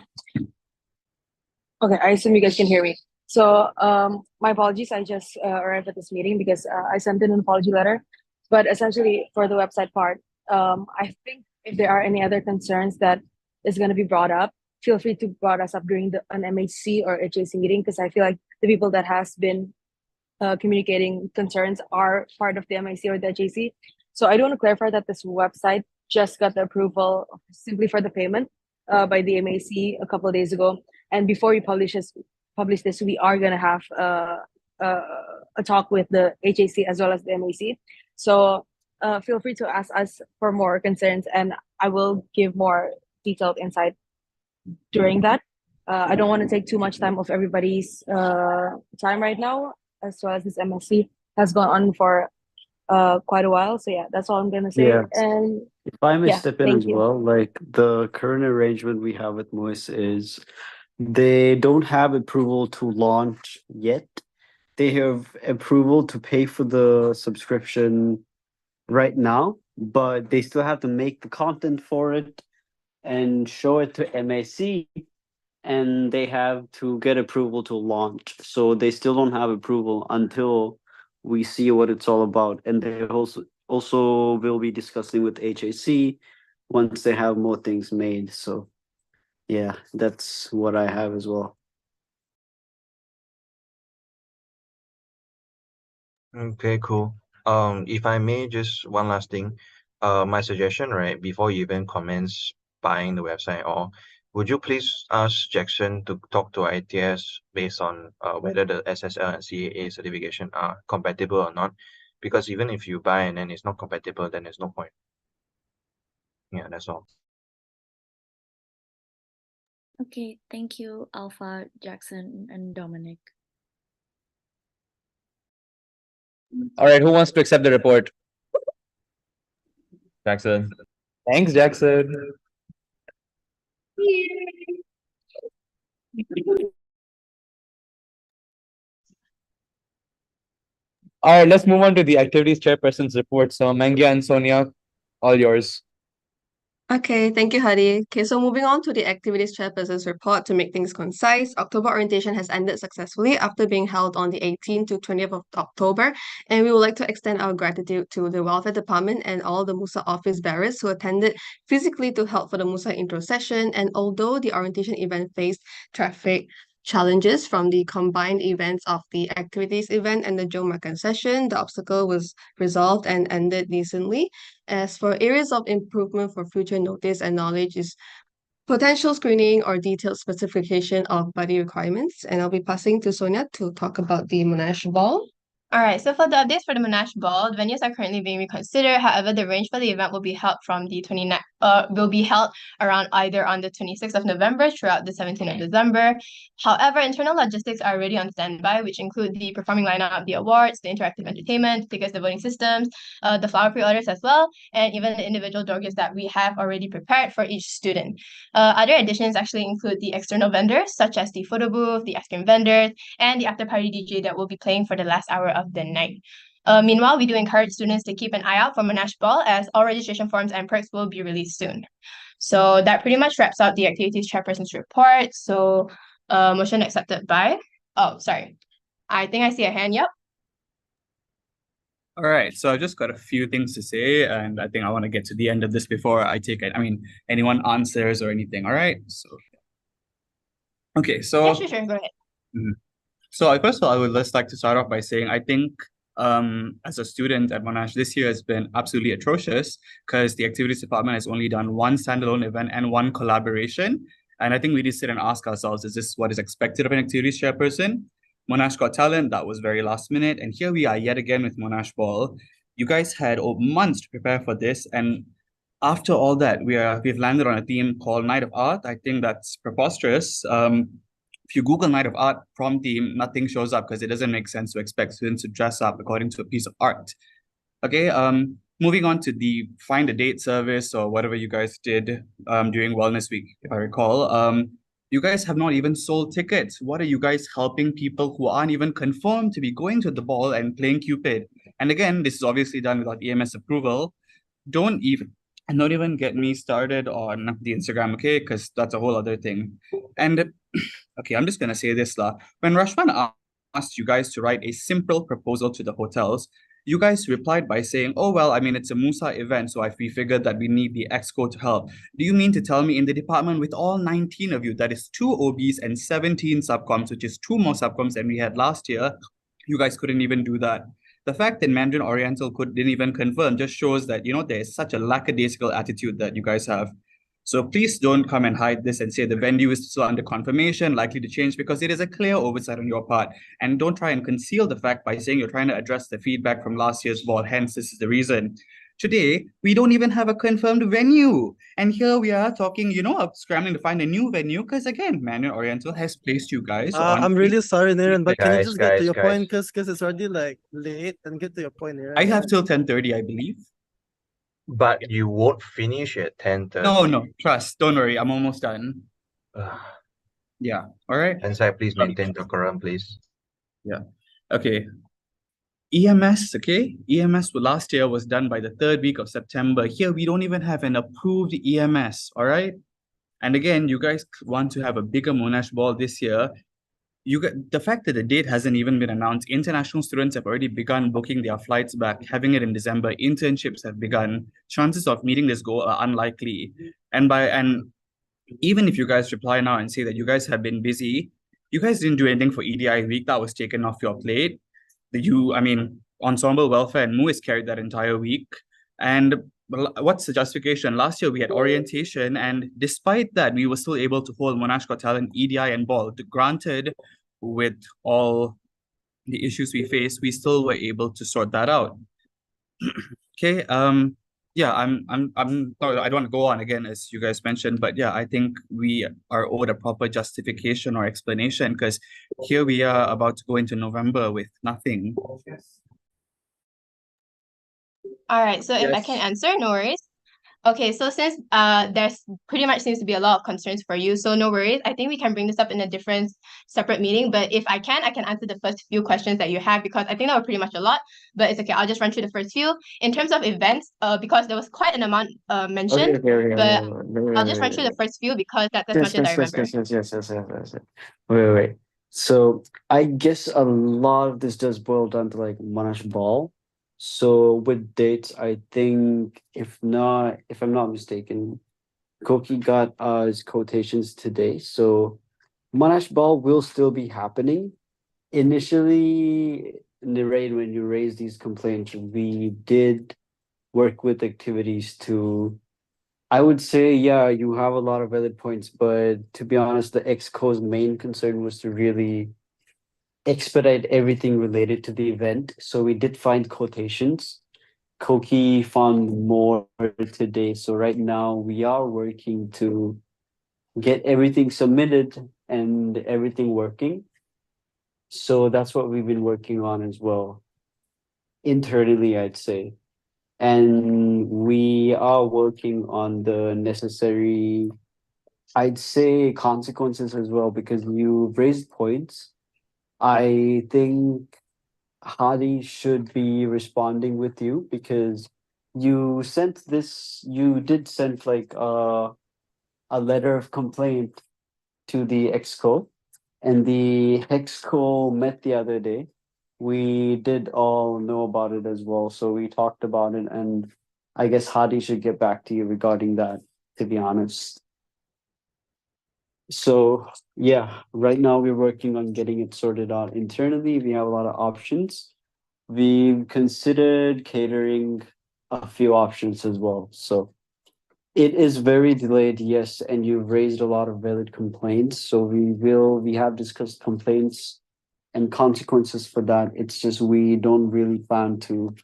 Okay. I assume you guys can hear me. So, my apologies. I just arrived at this meeting because I sent in an apology letter. But essentially, for the website part, I think if there are any other concerns that is going to be brought up, feel free to brought us up during an MHC or HAC meeting, because I feel like the people that has been communicating concerns are part of the MIC or the HAC. So I do want to clarify that this website just got the approval simply for the payment by the MAC a couple of days ago. And before we publish this, we are going to have a talk with the HAC as well as the MAC. So feel free to ask us for more concerns, and I will give more detailed insight during that. I don't want to take too much time of everybody's time right now, as well as this MSC has gone on for quite a while. So yeah, that's all I'm gonna say. Yeah. And If I may yeah, step in thank as you. well, like the current arrangement we have with MUIS is they don't have approval to launch yet. They have approval to pay for the subscription right now, but they still have to make the content for it and show it to MAC, and they have to get approval to launch. So they still don't have approval until we see what it's all about. And they also will be discussing with HAC once they have more things made. So yeah, that's what I have as well. Okay, cool. If I may, just one last thing. My suggestion, right, before you even commence buying the website, or would you please ask Jackson to talk to ITS based on whether the SSL and CAA certification are compatible or not? Because even if you buy and then it's not compatible, then there's no point. Yeah, that's all. Okay, thank you, Alpha, Jackson, and Dominic. All right, who wants to accept the report? Jackson. Thanks, Jackson. All right, let's move on to the activities chairperson's report. So Mangya and Sonia, all yours. Okay, thank you, Hadi. Okay, so moving on to the activities chairperson's report to make things concise. October orientation has ended successfully after being held on the 18th to 20th of October, and we would like to extend our gratitude to the welfare department and all the MUSA office bearers who attended physically to help for the MUSA intro session. And although the orientation event faced traffic challenges from the combined events of the activities event and the Joe Makan session, the obstacle was resolved and ended decently. As for areas of improvement for future notice and knowledge is potential screening or detailed specification of body requirements. And I'll be passing to Sonia to talk about the Monash Ball. All right, so for the updates for the Monash Ball, the venues are currently being reconsidered. However, the range for the event will be held from the 29th, will be held around either on the 26th of November throughout the 17th of December. However, internal logistics are already on standby, which include the performing lineup, the awards, the interactive entertainment, tickets, the voting systems, the flower pre-orders as well, and even the individual door gifts that we have already prepared for each student. Other additions actually include the external vendors, such as the photo booth, the ice cream vendors, and the after-party DJ that will be playing for the last hour of the night. Meanwhile, we do encourage students to keep an eye out for Monash Ball as all registration forms and perks will be released soon. So that pretty much wraps up the activities chairperson's report. So motion accepted by, oh, sorry. I think I see a hand, yep. All right, so I've just got a few things to say, and I think I want to get to the end of this before I take it. I mean, anyone answers or anything. All right, so okay, so Yeah, sure, go ahead. So first of all, I would just like to start off by saying I think as a student at Monash, this year has been absolutely atrocious because the activities department has only done one standalone event and one collaboration. And I think we need to sit and ask ourselves, is this what is expected of an activities chairperson? Monash Got Talent, that was very last minute. And here we are yet again with Monash Ball. You guys had months to prepare for this. And after all that, we've landed on a theme called Night of Art. I think that's preposterous. If you Google Night of Art prom theme, nothing shows up because it doesn't make sense to expect students to dress up according to a piece of art. Okay, moving on to the find a date service or whatever you guys did during Wellness Week, if I recall. You guys have not even sold tickets. What are you guys helping people who aren't even confirmed to be going to the ball and playing Cupid? And again, this is obviously done without EMS approval. Don't even get me started on the Instagram, okay? Because that's a whole other thing. And okay, I'm just gonna say this lah. When Rashwan asked you guys to write a simple proposal to the hotels, you guys replied by saying, oh, well, I mean, it's a MUSA event, so we figured that we need the EXCO to help. Do you mean to tell me in the department with all 19 of you, that is 2 OBs and 17 subcoms, which is 2 more subcoms than we had last year, you guys couldn't even do that? The fact that Mandarin Oriental didn't even confirm just shows that, there is such a lackadaisical attitude that you guys have. So please don't come and hide this and say the venue is still under confirmation, likely to change, because it is a clear oversight on your part. And don't try and conceal the fact by saying you're trying to address the feedback from last year's ball. Hence, this is the reason. Today, we don't even have a confirmed venue. And here we are talking, scrambling to find a new venue because, again, Mandarin Oriental has placed you guys on... I'm really sorry, Niran, but can you just get to your guys. point? Because it's already like late and get to your point, Niran. I have till 10:30, I believe. But you won't finish at 10:30. No, trust. Don't worry, I'm almost done. Yeah, all right. Inside, please maintain decorum, please. Yeah, okay. EMS, okay? EMS last year was done by the 3rd week of September. Here, we don't even have an approved EMS, all right? And again, you guys want to have a bigger Monash Ball this year. the fact that the date hasn't even been announced, international students have already begun booking their flights back, having it in December, internships have begun, chances of meeting this goal are unlikely. And even if you guys reply now and say that you guys have been busy, you guys didn't do anything for EDI week that was taken off your plate. Ensemble welfare and MUIS carried that entire week. And what's the justification? Last year we had orientation, and despite that, we were still able to hold Monash Got Talent, EDI, and ball. Granted, with all the issues we faced, we still were able to sort that out. Okay. Yeah, I don't want to go on again as you guys mentioned, but yeah, I think we are owed a proper justification or explanation, because here we are about to go into November with nothing. All right, so if I can answer, no worries. Okay, so since there's pretty much seems to be a lot of concerns for you, so no worries. I think we can bring this up in a different separate meeting. But if I can answer the first few questions that you have, because I think that were pretty much a lot. But it's okay. I'll just run through the first few. In terms of events, because there was quite an amount mentioned, but I'll just run through the first few because that's as much as I remember. Yes. Wait. So I guess a lot of this does boil down to like Monash Ball. So with dates, I think if I'm not mistaken, Koki got his quotations today. So Monash Ball will still be happening. Initially, Nirain, when you raised these complaints, we did work with activities to, I would say, yeah, you have a lot of valid points, but to be honest, the EXCO's main concern was to really expedite everything related to the event. So we did find quotations. Koki found more today. So right now we are working to get everything submitted and everything working. So that's what we've been working on as well. Internally, I'd say. And we are working on the necessary, I'd say, consequences as well, because you raised points. I think Hadi should be responding with you because you did send like a letter of complaint to the EXCO, and the EXCO met the other day. We did all know about it as well, so we talked about it, and I guess Hadi should get back to you regarding that, to be honest. So yeah, right now we're working on getting it sorted out internally. We have a lot of options. We've considered catering a few options as well. So it is very delayed, yes, and you've raised a lot of valid complaints. So we have discussed complaints and consequences for that. It's just we don't really plan to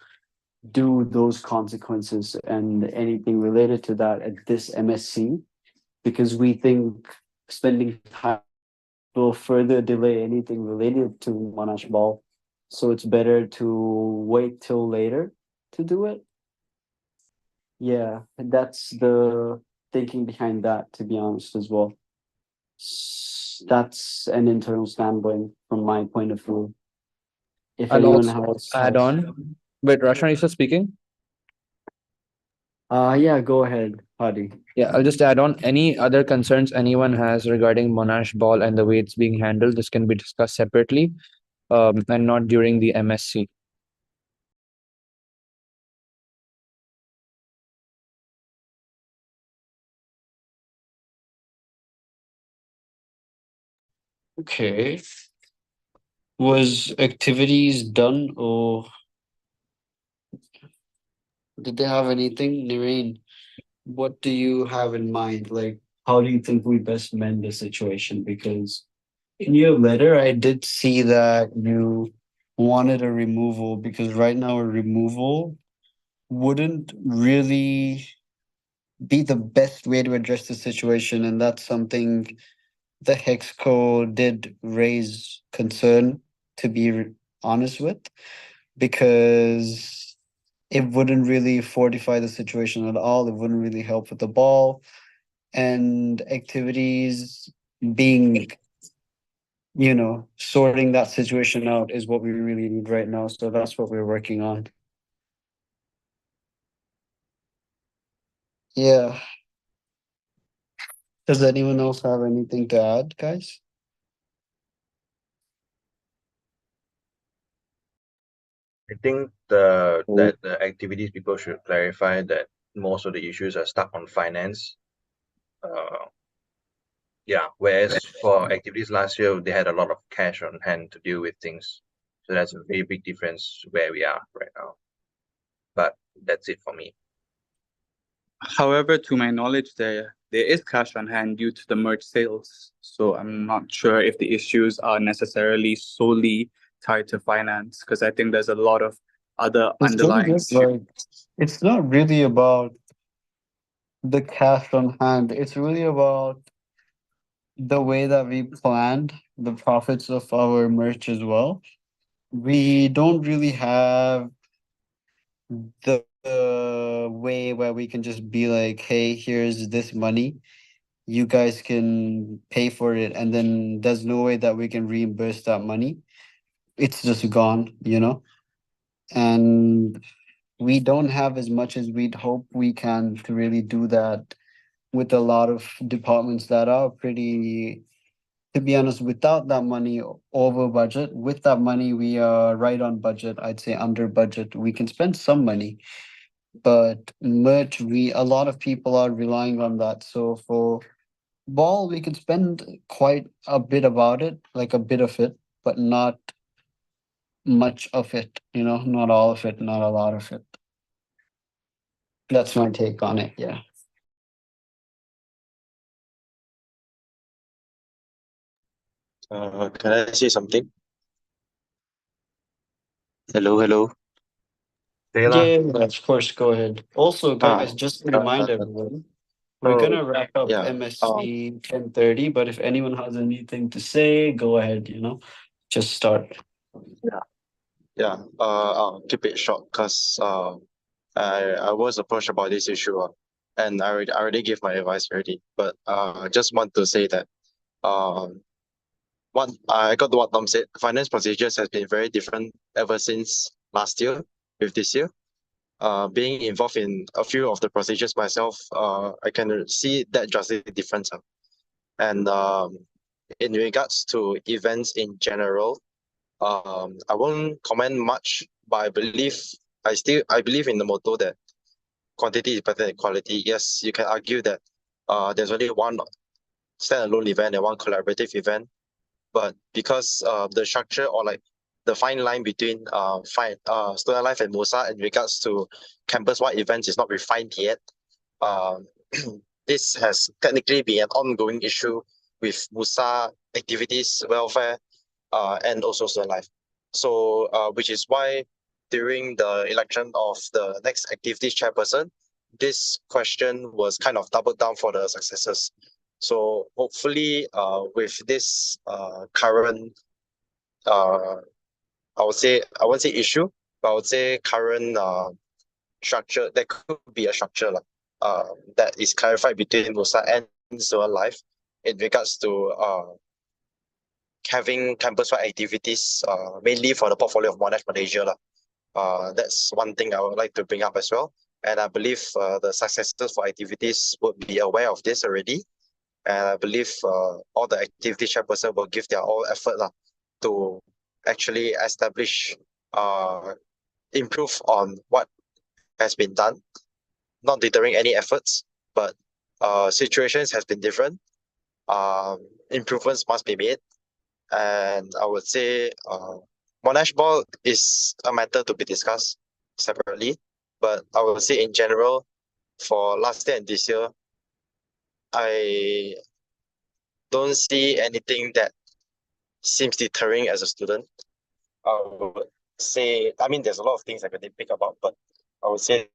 do those consequences and anything related to that at this MSC, because we think spending time will further delay anything related to Monash Ball. So it's better to wait till later to do it. Yeah, that's the thinking behind that, to be honest, as well. That's an internal standpoint from my point of view. If I'll anyone also else add has- on. Wait, Rashwan, you still speaking? Yeah, go ahead, Hadi. Yeah, I'll just add on. Any other concerns anyone has regarding Monash Ball and the way it's being handled, this can be discussed separately, and not during the MSC. Okay. Was activities done, or did they have anything? Nireen, what do you have in mind? Like, how do you think we best mend the situation? Because in your letter, I did see that you wanted a removal, because right now a removal wouldn't really be the best way to address the situation. And that's something the Hexco did raise concern, to be honest with, because it wouldn't really fortify the situation at all. It wouldn't really help with the ball and activities being, sorting that situation out is what we really need right now. So that's what we're working on. Yeah. Does anyone else have anything to add, guys? I think that the activities people should clarify that most of the issues are stuck on finance. Yeah, whereas for activities last year, they had a lot of cash on hand to deal with things. So that's a very big difference where we are right now. But that's it for me. However, to my knowledge, there is cash on hand due to the merch sales. So I'm not sure if the issues are necessarily solely tied to finance, because I think there's a lot of other It's really underlying just issues. like, it's not really about the cash on hand. It's really about the way that we planned the profits of our merch as well. We don't really have the way where we can just be like, hey, here's this money. You guys can pay for it. And then there's no way that we can reimburse that money. It's just gone, you know? And we don't have as much as we'd hope we can to really do that with a lot of departments that are pretty, to be honest, without that money over budget. With that money, we are right on budget. I'd say under budget. We can spend some money, but merch, a lot of people are relying on that. So for ball, we can spend quite a bit about it, like a bit of it, but not much of it, not all of it, not a lot of it. That's my take on it. Yeah. Can I say something? Hello. Yeah, of course, go ahead. Also, guys, Ah, just to remind everyone, we're so gonna wrap up yeah, MSc 10:30, but if anyone has anything to say, go ahead, just start. I'll keep it short because I was approached about this issue, and I already gave my advice already. But I just want to say that what I got to what Tom said, finance procedures has been very different ever since last year with this year. Being involved in a few of the procedures myself, I can see that drastic difference. And in regards to events in general, I won't comment much, but I believe in the motto that quantity is better than quality. Yes, you can argue that there's only one standalone event and one collaborative event, but because the structure or like the fine line between student life and MUSA in regards to campus-wide events is not refined yet. This has technically been an ongoing issue with MUSA activities, welfare, and also student life. So, which is why during the election of the next activities chairperson, this question was kind of doubled down for the successors. So hopefully, with this current, I won't say issue, but I would say current structure, there could be a structure that is clarified between MUSA and student life in regards to having campus-wide activities, mainly for the portfolio of Monash Malaysia. That's one thing I would like to bring up as well. And I believe the successors for activities would be aware of this already. And I believe all the activity chairperson will give their all effort to actually establish, improve on what has been done, not deterring any efforts, but situations has been different. Improvements must be made. And I would say Monash Ball is a matter to be discussed separately. But I would say in general, for last year and this year, I don't see anything that seems deterring as a student. I would say, I mean, there's a lot of things I could pick about, but I would say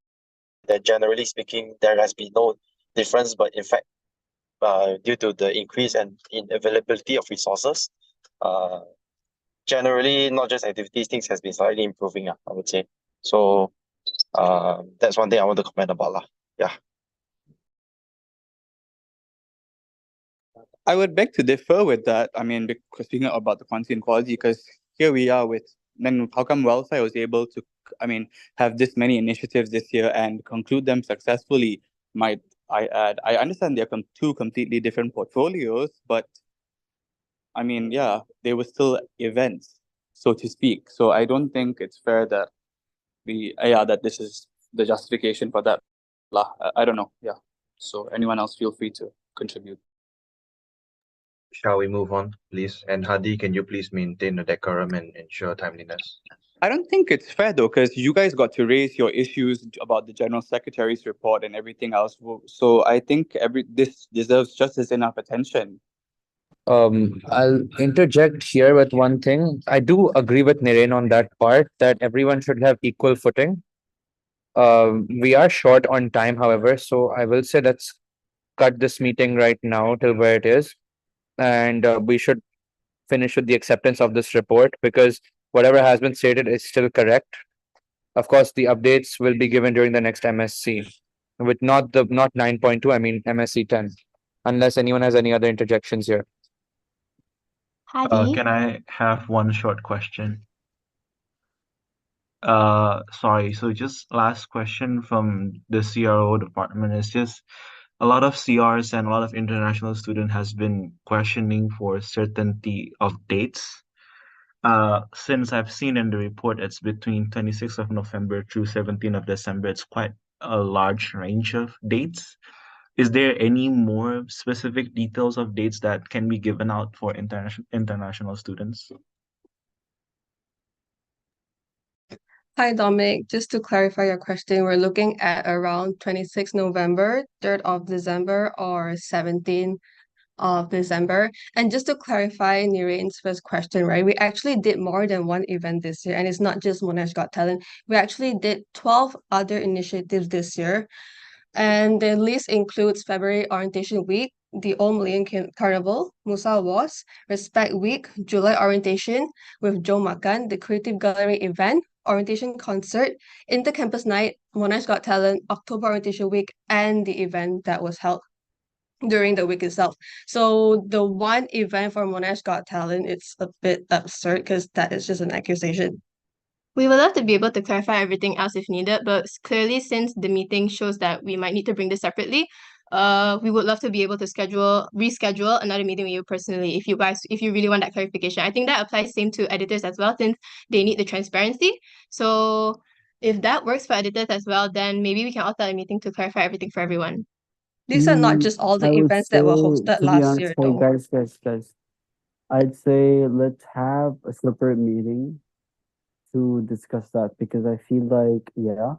that generally speaking, there has been no difference, but in fact, due to the increase and in availability of resources, generally, not just activities, things has been slightly improving, I would say. So that's one thing I want to comment about. Yeah. I would beg to differ with that. I mean, because speaking about the quantity and quality, because here we are with, then how come welfare was able to, have this many initiatives this year and conclude them successfully? Might I add, I understand they're two completely different portfolios, but I mean, yeah, they were still events, so to speak. So I don't think it's fair that be yeah, that this is the justification for that. I don't know. Yeah. So anyone else feel free to contribute. Shall we move on, please? And Hadi, can you please maintain the decorum and ensure timeliness? I don't think it's fair though, because you guys got to raise your issues about the general secretary's report and everything else. So I think this deserves just as enough attention. I'll interject here with one thing. I do agree with Niren on that part that everyone should have equal footing. We are short on time, however, so I will say let's cut this meeting right now till where it is, and we should finish with the acceptance of this report because whatever has been stated is still correct. Of course, the updates will be given during the next MSC, with not 9.2, I mean MSC 10, unless anyone has any other interjections here. Hadi? Can I have one short question? Sorry, so just last question from the CRO department is just a lot of CRs and a lot of international students has been questioning for certainty of dates. Since I've seen in the report, it's between 26th of November through 17th of December. It's quite a large range of dates. Is there any more specific details of dates that can be given out for international students? Hi, Dominic. Just to clarify your question, we're looking at around 26 November, 3rd of December, or 17th of December. And just to clarify Niren's first question, right? We actually did more than one event this year, and it's not just Monash Got Talent. We actually did 12 other initiatives this year. And the list includes February Orientation Week, the Old Malayan Carnival, MUSA Awards, Respect Week, July Orientation with Joe Makan, the Creative Gallery event, Orientation Concert, Inter-Campus Night, Monash Got Talent, October Orientation Week, and the event that was held during the week itself. So the one event for Monash Got Talent, it's a bit absurd because that is just an accusation. We would love to be able to clarify everything else if needed, but clearly since the meeting shows that we might need to bring this separately, we would love to be able to reschedule another meeting with you personally if you really want that clarification. I think that applies same to editors as well since they need the transparency. So if that works for editors as well, then maybe we can also have a meeting to clarify everything for everyone. These are not just all the I would events that were say, hosted to be last honest, year, hey though. guys, I'd say let's have a separate meeting to discuss that because I feel like, yeah,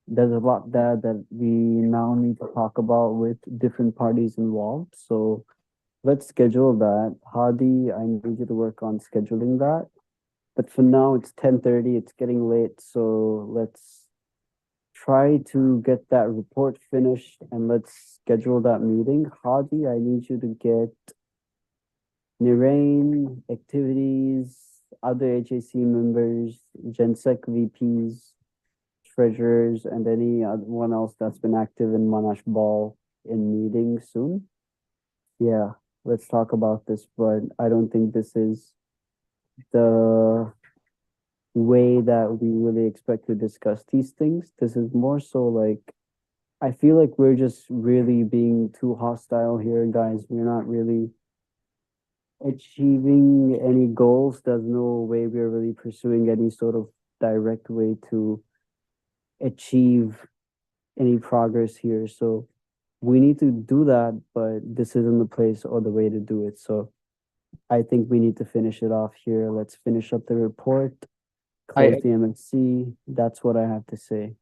there's a lot there that we now need to talk about with different parties involved. So let's schedule that. Hadi, I need you to work on scheduling that. But for now, it's 10:30. It's getting late, so let's try to get that report finished and let's schedule that meeting. Hadi, I need you to get Niren, activities, other HAC members, GenSec VPs, treasurers, and anyone else that's been active in Monash Ball in meetings soon. Yeah, let's talk about this, but I don't think this is the way that we really expect to discuss these things. This is more so like, I feel like we're just really being too hostile here, guys. We're not really achieving any goals. There's no way we're really pursuing any sort of direct way to achieve any progress here. So we need to do that, but this isn't the place or the way to do it. So I think we need to finish it off here. Let's finish up the report, close the MSC. That's what I have to say.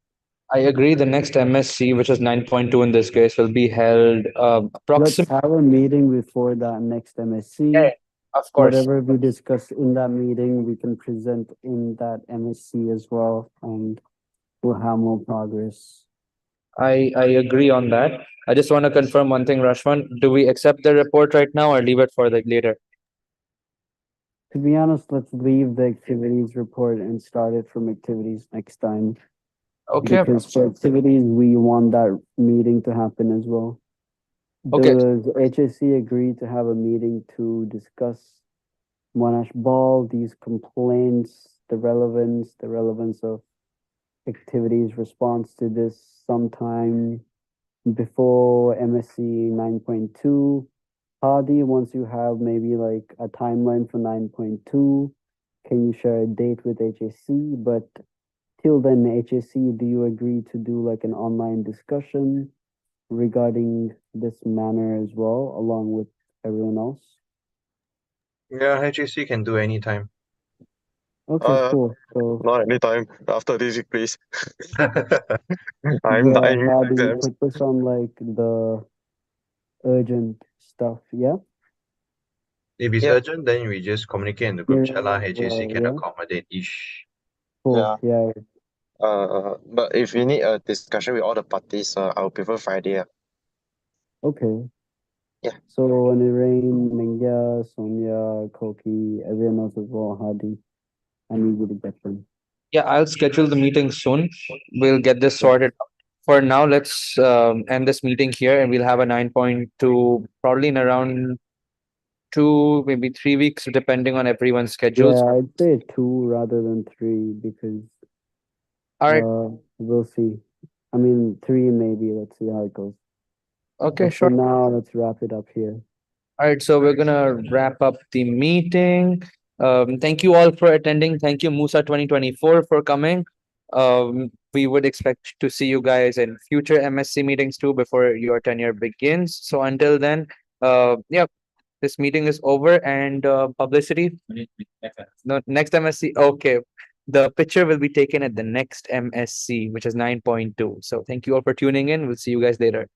I agree. The next MSC, which is 9.2 in this case, will be held Let's approximately. have a meeting before that next MSC. Yeah, of course. Whatever we discuss in that meeting, we can present in that MSC as well, and we'll have more progress. I agree on that. I just want to confirm one thing, Rashwan. Do we accept the report right now or leave it for the later? To be honest, let's leave the activities report and start it from activities next time. Okay. Because for activities, we want that meeting to happen as well. Okay. Does HSC agree to have a meeting to discuss Monash Ball, these complaints, the relevance of activities response to this sometime before MSC 9.2? Hadi, once you have maybe like a timeline for 9.2, can you share a date with HAC? But till then, HAC, do you agree to do like an online discussion regarding this manner as well, along with everyone else? Yeah, HAC can do anytime. Okay, cool. So Not anytime after this week, please. I'm yeah, dying how do you exams. put this on like the urgent stuff? Yeah. If it's Yeah. urgent, then we just communicate in the group chat lah. HAC can Yeah. accommodate each. Cool. Yeah. But if we need a discussion with all the parties, I would prefer Friday. Okay. Yeah. So when it rain, Mingya, Sonia, Koki, everyone else as well, Hadi. I need you to get them. Yeah, I'll schedule the meeting soon. We'll get this sorted out. For now, let's end this meeting here and we'll have a 9.2 probably in around 2, maybe 3 weeks, depending on everyone's schedules. Yeah, I'd say 2 rather than 3 because All right. we'll see. I mean 3 maybe. Let's see how it goes. Okay, But sure. for now, let's wrap it up here. All right, so we're gonna wrap up the meeting. Thank you all for attending. Thank you, MUSA 2024, for coming. We would expect to see you guys in future MSc meetings too before your tenure begins. So until then, yeah, this meeting is over and publicity. No, next MSc. Okay, the picture will be taken at the next MSc, which is 9.2. So thank you all for tuning in. We'll see you guys later.